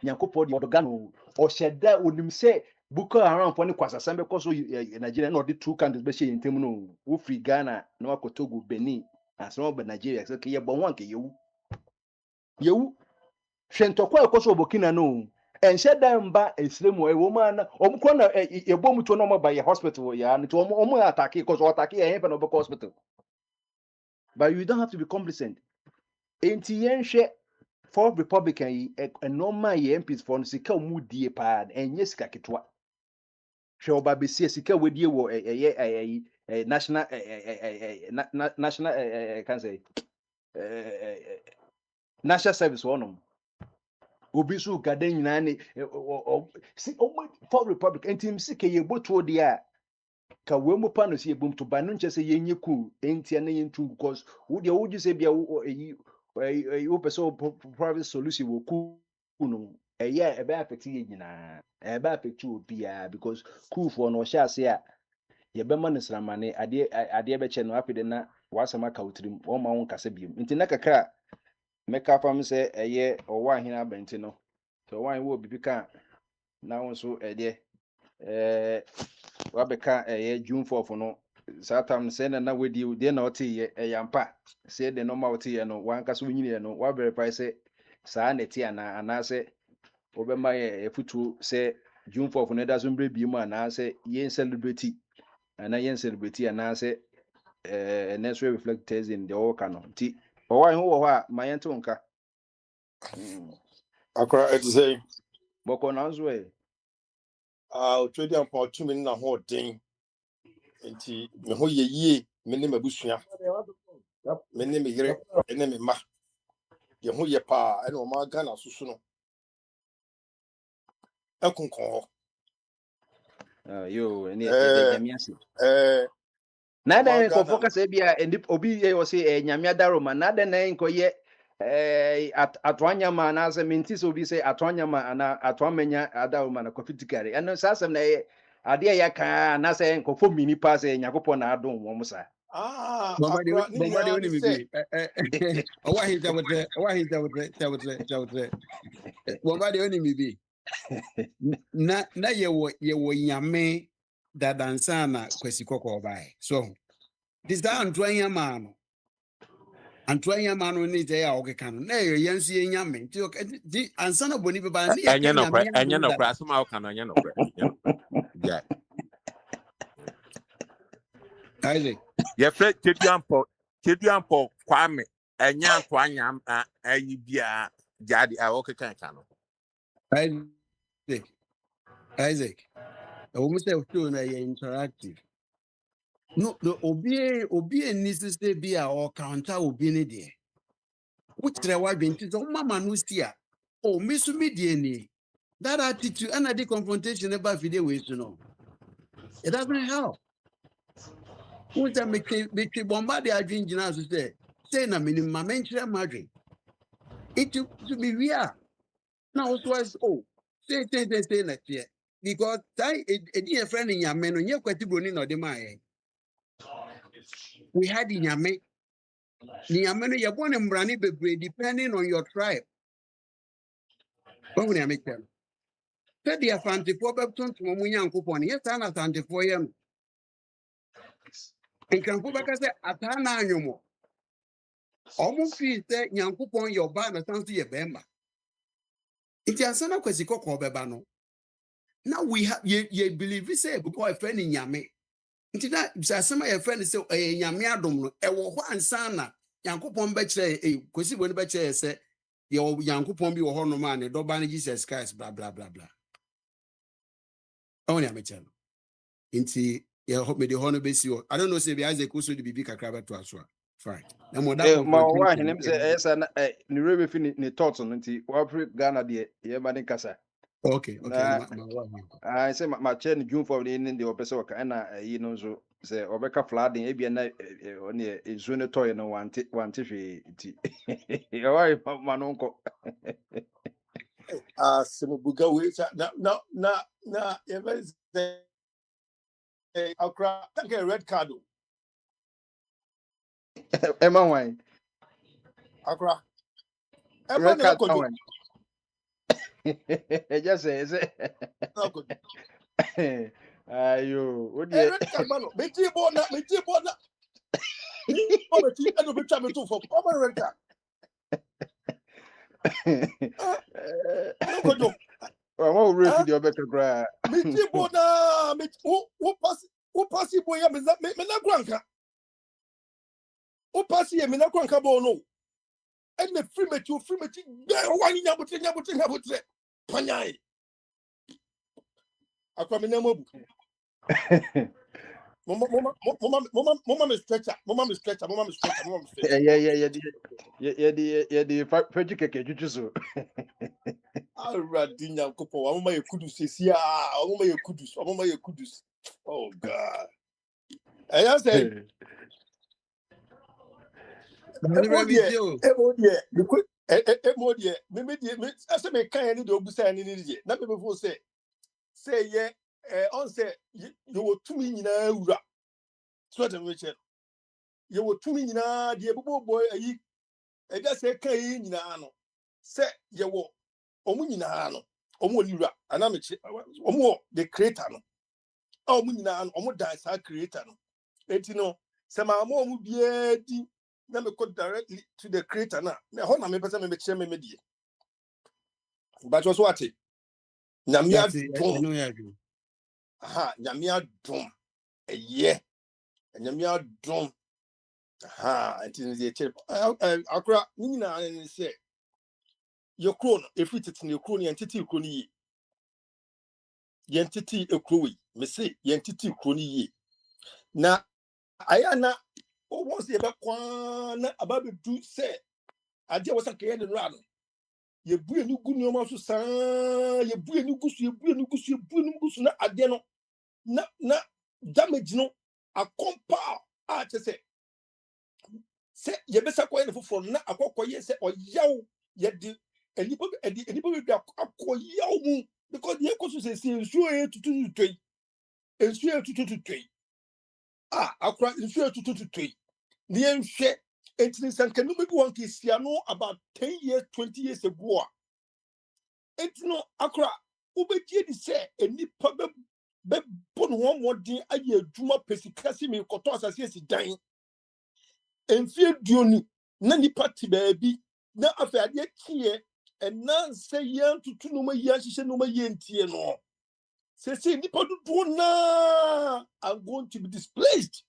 Nyankopɔ de odogano o sheda onim se Boko Haram for ne kwasasam because so Nigeria no the two countries be share ntem no wo free Ghana na wa Togo Benin as no be Nigeria say ke ye bon wan ke yewu hwentokwa ekoso Burkina no en sheda mba esremu e wo man omko na ebom to no ba ye hospital ya no to omo attack because attack e he no be hospital but you don't have to be complacent enti yenhwe for Republican a normal MPs for sika mu die pa enye sika ketwa hwe oba be sika wedie wo national national can say national service wonom obi so gada nyina ne for Republican team sika ye boto dia ka we mu pa no se ebum to ba no nche se yenye ku entia na yentu because wo dia wo say bia you person private solution will cool no yeah ebe affect ye nyina ebe affect you bia because cool for no sha say a ye be man sramane ade be che no apede na wasama ka utrim o ma won kasa biem nti na kakra meka fam say eye owa hina abenti no so wan wo bibi ka na won so wabeka June 4 no satam say na wedi de na otie yampa say the normal otie no wan kaso nyine no wa verify say saa neti ana say obema futu say June 4 no da so mbre bi mu ana say yen celebrate ana say next reflect in the all no ti o wan ho ho a mayento nka Akra it say boko na nzo trade and for 2 minutes na ho den enti me ho ye me ne mabusua me ne me yere ne me ma ye ho ye pa e no ma Ghana susu no ekunkon ho yo eni nyamiase na da ko focus e bia obi ye o say nyamia daroma na da na nko ye atwanya ma na se minti so obi say atwanya ma ana atwamanya adaroma na kofitikare eno sasem na ade ya ka na se nko fo mini pass Yakopɔ na adom wo musa Bombadi oni bibi owa hita wote Bombadi oni bibi na yewo nyame dadansa na kwesi kokko bai so this down twanya mano ni je ya okeka no na ye yansi ye nyame ti ansa na boni beba ni ye nyame enya no kra so ma o kana enya no kra yeah Isaac ye fre keduampo kwame enya to anyam ayi bia jadi a okeka kan no Isaac we say show na ye interactive no obi ni sister bi a o counter obi ni de which there wa binti so mama no see oh me so me de ni that attitude and the confrontation about video ways you know it doesn't help who say me bombard the adwin gina so say na minimum mention madre It to be real. Now it was say next year. Because a dear friend in your men on your quatibuni or the my. We had in your men. Niameno, you're born in Brani, depending on your tribe. What would I make them? Said the Akwantufuo Bepton to Momunyan coupon, yes, and Akwantufuo. And can go back as a Atana annual. Almost feel that Yankupon your banner sounds to your bemba. It is an Aquasico Bebano. Now we have ye believe we say because a friend in Yame. Into that, some of your friends say a Yamiadum, a one sana, Yankupon Betche, a Quasi when Betche say, your Yankupon be a honor man, a Dobani Jesus Christ, blah, blah, blah, blah. Only a mechanic. Into your hope me the honor base you. I don't know, say the Isaac also to be big a crab to us. Fine. No more that ma wa hene say esa na ni rebe fi ni thoughts no nti wa pre Ghana de ye ba ni kasa. Okay. I say my chair ni June for the in the opesa waka na yi no so say obeka flooding e bia na on e nsu ne toy no wante hwe ti. Ya wa ma no nko. Simubuga we na events Accra take a red card. Emma wine. Accra. Red card wine. Just say ayo what the red card man me ti bona o ti eno be twa me to for common red card. No go. I'm all ready to obeka cry. Me ti bona me o pass boy ya me na kwanka. O pass ye me na kwanka bo no. And the free me one nyabotre panyai. Akwa me na mobu. Mama me stretcher. Yeah, the French cake juju so. Already nyankopo, mama ye kudus sia, mama ye kudus. Oh God. I say me ase me kan ni de obusa ni die. Na me before say ye on say you were to me nyina wura. So dem we che. You were to me nyina de boy ayi. E ga say kan yi nyina no. Say ye wo omu nyina no. Omu ni wura. Ana me che omu the creator no. Omu nyina no omu dan sa creator no. Enti no se ma omu bia di na me go directly to the creator na. Na ho na me pese me che me die. But was what it? Nyamia dum. Aha, nyamia dum. Yeah. Nyamia dum. Aha, until the chip. Akra, Nina and say your crown, if it is in your crony entity crony. Yentity a crowy, me say yentity crony ye. Na ayana once the back about the do say I did was a can and run. Ye bu enu gu nneoma so saa ye bu enu gu so na ade no na damage no akompa a che se ye besa koye ne foforo na akokoye se oyaw ye di enipo be akoyaw mu because ye koso se nsuo e tutututoi nsuo e tutututoi akora nsuo e tutututoi ne nhwe entini sankanu be bi won kisia no about 10 years 20 years ago. Etino akra ubejie di se enipa be bon ho modin aye adwuma pesikasi me koto asase esi dan enfie duoni na nipa ti baabi na afa ade tie ena se yan tutu no ma yan hihye no ma yentie no se nipa dudu na are going to be displaced.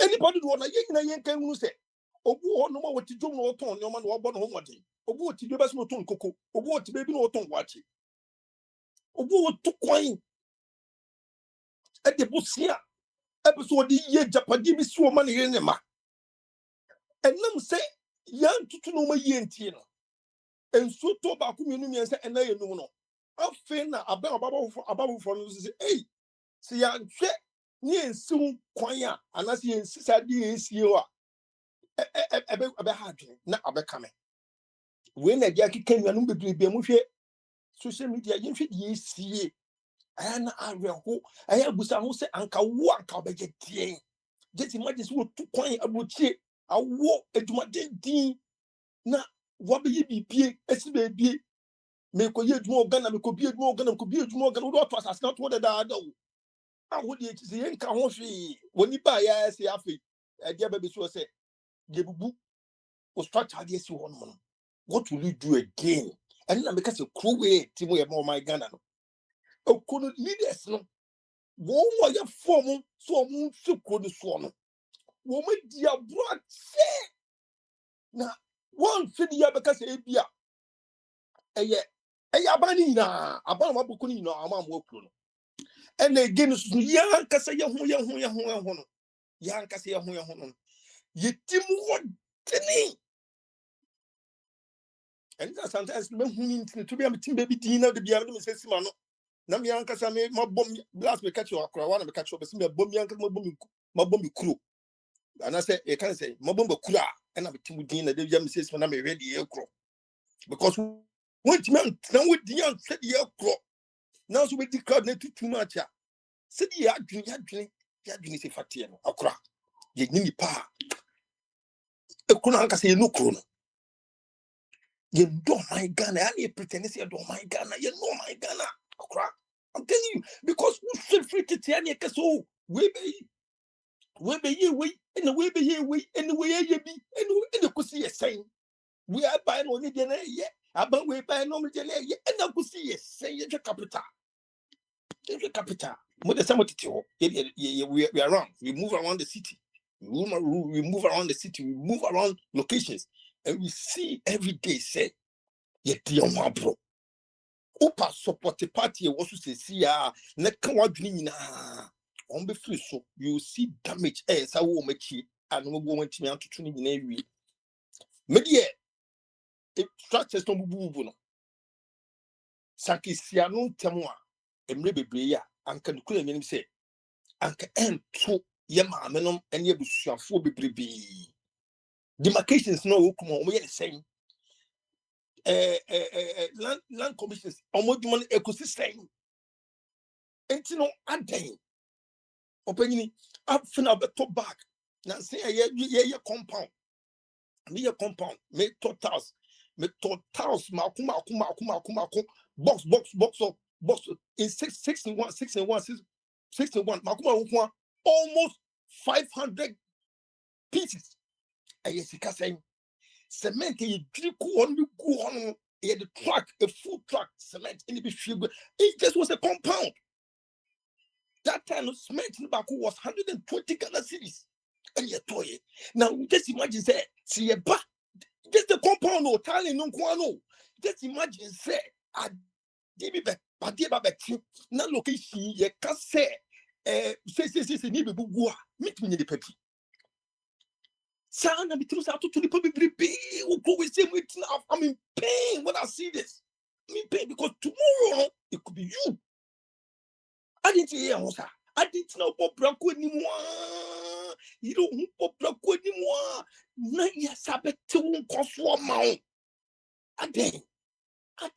Anybody do na yen na yen kan hu se obu ho no ma wati dwom no ton no ma no obo no ho modin obu oti be bas no ton koko obu oti be bi no ton wachi obu otu kwan e de busia episode ye japade bi so ma ne ne ma enam se yan tutu no ma ye ntie no enso to ba ku mienu mien se ena ye num no afi na ababu for no se se ya hwe ni ensi kwan a anase ensi sade ensi o a ebe hadwe na abekame we na dia kika nwanum bebrebe mu hwe social media yɛhwɛ die sie aya na awerɛho aya busa ho sɛ anka wo anka obɛgye tie just imagine so tu kwan abuchie awo adwumaden din na wabɛyɛ bibie esi bebie me ko yɛ adwuma ogana me ko bie adwuma ogana me ko bie adwuma ogana wo to asase na to da da da wo awo de ti sɛ yɛnka ho hwe woni ba ya sɛ afei ɛde aba bi so sɛ yebubu o structure de si ho no what will you do again and na make us a crew way timo ye my Ghana no o kono leaders no wo mo ye form so mo sekro de so no wo ma dia bro se na one fit ya because e bia eye abani na abana maboko ni na ama mo akro no and again so ya kasa ye ho no ya kasa ye ho no ye timu wo tini. And sometimes me huni to be a team baby dinner the be able to say simano na me ankasa me mabom blast me catch your akra wana me catch up me bom yanka mabom kuro and I say e can say mabom kura and am team dinner the be say simano me ready e kro because when man na we dinner said e kro now so we declare na too much ya said ya adwini se fatie no akra ye nini pa e kro ankasa ye no kro no. You don't my Ghana. I need pretend to say don't my Ghana. You know my Ghana. I'm telling you because we feel free to tell you so we be and the way be here we and the way you be and the could see a saying we are buying only dinner yet. About we buy no dinner yet and I could see a saying your capital. Your capital. What the summer we are around. We move around the city. We move around the city. We move around locations and we see every day say. Ye dear one bro. Opa support the party was to say ya na kan wadwini nyina. On be free so you see damage sa wo machi and we go went me anto ni nyina wi. Me de e structures no bubu no. Sakisia no temo a emre bebre ya anka nkura nyenim say anka ento ye maamenom ene abusuafo bebrebe. Demarcations no wo kuma o ye the same. Land commissions almost money ecosystem. And you know, adding opening up final top back. Now say a compound. Me a compound, me totals, makuma box in 61, makuma almost 500 pieces. And yes, you can say cement you drink on the truck, a full truck cement in the sugar. It just was a compound. That time of cement in Baku was 120 Ghana cities. And you toy. Now just imagine say, see a back. Just the compound no tally no guano. Just imagine say I did back, but dear back. Now location ye can say say ni be bugua. Meet me in the pepi. Sana be true to the public be who go with same with now. I'm in pain when I see this. I'm in pain because tomorrow it could be you. I didn't hear Hosa. I didn't know Bob Branco anymore. You don't know Bob Branco anymore. Na ya sabe to conform mount. I didn't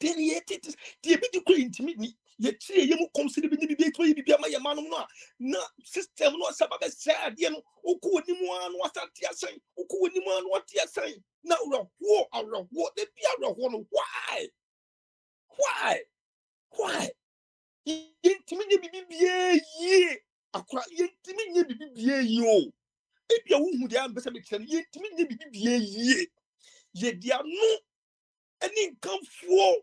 yet it is the ability to intimidate. Yet, you consider the debate where you be my man. No system, no sabbath said, you know, who could anyone what you're saying, who could anyone what you're saying. Now, what they be out of one. Why? Intimidate ye. Akwa intimidate yo. If you who the ambassador, intimidate ye. Ye dear no. Any come for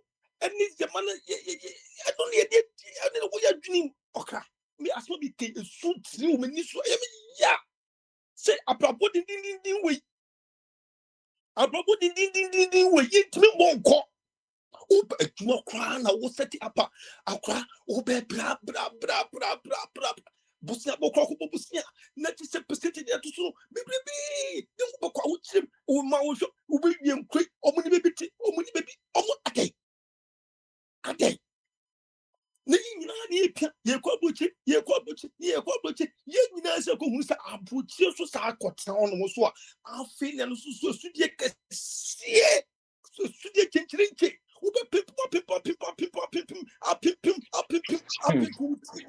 any man. I don't know what you're doing. Okay, me as well be a suit. You mean this? Yeah. Say a proper ding way. A proper ding way. Yet me won't call. Oop, a small crown. I will set it up. A cry. Oh, bra. Busia bokwa ko busia na ti se percentage ya tuso bibi dem bokwa wo chim wo ma wo hwo wo bi yem kwe omuni bebi omu adai na nyina na ye pia ye kwa bochi ye nyina se ko hu sa abuchi so sa akota on mo so a afi ne no so studie kese so studie chenchirinche ube pimpa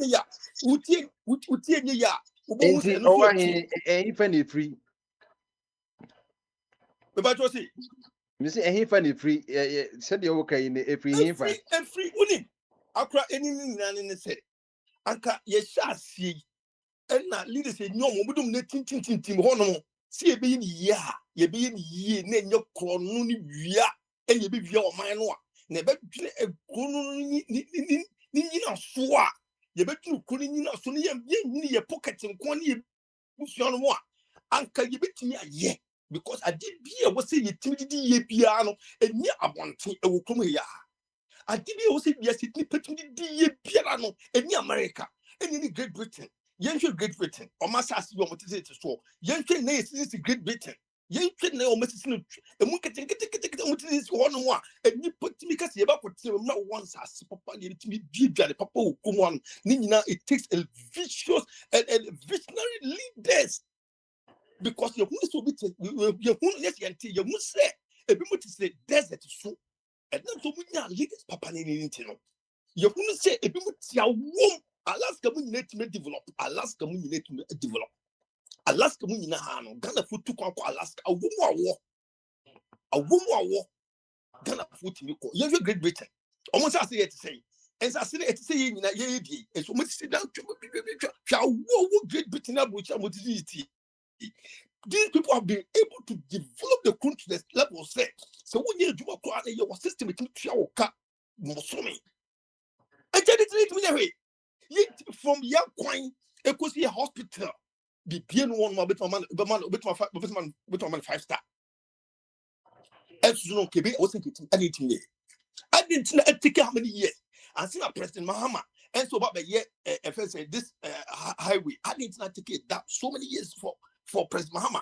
ya utie nye ya ubo hu se Enti no so owa tie he fa na free. be ba to say Me say he fa na free said you okay na free he fa. every uni akra eni ni nane ne se anka ye sha asie na leaders e nyom obudum na tintintintim ho no si ebe yi ni ya ye be yi ni yie na enye kro no ni wia enye be wia oman no a na ebe dwene egro no ni na so a ye be dwene kro ni na so ne ye nyini ye pocket nko na ye busua no mo a anka ye betimi aye because ade bia wo se ye timidi ye bia no enye abonten e wo krom ya ade bia wo se bia sitni petimi di ye bia no enye America enye Great Britain yenhwe Great Britain o masasi yo motese te so yenhwe na yesi Great Britain yenhwe na o masisi no emu kete motese ho no a eni potimi kase ye ba kote na once as papa ye timi bia papa o komo an ni nyina it takes a vicious and visionary leaders because you who so bit you who yes yente you who say ebi mo te say desert so and na so munya leaders papa ni no you who say ebi mo tia wom Alaska mu nyina timi develop Alaska mu nyina timi develop Alaska mu nyina ha no Ghana fu tu kwa Alaska awo Ghana fu timi ko ye Great Britain almost say it say and say it say nyina ye die and so mo sit down twa wo Great Britain abucha mo ti these people have been able to develop the country to the level say so when you do a your system it twa wo ka mo so me and it me from young coin, a could a hospital. Be bien one more bit of man 5-star. As you know, Quebec wasn't anything. I didn't take how many years. I seen a President Mahama and so about the year this highway. I didn't take it that so many years for President Mahama.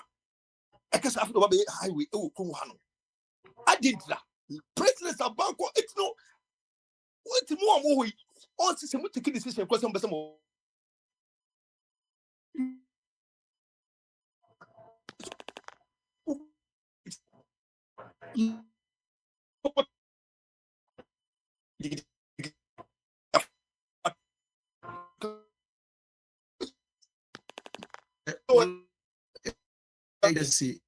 I guess after the highway, I did that. President Sabanko, it's no what's more. All system to take decision question, but some Legacy.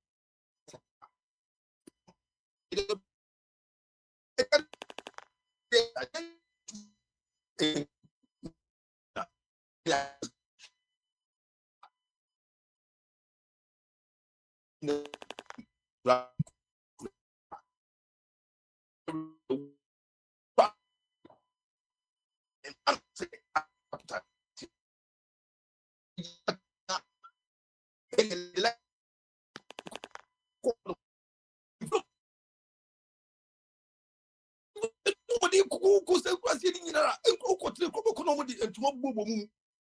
nobody who said,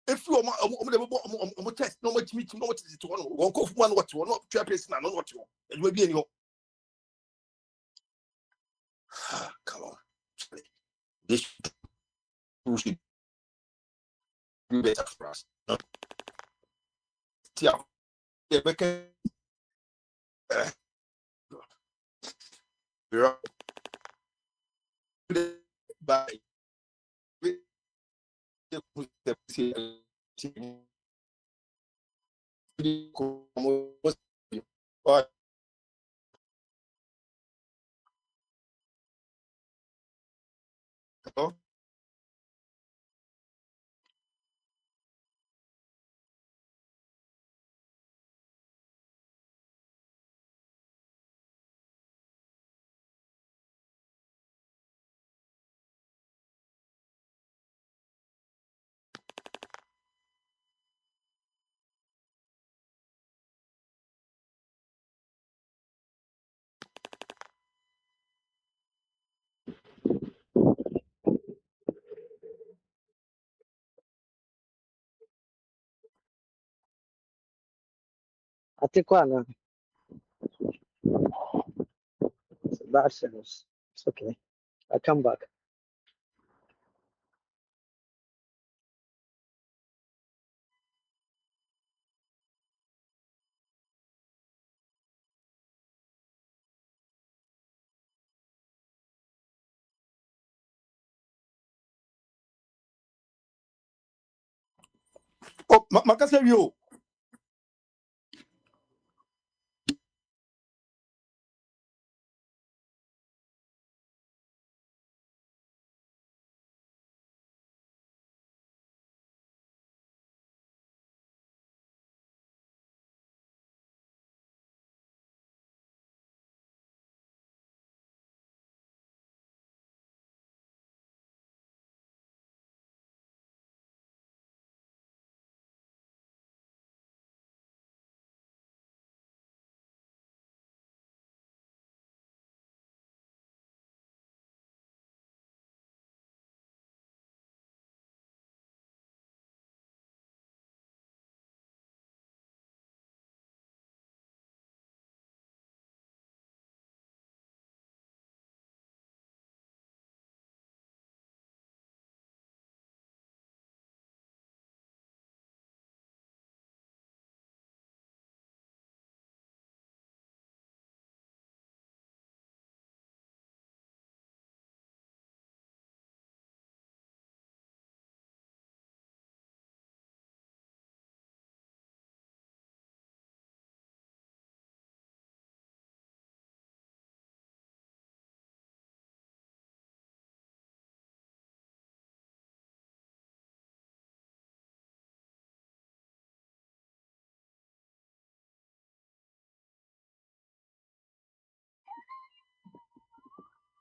if you are test, no much meeting, no much to one go one what you want, not place, not what you it will be in your come on. This should be better for us. Yeah, because by Atikwana, it's a bad service. It's okay. I'll come back. Makasa yo.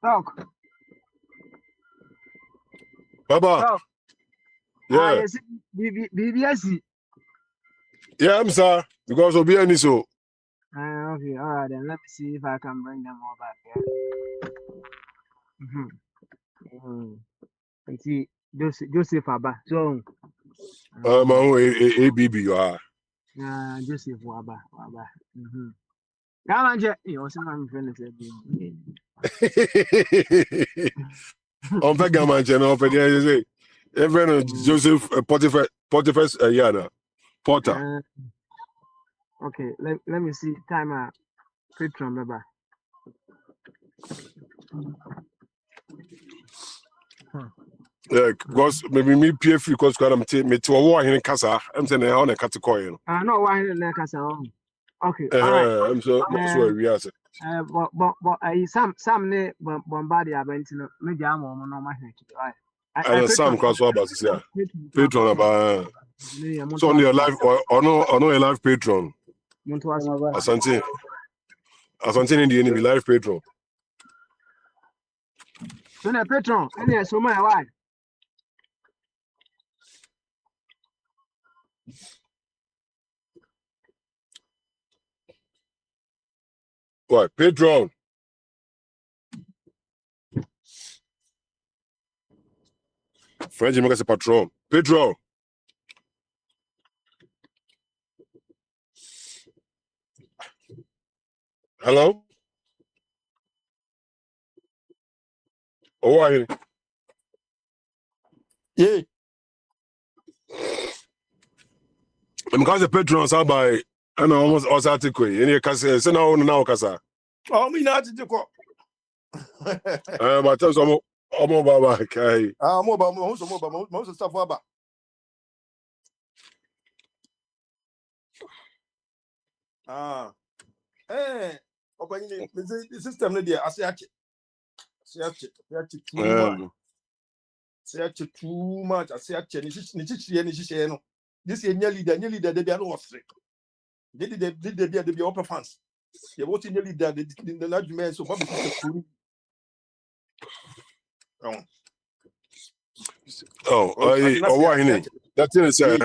Talk. Baba. Talk. Yeah. Yes, BBS. Yeah, I'm sir. Because of being so. Okay, all right, then let me see if I can bring them all back here. See, Joseph Abba. So, My own ABB you are. Joseph Abba. Come on, Jack. You also my friend is On fait gamin channel on fait dire even Joseph Potiphar's Yana Potter. Okay, let me see. Time out. Patron, Baba. Yeah, because maybe me PF because I'm me to war in casa. I'm saying on a category. No, why in the casa? Okay, all right. I'm so we are. Some ne bombarded Aventino, maybe I'm on my head. Right. And some cross about this year. Patron about so on your live or no a live patron. Asante in the enemy live patron. So na patron, any so my why? What patron? French make us a patron. Patron. Hello? Oh, why? Yeah. Because the patrons are by and almost also article. Any case, so now casa. Oh, me not to go. But some baba kai. Most stuff about. Open the system there. I say too much. Say too much. I say no. This year nearly they be no free. Did they be upper fans? They want nearly that the large men so probably why? That thing say,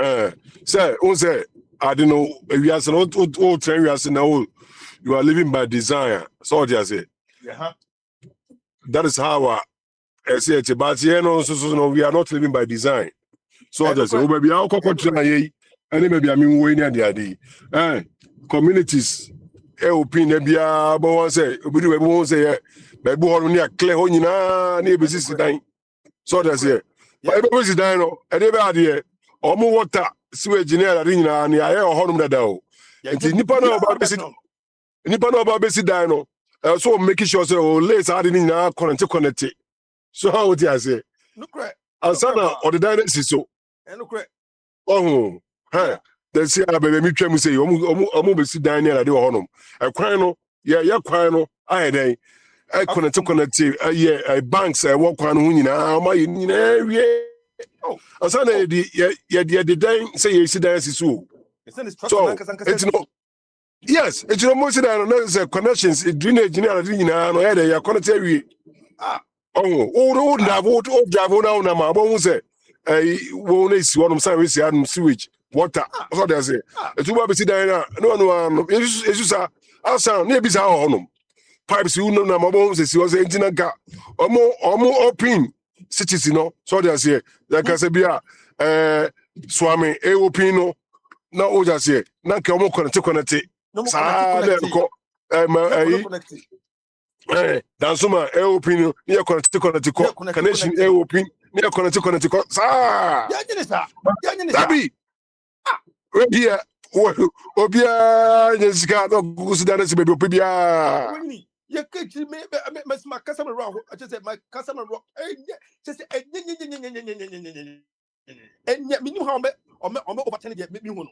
I don't know. We are not train. We are now. You are living by design. So what I say. Yeah. That is how I say it. But no, we are not living by design. So what I say. Oh, baby, I'll come to and maybe I mean way near the communities. Opinion bia but one say obi we won say be bo hono near clear ho nyina na e be sisi dan so that say but e be sisi dan no e dey be ade o mo water sewage near ade nyina na aye ho no dada o nti nipa na oba be sisi dan no so making sure say o lace ade nyina connect so how would you say look right ansana or the dan si so look right oh Huh. They say, I baby, me try to say, omu be sit down here at the honum. A quino, yeah, quino, I day. I connect, banks, I walk on who my area. Oh, I said, the day say, you sit down, so. So, it's no. Yes, it's almost that connections, drainage, you're connected. Old drive on my bone say, won't see one of some sewage, water. So they say, a two baby sit down. No, it's just a sound, maybe it's our home. Pipes, you know, my bones, it was engine and car. Or more open cities, So they say, like I said, Swami, Eopino, no, just say, Nanka, connected. Dansuma opinion near connect connection opinion near connect sa Dabi we here obia nyesika no gusidana se baby obia you catch me my customer rock. I just said my customer rock. Just and yet minimum how over 10 years, minimum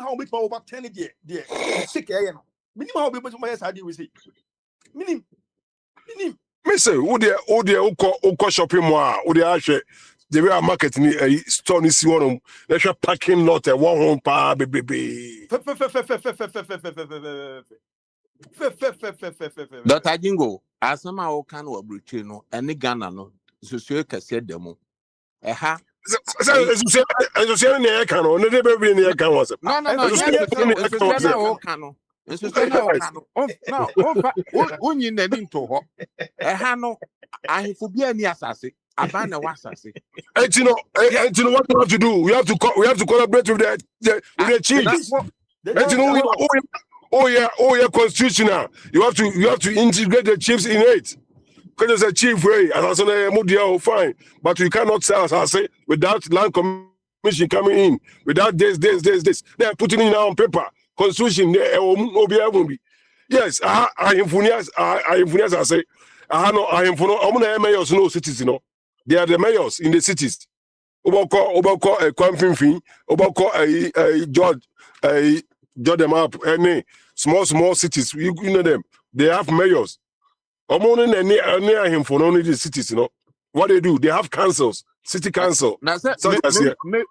how much over 10 years, sick air. Minimum how much my side we see. Minimum. Me say wo de uko shopping mall wo de ahwe the way market ni store ni si wonum na hwe parking lot e wo ho pa bebebe Dr. Jingo, asama o kan wa bruche no ene Ghana no soso kase demo ha so ne e kan no ne de bebe ne e kan was no o kan no nso na o kan no onyi nani nto ho ha no ahefo bia ni asase aba na wasase you know what we have to do we have to collaborate with the chiefs yeah constitutional you have to integrate the chiefs in it because there's a chief way and also fine but you cannot sell as without land commission coming in without this they are putting it now on paper constitution yes I say mayors no cities they are the mayors in the cities oboko Akwantufuo oboko George them up any small cities you know them they have mayors near him for only the cities what they do they have councils city council now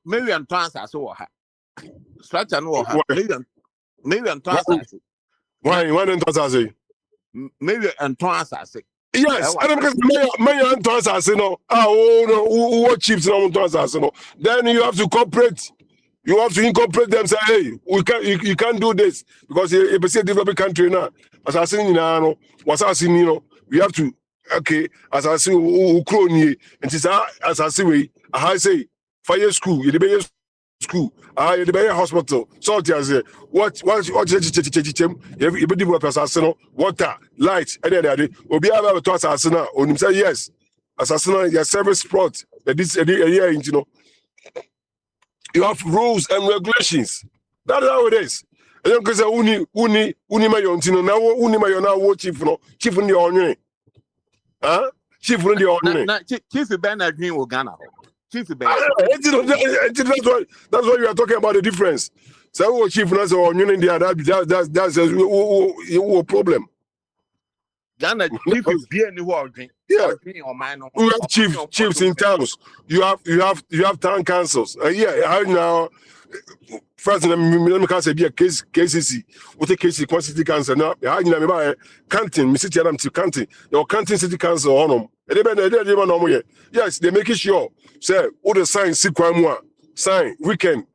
maybe and transfer so ha structure no ha maybe and transfer why don't transfer maybe and transfer yes and because mayor and transfer what chiefs no transfer then you have to cooperate. You have to incorporate them. Say, hey, you can't do this because it's a developing country now. As I say, we have to As I say, Ukraine, and as I say, fire school, you school, you the hospital. So I say, what you develop as water, light, and then will be able to assassinate. On say yes, assassinate your service plot. This year, you have rules and regulations. That's how it is. And then because uni mayon tino na uni mayon na wo chief in the onion. Huh? Chief in the onion. Chief Ben agree with Ghana. Chief Ben. That's why you are talking about the difference. So chief na so onion in the that's a problem. Ghana chief is be anywhere drink. Yeah, we have chiefs in towns. You have town councils. Now first let me can say be a KCC. What a KCC city council now. I canteen, me city to canteen. Your canteen city council on them. Yes, they make it sure. Say all the signs see sign weekend.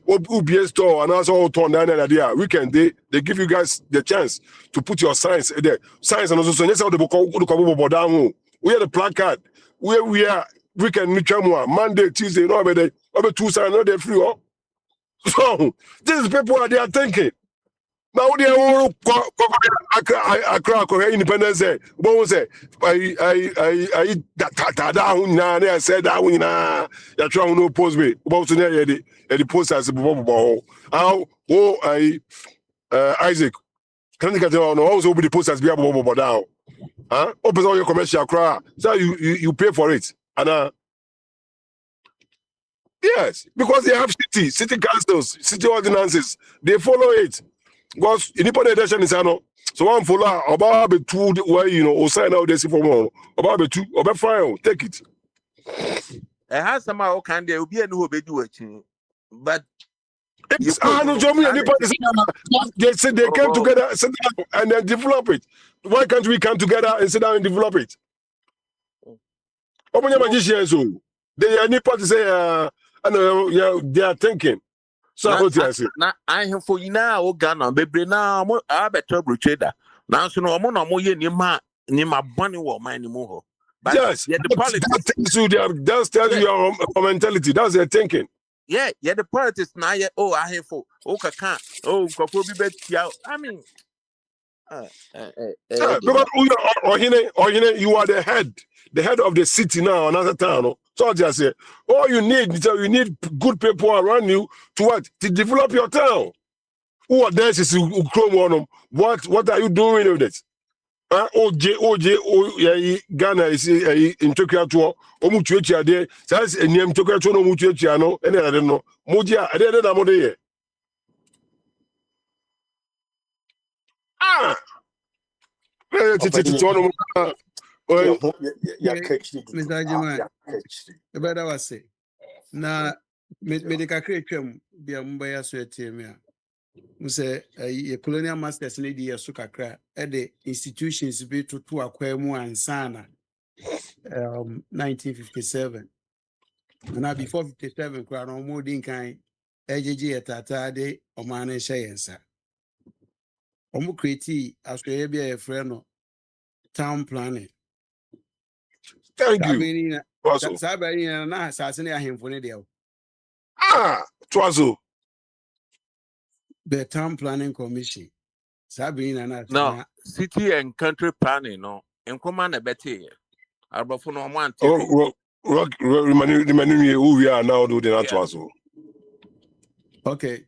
UBS store and also all torn down there. Weekend they give you guys the chance to put your signs there. Signs and also so yes, the book down. We have the placard where we are weekend Monday, Tuesday, no every day. Over 2 signs, no they free. So these people are there thinking. Now they all Accra Independence Day. But say I that said that we you're trying to post me. About to the post as how Isaac. Can you get on also be the post as be about down? Huh? Open all your commercial Accra. So you pay for it. And Yes, because they have city councils, city ordinances. They follow it. Because independent election is no. So one follow about be two where or sign out this for one. About be two, about fine, take it. It has somehow can there will be a new obey. But It's no job me they said they came together, sit down and then develop it. Why can't we come together and sit down and develop it? Open your magicians so they any party say I know yeah they are thinking. So what I say. Now I have for you now Ghana baby now I better trader. Now so no more ye ni ma bunny war my anymore. But Yes, yeah, the politics that tells you that's telling you your mentality. That's their thinking. yeah, the politics now yeah, oh I have for kaka oh be bet I mean Because you are the head of the city now, another town. So I just say, all you need good people around you to what? To develop your town. Who are there is what are you doing with it? OJ, Ghana is in Tokyo tour. Omuchuchi there. Says a name Tokyo no Muchuchi no, and I don't know. Mojia, I didn't know. Ah! Mr. Jima, better was say. Na medical curriculum be a mumbai aswete say a colonial masters lady ya sukakra at the institutions be to acquire more and sana 1957. Now before 57 crown or more din kind AJG tata de omane shayensa. Omu create Australia be a friend town planning. Thank you. Sabari na assassin a him for the Twazo. The town planning commission. Sabina na no city and country planning no in command a better arbofo no man who we are now doing that Twazo. Okay.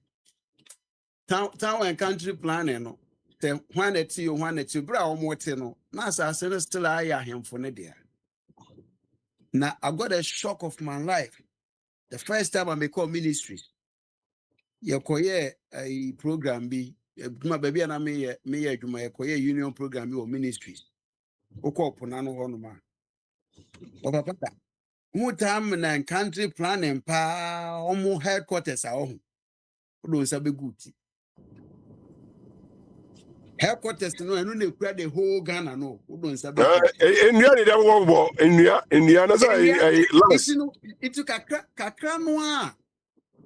Town and country planning no. Then when it's you bra more no. Na assassin still I him for the Now I got a shock of my life. The first time I become ministry. Yakoye a program be my baby and I may yakoye union program or ministries. Oko ponano honoma. Opa papa. More time and country planning pa omo headquarters a home. Odo sabe good. Headquarters no enu na kura the whole Ghana no. Odo sabe. Enua ni dem wo bo enua na say last. Itu kakra no a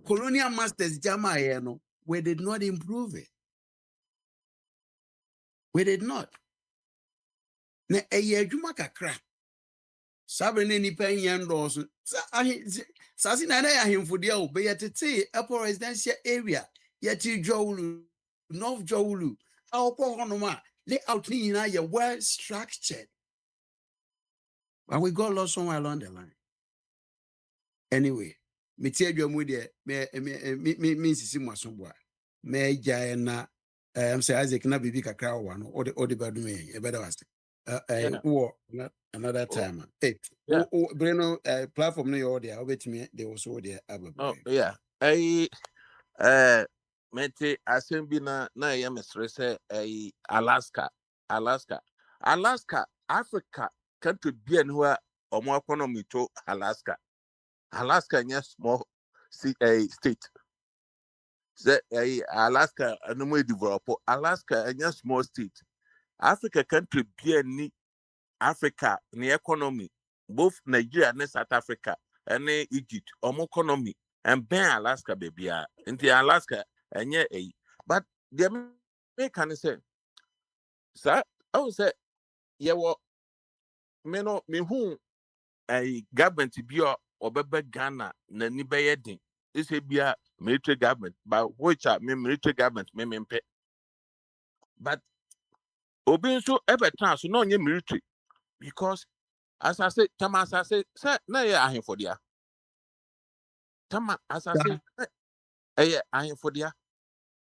colonial masters jama here no. We did not improve it. We did not. Na eye adwuma kakra. Sabre ne nipa nyandos. Sasi na ya himfodi a obe yetete airport residential area. Yeti Jowulu, North Jowulu. Awo honoma layout ni na ye well structured. But we got lost somewhere along the line. Anyway, me tie adwamu de me sisi mwasomboa. Me gya na I'm say Isaac na bibi kakra wa no odi badu me e better was another time. Hey, Breno platform no your there obetimi they also there abba. Oh yeah. Mete assembly na ya mesrese Alaska, Africa country bien who omo economy to Alaska yes small state. Alaska no more develop. Alaska yes small state. Africa country bien ni Africa ni economy both Nigeria and South Africa and Egypt omo economy and ben Alaska baby into Alaska and yeah but the American say sir I would say yeah well me who a government be or bebe Ghana na ni be yedin this be a military government but which are military government me mpe but obi so ever trans no nye military because as I say tama as I say na ya ahin for dia tama as I say ahin for dia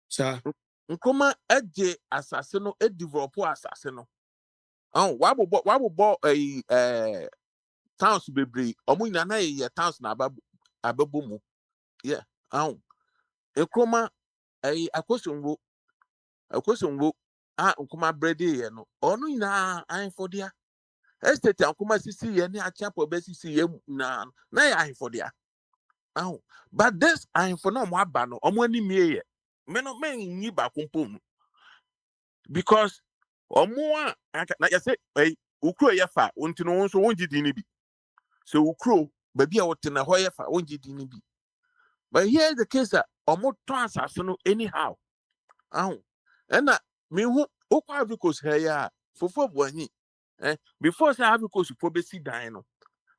sir nkoma eje asase no e develop asase no wabo towns bebre omo nyina na ye towns na ababo mu yeah. Ekroma a question wo nkoma bredi ye no onu na an for dia estate nkoma sisi ye ni achapo be sisi ye na ya for dia but this an for no mo aba no omo ani mie ye me no men nyi ba kompom because omo na ya say ukro ye fa unti no nso wonji di ni bi so ukro ba bia wote na ho ye fa wonji di ni bi but here the case that omo ton asase no anyhow and me who Aquavicos here for boy before say Avicos for besi dan no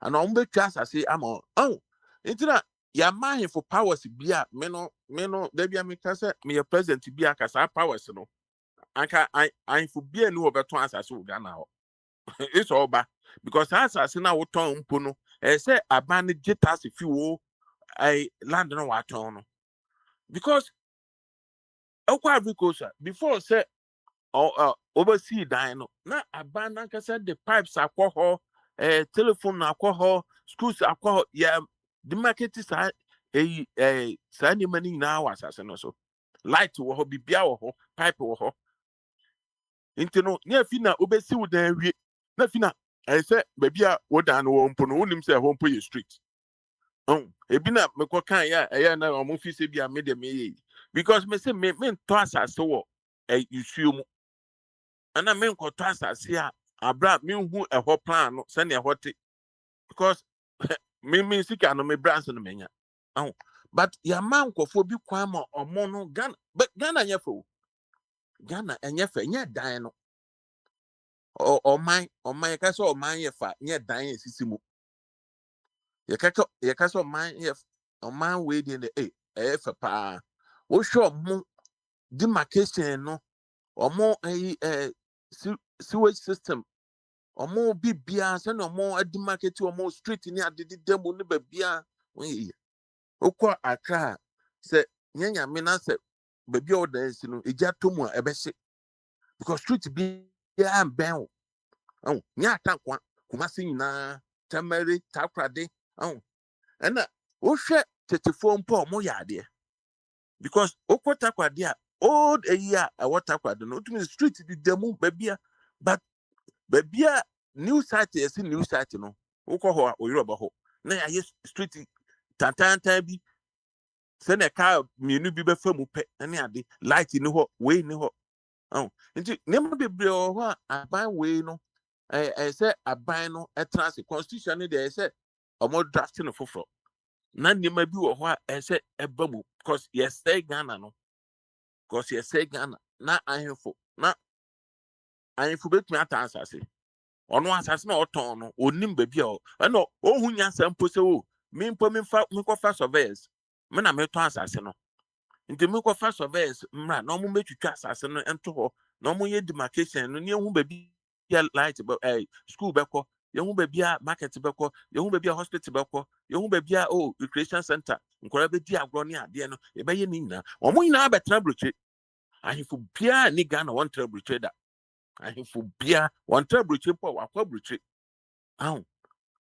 and on be class I say I'm on intina ya mind for powers bia me no there be me say me president bia kasa powers no anka I for bia no obeton asase wo Ghana ho it's all bad because asase na wo ton mpo no say aban jeta se fi wo land no wa ton no because Aquavicos before say oversee dino na abandon said the pipes alcohol telephone alcohol schools alcohol yeah the market is sani money now as so light wo bibia wo pipe wo into no near fina oversee wo dan wie na fina say baby a wo dan wo mpo no wonim say ho mpo ye street ebi na me ko kan ya na o mo fi se bia me de me because me say me to asase wo you and I mean, contrast here. Abra me who a whole plan, no send a hot because me sick and me brands and mania. But your man ko for be kwama or mono Ghana, but Ghana yefo Ghana and yefe nye dino or my castle or my yefa nye dying sisimu. Your castle mine yef or man waiting in the a pa. Oh, sure, more demarcation no or more a sewage system. Omo bibia se no mo adi market omo street ni adidi demo ne babia we okwa Accra se nyanya me na se babia o dan si no eja tomu a ebehye because street bi ya ben nya tankwa Kumasi nyina Tamari Takrade na o hwe tetefo mpo omo yade because okwa Takrade a old a year a what Takrade no to street di demo babia but babia new site yes new site no wokọ ho oyroba ho na ya street tantantan bi se na car mienu bi be famu pe na ade light ni ho we ni ho nti nema bebre ho aban we no say aban no trans constitution ni dey say omo draft no foforo na nema bi wo ho say ebamu because yes say Ghana no because yes say Ghana na ahemfo betumi atansase ono asase na oton no onim baby o na ohun nyansa mpo se o me mpo me kofa surveyors me na me to asase no nti me kofa surveyors mra na omo metwitwa asase no ento ho na omo ye demarcation no ne ehun baby ya light school beko ye hu baby a market beko ye hu baby a hospital beko ye hu baby a recreation center nkora be di agro ne ade no e be ye ni nyina omo nyina betra broche ahifo bia ni Ghana one tra broche da ahifo bia one tra broche po wakwa broche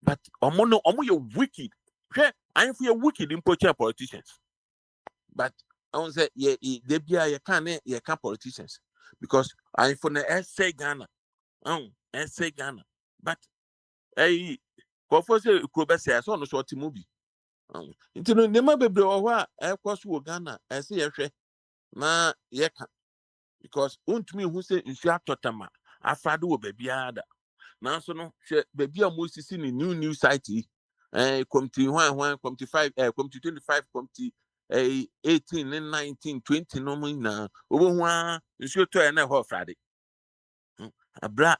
but omo you wicked. I feel wicked in politicians. But I won't say they be a can politicians because I for the say Ghana. Say Ghana. But go for say Krobe say I saw no short movie. Into no nema bebre wa course wo Ghana say yehwe na ye can because untumi who say nsu atotama afade wo babiada. Now so no baby a Moses in new site committee 1 committee 5 committee 25 committee 18 and 19 20 no more na obo ho a nsuo to na ho Friday abra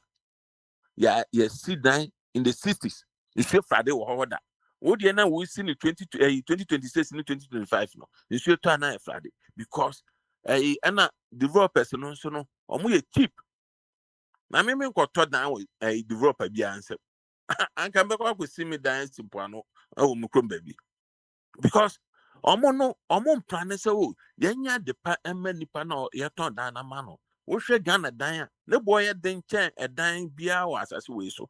ya sit down in the 60s nsuo Friday wo ho da wo de na wo si ni 2026 ni 2025 no nsuo to na Friday because na developers no so no omo ye cheap na me nkoto dan developer bi answer I can make up with see me dance in Puano or Mukrum baby. Because omo plan so yenya de pa emma nipano yaton dana mano. Wo hwe Ghana dan ne boy den chen a dan bia was as we so.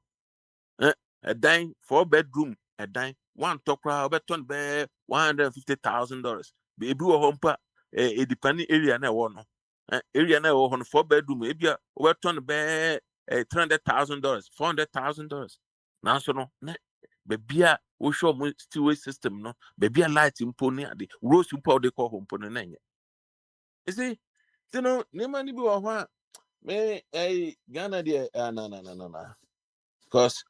A dan 4 bedroom a dime, one top crowd, bet on bear $150,000. Baby or humper, a depending area na one. Area na one 4-bedroom, maybe a weton bear $300,000, $400,000. Now so no, baby we show me two-way system, no, baby a light in pony at the rose you pour the call home pony. You see, you know, never be one. Me, Ghana, dear, no. Because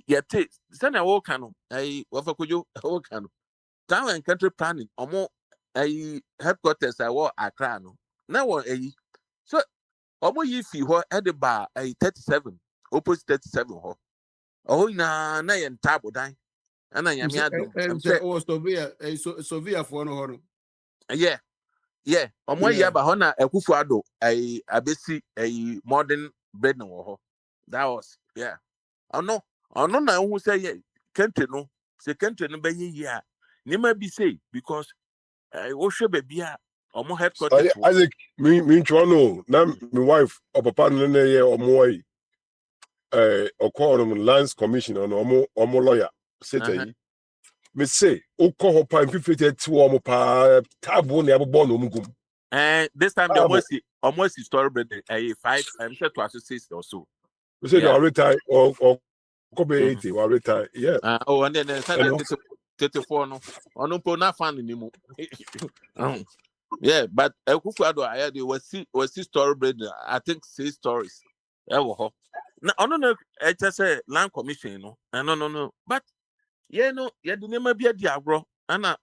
yet, send a walk canoe, what could you walk canoe? Town and country planning, or more headquarters, I war Accra. Now, so, almost if you were at the bar, 37, opposite 37, oh, na and table dine, and I am Sɛ ɔwɔ Sovia foɔ no hɔ no. yeah. On my year, but Hona, a Kufuado, a basic, a modern bed no. That was, yeah. Oh no, now who say, yeah, country no, say country no, by yeah. Nima be say, because I worship a beer or more headquarters. Isaac, me Toronto, now my wife or papa nene or more or call them lands commission or more lawyer. Say me say, o call her pine 52 or more pa tabo never born omugum. And this time the almost story a 5, I'm sure to assist or so. We say they are retired or could be 80 or retired. Yeah. And then 34 no. On no not fun anymore. Yeah, but Kufuado I had was story I think 6 stories. Now I don't know I just say land commission no. No. But yeah no, yeah the name be a diabro and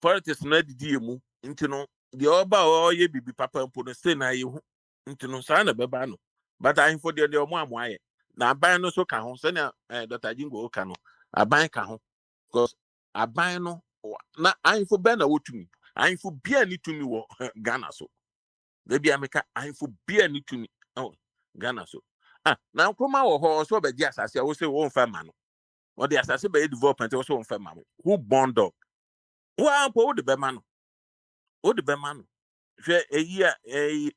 politics na didi emu into no the oba o ye bibi papa mpo no say na ye hu into no sa na beba no but I for the omo amoaye na aban no so ka ho say na Dr. Jingo ka no aban ka ho because aban no na I for be na wotumi I for bia ni tumi wo Ghana so maybe ameka I for bia ni tumi oh Ghana so na nkoma wo ho so be di asase wo say wo mfa ma no wo di asase be development wo so wo mfa ma who bond up well, what the Bemano? What the Bemano? A year, a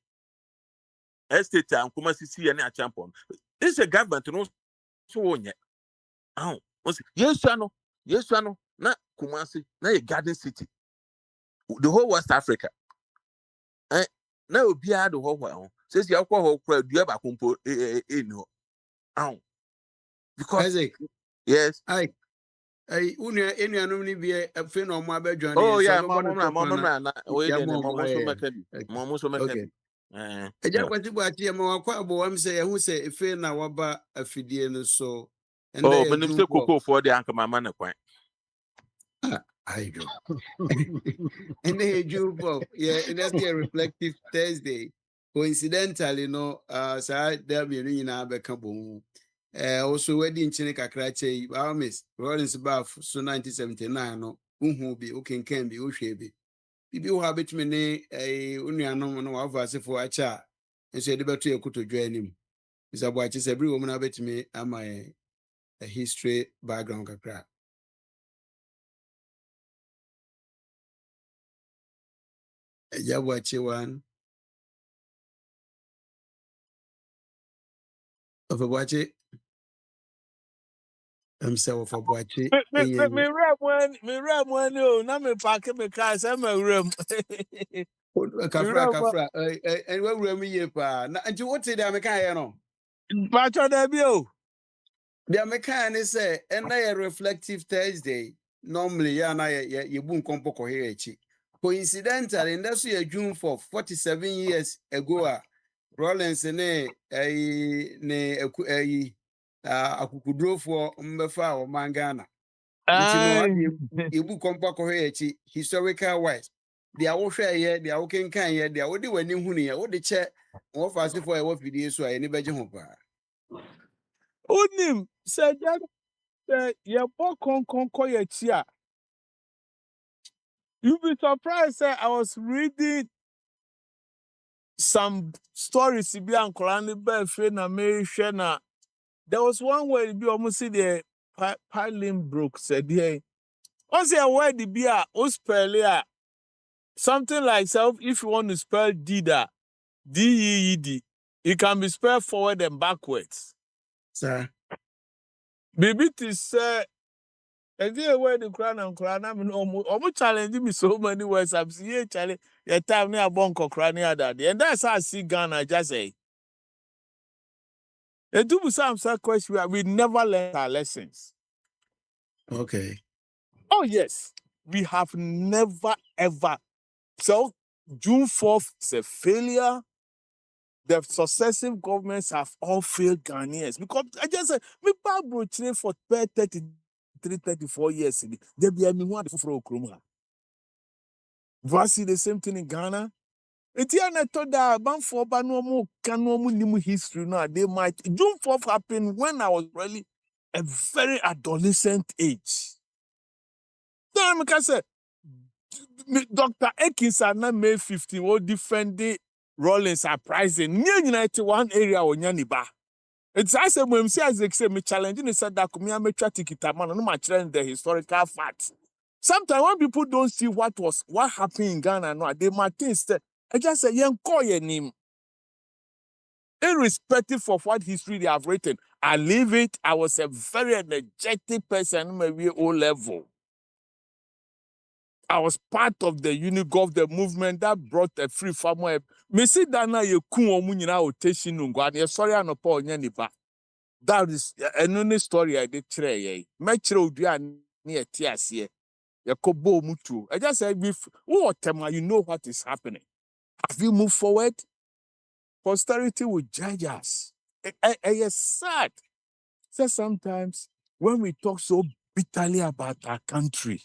estate and Kumasi and a champion. This is a government no so yet. Oh, yes, no, not Kumasi, not a garden city. The whole West Africa. Now, be the whole world. Says the alcohol crowd, you have a compo in. Oh, because yes, Enuanom ni bi afi na ọmọ abẹjọ oh yeah, mama, we didn't mama so make it. Eja kwati bu ati e ma wakwa abo wam se ye hu se efe na waba afidie no so. Oh, but if say cocoa for the anka mama na kwan. I do. And they do yeah, and that's the reflective Thursday. Coincidentally, no, so there be no na abeka bo. Also wedding chine kakra che our miss Rollins baff so 1979 no unhu bi ukenken bi uhwe bi bibi wo habetime ne unuanom no wa asefo acha enso de beto ekoto dwa anim isabo achi se bri wo na betime ama a history background kakra ejabo achi wan of achi say of achi me ram one no na me park me car say my room kafra and we room ye pa na anti what say dem kan ye no Pacho da bi o the mechanic say and na reflective Thursday normally ya na ye bu nkompo ko here echi coincidentally and that's your June 4 47 years ago Rollins ne akukudrofo mbefa o mangana Ibu kompa ko echi historical wise dia wo hwe ye dia wo kenkan ye dia wo de wani hunu ye wo de che wo fast for ye wo fidie so aye ni beje ho pa unim se ye bo kon ye ti a you be surprised say I was reading some stories bi ankorani be fe na me hwe na there was one where be almost see the piling broke said here once a word the beer o spell here something like self if you want to spell dida D-E-E-D it can be spelled forward and backwards sir BBT say, and the way the crown and crown, I mean, almost challenging me so many words. I'm seeing challenge your time near Bonko Crania that day. And that's how I see Ghana just say. They do some question where we never learn our lessons. Okay. Oh, yes. We have never ever. So, June 4th is a failure. The successive governments have all failed Ghanaians. Because I just said, me Bible train for 33, 34 years. They be a me one for Okroma. Do I see the same thing in Ghana? It's here I thought that Banfo Banomo Kanomu Nimu history now. They might June 4th happened when I was really a very adolescent age. Then I can say Dr. Ekins are not May 50 will defend the Rollins are pricing near United one area or Yaniba. It's I said when I say me challenging the said that me am try to get man no much the historical facts. Sometimes when people don't see what happened in Ghana no, they might think I just say young call your name. Irrespective of what history they have written, I leave it. I was a very energetic person, maybe O level. I was part of the Unigov, the movement that brought a free farmer. Me see that now you kuomunyina rotation ngwa. Sorry, I no Paul Nyaniba. That is another story I did try. Metro dia near TSC. Yakobo mutu. I just said, whatever you know what is happening. Have you moved forward? Posterity will judge us. It's sad. So sometimes when we talk so bitterly about our country,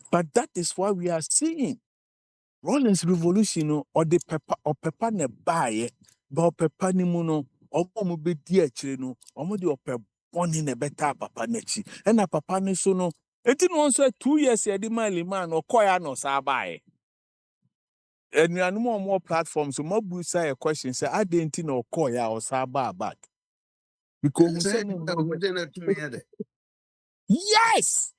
but that is what we are seeing. Rollins revolution or the pepper ne buy but pepper ni muno or be dear chino or the born in a better papa nechi and a papa ne so no. It didn't also 2 years a mile man or koya no sabai. And you are no more platforms, so more say a question say I didn't know koya or saba back. Because yes.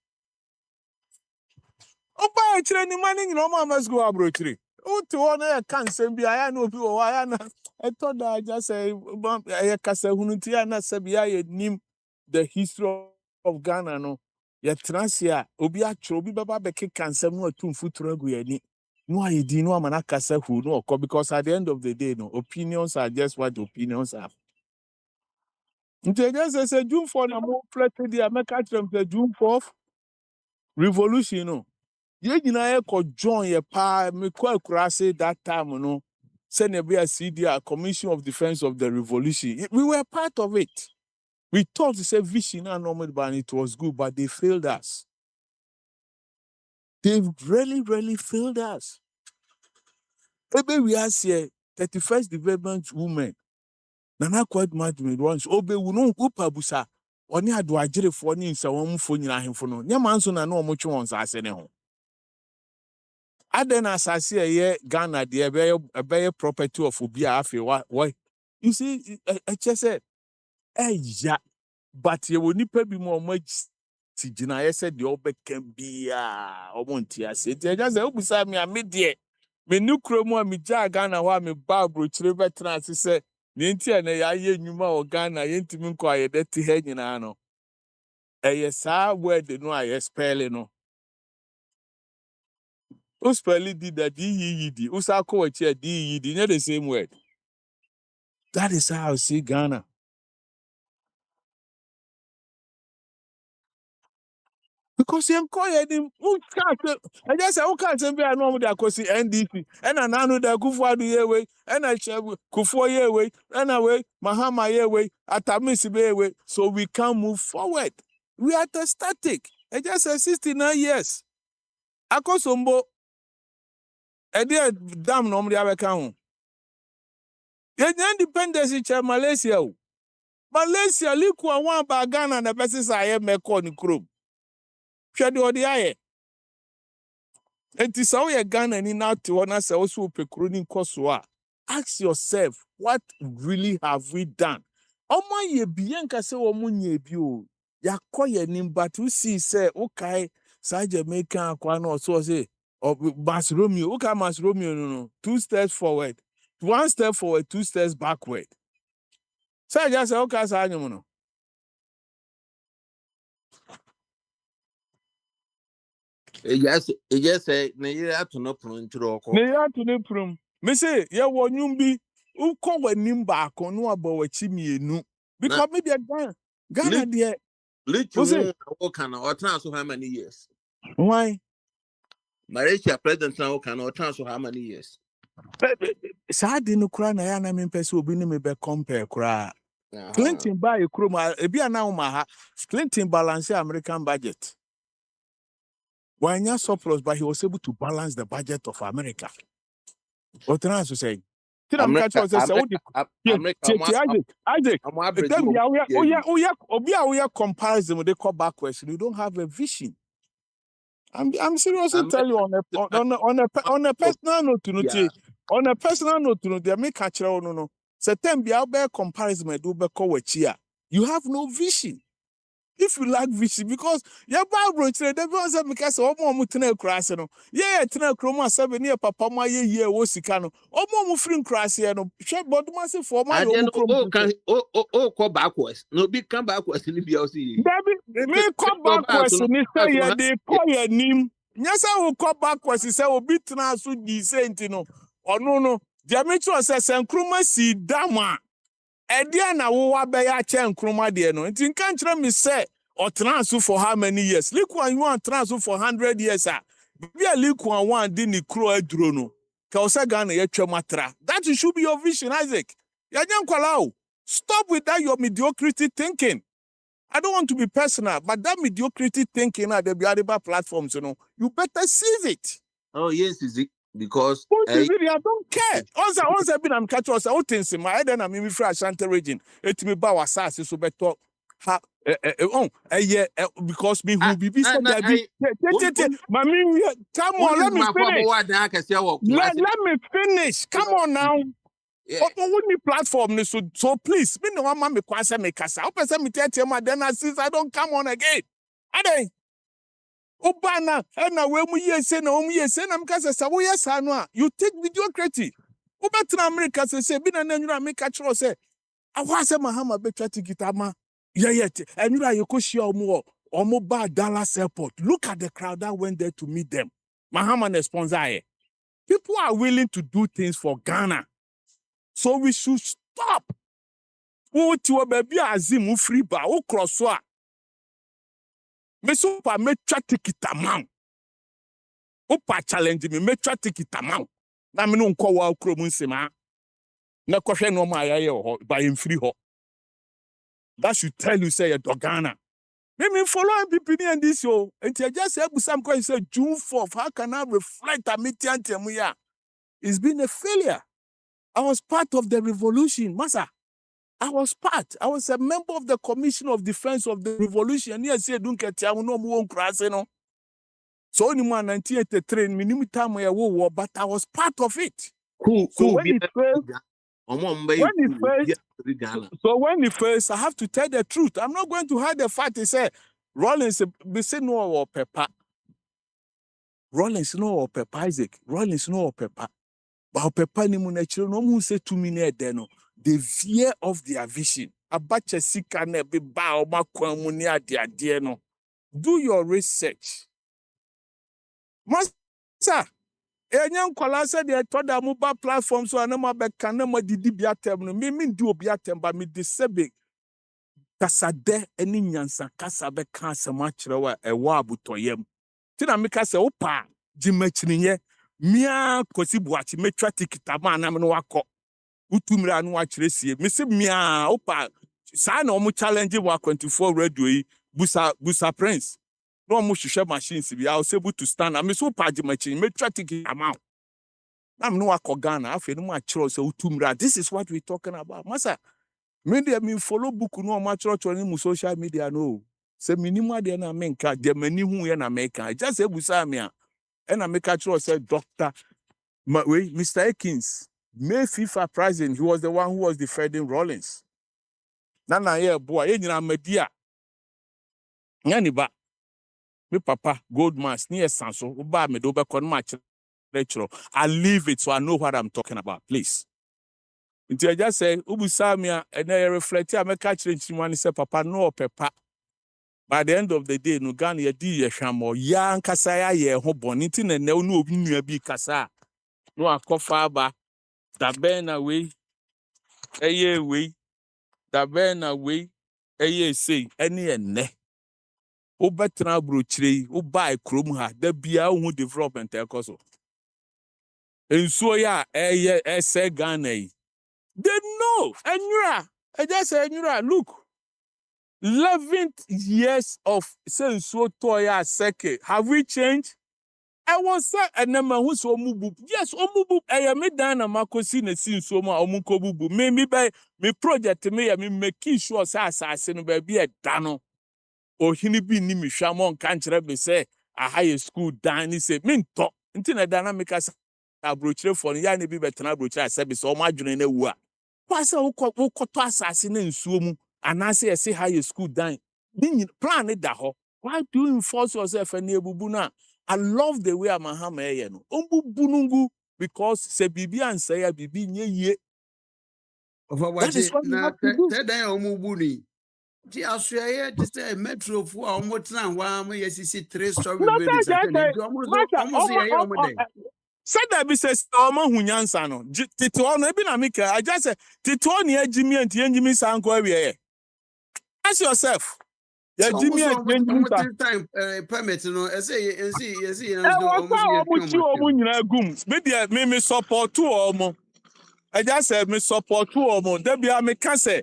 Opa e chere ni mani nyina o must go abrotri. O ti won e kan sem bia ya na obi wo ya na e to da ja say e kasa hunu ti ya na se bia ye nim the history of Ghana no. Ye transia obi a tro obi baba be kan sem no atumfu tro agu ya ni. No aye di no amana kasa hu no because at the end of the day no opinions are just what opinions are. Nti just say June 4 na mo flete di America tram June 4th revolution no. Ye nyina ko join ye pa me kwa kurase that time no send be a CDR Commission of Defense of the Revolution. We were part of it. We thought to say vision and normal ban it was good, but they failed us. They really failed us. Maybe we are here 31st development women. Nana quite mad me once. Obe we no upa busa. Oni adu ajere fo ni nsa won mfo nyina ahemfo no. Nyama nso na no mo twe won sa ase ne ho. Aden asase ye Ghana de be property of obi afi why you see just said yeah but ye woni pa bi mo ti gina ye said the obeka bia omonti ase ti just say obusa me amede me nukro mu ami ja Ghana wa me ba brochire veteran ase say ne ntia na ya ye nyuma o Ghana ye ntimi nko ayede ti ha nyina no sa word no aye spell no. Uspelly did that D-E-E-D. Usako D-E-E-D. Not the same word. That is how I see Ghana. Because you can't I just say, can't be a normal that because NDP and I know that Kufuor yewe and I Kufuor yewe and away Mahama yewe Atamisi yewe so we can move forward. We are the static. I just say 69 years. Akosombo a dear damn normally have a count. Independence in Malaysia. Malaysia likwa one ba Ghana na besi sa ye meko ni krom. Hwede odi aye. Enti sa ye Ghana ni na te wona se wo so pekro ni nkoso a. Ask yourself, what really have we done? Omo ye biye nka se wo munye bi o. Yakoye ni but you see say okay sa Jamaica akwa na so say Mas Romeo, okay Mas Romeo no. 2 steps forward. 1 step forward, 2 steps backward. Say just say okay say anyum no. It just say na you have to no pro ntro ko. Ne ya to ne prom. Me say ye wo nwum bi ukọ wanim baako no abawachi mienu. Because maybe Ghana there. Little who can or transfer how many years? Why? Malaysia president now can or transfer how many years? Sadi no kura na ya na me pese obi ne me be compare kura. Clinton buy a chroma ebi ana ha. Clinton balance American budget. When you surplus, but he was able to balance the budget of America. What am I saying? America, comparison they call backwards. You don't have a vision. I'm seriously telling you on a personal note, on a personal note, they make catch no. September comparison do be you have no vision. If you lack vision, because your Bible today, the ones that because omo mutene krase no. Yeah, tena kroma 7 year papa ma ye wo sika no. Omo mu free krase no. Hwe boduma se for ma yo kroma. Go backwards. No be come backwards ni bia o si. Me come backwards ni say ye dey call your name. Nyasa wo come backwards say obi tena so di senti no. Ono no. Dia me cho say kroma si dama. Edia na wo wa be ya che nkroma de no nti nka nkyere me say or transfer for how many years likwan you want transfer for 100 years be a likwan one di ni kro aduro no ka o say Ghana ya twamatra. That should be your vision, Isaac. Ya nyankwala. Stop with that your mediocrity thinking. I don't want to be personal, but that mediocrity thinking at the Biadiba platforms, you better seize it. Oh yes, is it? Because I don't care. Also, I've been catch us out in my head and I'm in Ashanti region. It me ba wasasi so better. Because me who be said that. Come on, let me finish. Let me finish. Come on now. What would platform so please? Me no one me kwase me kasa. Open me tell my then since I don't come on again. Ade. Obana, and now when we say no, we say, I'm Casa Savoyas, you take mediocrity. Obatin America say, Bin and then you make a choice. Say, I was a Mahama Betrati Gitama, yet, and you could show more or mobile Dallas Airport. Look at the crowd that went there to meet them. Mahama sponsor. People are willing to do things for Ghana. So we should stop. Oh, to a baby Azimu free bar, oh, crosswa. Me so pa me twa ticket amount. Opa challenge me twa ticket amount. Na me no nkọ wa okro mu nsema. Na kọhwe no ma ayaye ho by in free ho. That should tell you say Ghana. Me follow MPP and this yo. Enti just say busam ko say June 4th. How can I reflect a meeting ya? It's been a failure. I was part of the revolution, Masa. I was a member of the Commission of Defense of the Revolution. Yes, I don't get no more crass, no. So only 1983, minimum time I war, but I was part of it. So when it first, I have to tell the truth. I'm not going to hide the fact. He said, Rollins, be say no or pepper. Rollins no or pepper, Isaac. Rollins no or pepper. But pepper ni munechiro no mu say 2 minutes there no. The fear of their vision. Abacha sika ne be ba o makwa mu ni ade no. Do your research. Master, enyan kwala say the toda mobile platform so anama be kan na didi bia tem no. Me di obi atem ba me disebe. Kasade eni nyansa kasa be kan asema kire wa ewo abutoyem. Ti na me kasa opa jimachiniye mia kosi buachi metwa tikitama na me no wakọ. Utumira no akyeresie me se mia opa sa na omo challenge wa Akwantufuo radio yi busa prince no omo hwehwe machines bi I was able to stand me so page machine me twa ticket amount na me no akọ Ghana afi no akyerɛ se utumira. This is what we talking about masa media me follow book no omo akyerɛ ni mu social media no se minimum ade na me nka de mani hu ye na me ka just ebusa me a na me ka kyerɛ se doctor Mr. Akins May FIFA president, he was the one who was defending Rollins. Nana ye boy, ye nyina media. Nyani ba. Me papa Goldman near Sanso, uba me do be kon match lecture. I leave it so I know what I'm talking about, please. Nti I just say ubusamia and I reflect I make catch one say papa no pepa. By the end of the day no Ghana ye di ye hwamo ya nkasa ya ye ho boni nti na ne no obi nua bi kasa no akofa ba da ben away eye we da ben away eye say ene ene obetra brochire wo buy krom ha da bia wo development ekoso ensuo ya eye ese Ghana yi they know enura I just say enura look 11 years of sensual toya seke have we changed? I was say enema hu so mubu yes omubu eye me dan na makosi na sinsuo mu a omunko bubu me by me project me ya me make sure say asase no ba bi e da no ohini bi ni me hwamo nka nkyere be say a high school dan ni say me nto nti na dynamic as abrochire for ya na bi betena abrochire asabe so o ma adwene na wu a kwase wokoto asase na nsuo mu anase ye say high school dan ni plan da ho why do you force yourself any ebubu na I love the way Amahama eye no ombubunungu because se bibi ansa ya bibi nye ye that is what you na have to do. then omubuni ti asuaye ti say metro fu a omotran wa mo yesisi 3-story No, buildings say, atene omo so ye omo den said that be says Oma Hunyansa no. Tito no ebi na mika. I just say Tito ni Jimmy and Jimmy Sanko every. Ask yourself. Yeah, Jimmy and Jimmy time permit no say what's all much you omunyina gum. Me support to omo. I just said me support to omo. There be a me can say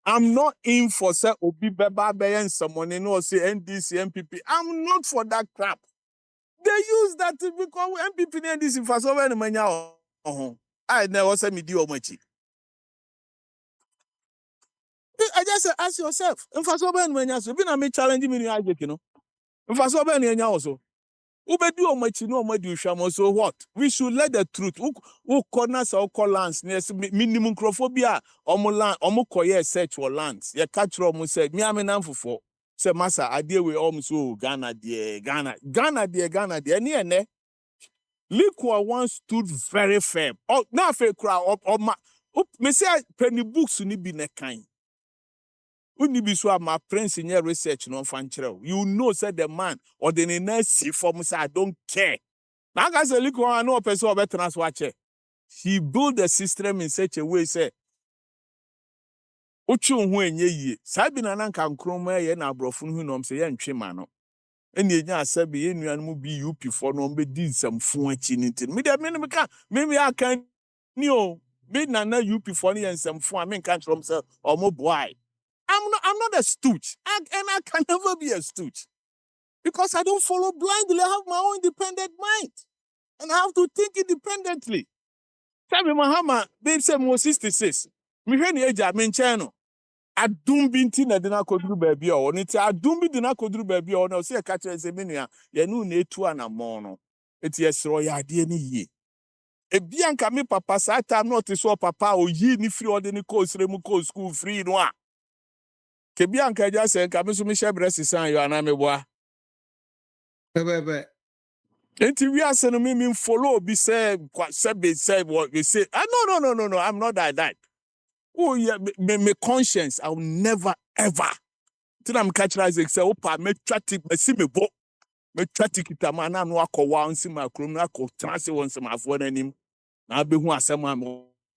I'm not in for say obi beba be and someone no say NDC MPP. I'm not for that crap. They use that because MPP and this for so many manya. I never say me do much. I just say ask yourself. In for so many manya so been me challenge me you know. In for so many manya also. Ube do much no more do shamo so what? We should let the truth. Who corners or call lands minimum crophobia land koye search for lands. Ya catch romu said me am for say massa I deal with so Ghana dear ne Liquor once stood very firm. Oh, now for crowd or my me say penny books ni be ne kind. Uni be so my prince in your research no fanchero. You know said the man or the nurse for me say I don't care. Now I say liquor I know person better than watch. He built the system in such a way say Uchu hu enye yi. Sabi na nanka nkroma ye na abrofo hu no say ye ntwe ma no. Eni enya asabi ye nuanu bi UP for no be di nsamfo achi ntin me de me ka me aka ni o me na UP for no nsamfo a me kan from say omo boy I'm not a stooge and I can never be a stooge because I don't follow blindly. I have my own independent mind and I have to think independently. Sabi Mahama babe say mo 66 me hwe ni eja me nchen no adum bi nti na de na koduru baabi o ne ti adum bi de na koduru baabi o na o se ka kire se menua ye nu na etu anamon no eti esro ya ade ni yie ebia nka me papa sa time not so papa o yi ni free ode ni ko sire mu ko school free no a ke bia nka ja se nka me so me shebre sisan yo ana me boa bebe enti we ase no me follow bi say say what we say no I'm not that. Oh yeah, me conscience. I will never ever. Till I'm catching Isaac say, "Opa, me traffic, me see me bo, me traffic it am na no akwa once my krom na ko transe once my phone anim. Na be hu asem am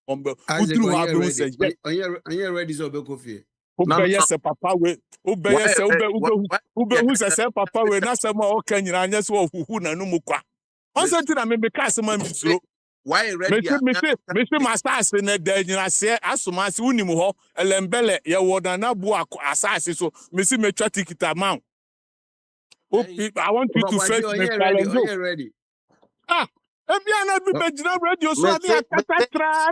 ombe. Udru ha be hu say, "Are you ready so be coffee?" Obeye se papa we, obeye se ube hu se papa we na se ma o kan nyina anya se ohuhu na no mu kwa. Onse ti na me be ka asem am suro. Why ready? Me my stars in the nyina se asomase unim ho elembele ye wodana bu asase so me see me twa tikita man. I want you to face me challenge. Are you ready? Ebia na bi bejina radio so ade akata tra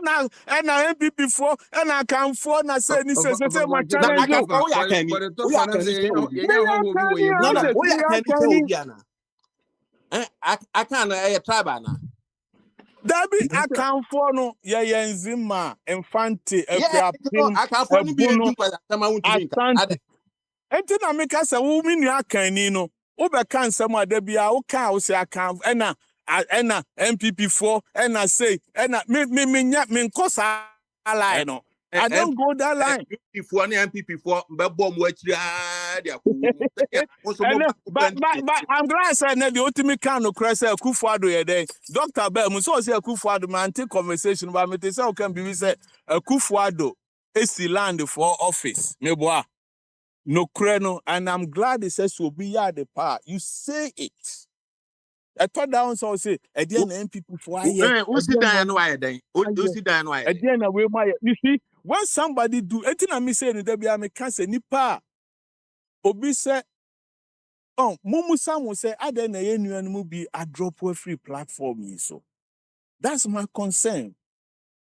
na MPP for na kan for na say ni say my challenge. Oh ya kan ni. Oh ya kan ni. No, oh ya kan ni Obiana. I can tribe na. Dabi account for no ye enzima infante ekrapin account for ni bi edu kwa sama wuntumi nka enti na meka se wo minu akanni no wo be kan nsem adabia wo ka wo se account ena MPP4 ena say ena me nkosa line. No. I don't go that line. Before any MPP for bomb which but I'm glad I said the ultimate kind of cross Akwantufuo ye day. Dr. Bell, so say Akwantufuo man take conversation about me. Say can be say Akwantufuo is land for office. Meboa. No creno, and I'm glad it says will be the part. You say it. I thought down so say again MPP for who sit down why then? Who sit down why? Again away my you see when somebody do anything I me say there be I can say nipa obi say oh mumu sam say aden na ye nuan mu bi a drop a free platform so that's my concern.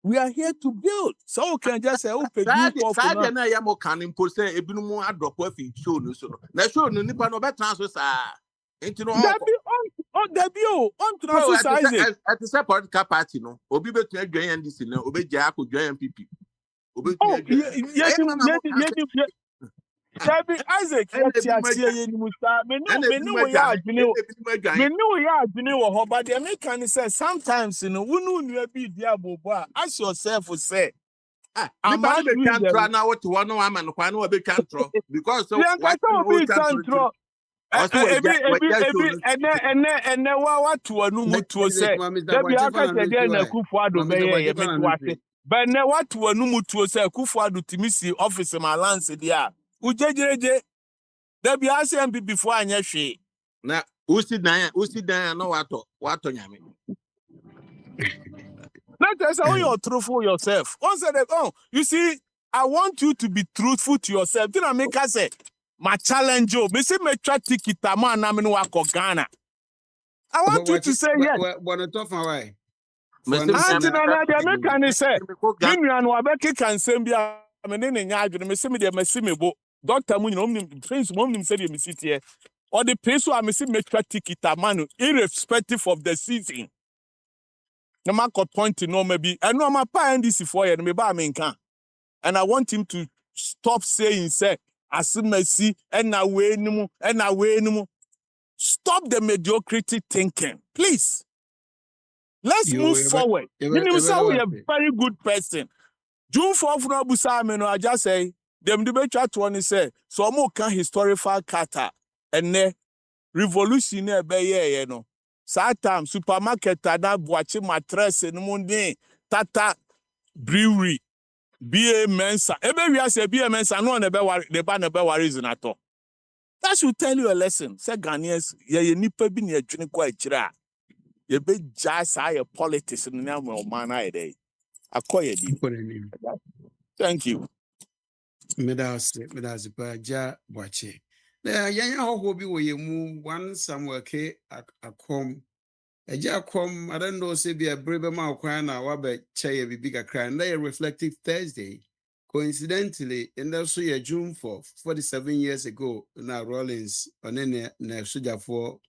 We are here to build. So we can just say open you for now. Na ya mo kan impo say ebinu a drop a free show no so. Na show no nipa no be transfer sa. Enti no on transfer size. At the political party no. Obi be to join NDC no, obi ja ko join MPP. Obi Dabi Isaac but the American says sometimes you know we be there ask yourself for say I'm not be can now what one no am and kwano be can throw because so what we can throw and what to anu mutuo say Dabi aka say dey na Akwantufuo be ye me but na what to anu mutuo say Akwantufuo timisi office my lance there ujejeje there be MPP before anya hwe na usi dan no wato nyame. Let us say you're truthful yourself. Once said you see I want you to be truthful to yourself. Did I make us say my challenge you me say me try ticket man na me no akọ Ghana. I want you to say yes. But talk for why? Auntie na dey make can say me nuan wa be kika nsem bia me ne nya adwene me say me dey mesi me bo. Doctor mu nyina friends mu nim say dey me sit here. Or the place where I see me try ticket man irrespective of the season. No matter point no maybe and no my pa NDC for you me ba me nkan. And I want him to stop saying say asimesi and na we nimu. Stop the mediocrity thinking, please. Let's move forward. You say we are a very good person. June 4th no busa me no I just say them debate chat one say so mo can historical kata and ne revolution e be ye no. Satam supermarket na boachi mattress no mundi tata brewery BA Mensa. Ebe we say BA Mensa no na be worry the ba na be worry reason at all. That should tell you a lesson. Say Ghanaians ye nipa bi na adwene kwa akira. Ye be just say politics no na mo man na dey. Akoye di. Thank you. Medasi pa ja boache. Na yanya ho bi wo ye mu one Samuel K akom. Eja akom I don't know say be a brebe ma kwan na wa be che bi bigger cry. Na reflective Thursday. Coincidentally, in the year June 4th, 47 years ago, na Rollins on na soldier for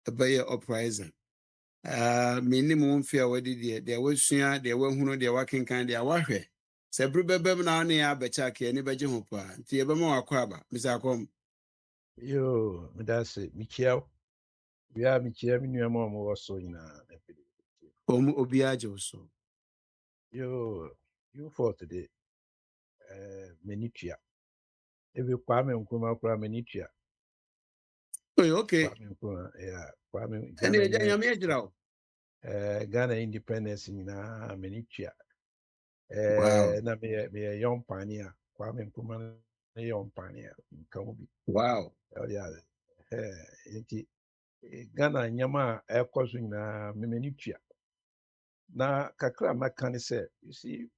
a Bayer uprising. Minimum fear what did there was soon there were who they working kind of warfare. Sebru bebem na ne abechake ni beje ho pa. Ti ebema wakwaba, Mr. Akom. Yo, that's it. Michelle. We are Michelle, we knew more also in a Obiajo so. Yo, you for today. Menitia. If you Kwame Nkrumah Menitia. Oh, okay. Yeah, Kwame. Ghana independence in Menitia. Wow. Na me a young pioneer. Kwame Nkrumah a young pioneer. Wow. Yeah. Ghana nyama ekozo na Menitia. Na kakra makani say, you see.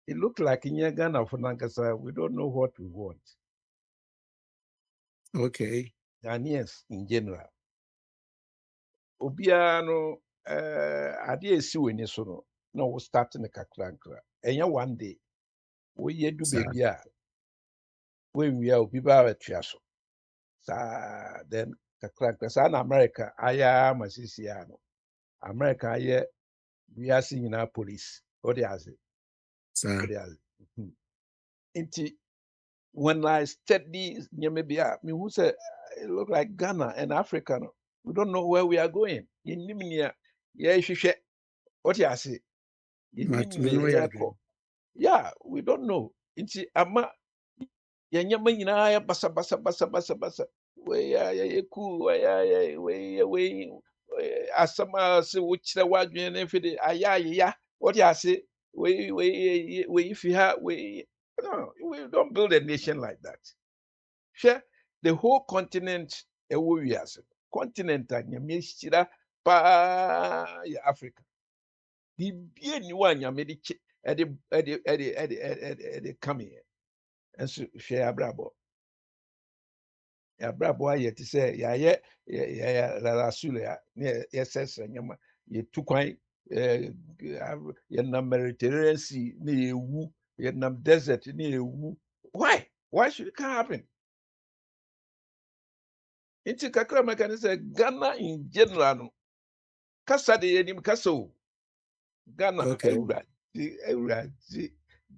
It looked like in Ghana for Nankasa, we don't know what we want. Okay. Ghanaians in general. Obiano, idea see when you so no, we starting the kakranka. And ya one day, we yet do baby, when we are people at Triaso. Then kakranka, San America, I am a Siciano. America, we are seeing our police. What is it? When I study maybe who said it look like Ghana and Africa. We don't know where we are going. In Nimia, yeah, what you say? Yeah, we don't know. Inti ama yanyama nyinaa ya basa. We ya cool. We asama se wuchira wadwene na fide ya. What you say? We if you have we no, we don't build a nation like that. Share the whole continent continent anyame hyira pa ya Africa. Bibie ni wa anyame de che e de come here. And so share abrabo. Abrabo aye te say ya la sule ya sesa nyama ye tukwan ye na Mediterranean Sea na ewu ye na desert na ewu. Why should it happen? Inti kakra meka say Ghana in general no kasa de yenim kasa o Ghana Okay. ewura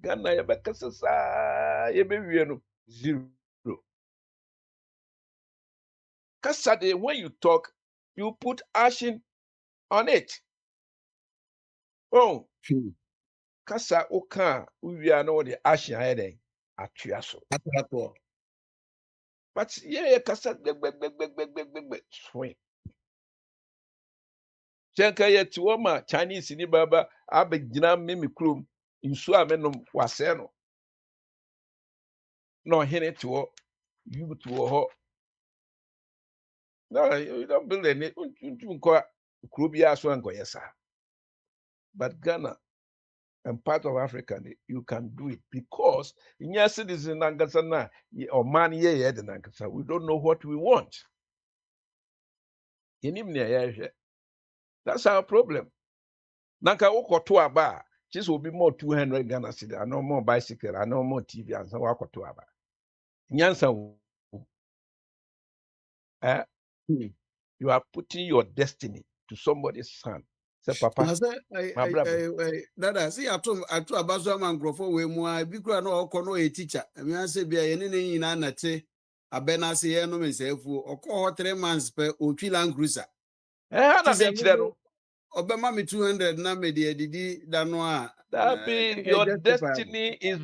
Ghana ye be kasa sa ye be wie no zero. Kasa de when you talk you put action on it. Oh, kasa oka uwia no the action ayeden atwa so. But yeah, kasa gbegbegbegbegbegbegbegbe swing. Chenka ye tiwoma Chinese ni baba abegyina memi krom nsu a menom wase no. No hene tiwo you tiwo ho. No, you don't build any unko kro bia so anko yesa. But Ghana and part of Africa, you can do it because in your citizen Nankasa or man ye the Nankasa, we don't know what we want. That's our problem. Nanka woko to aba, this will be more 200 Ghana cedi, I know more bicycle, I know more TV, and so wako to aba. Nyansa, you are putting your destiny to somebody's son. Say, Papa, my brother. Dada, see, I told Abazo Mangrofo, we more, Bikra no Okono a teacher, and I say, be any in Anate, a Benassi, no myself, or call 3 months per Uchilan Cruiser. Obama me 200 na me de didi danwa. That be your destiny is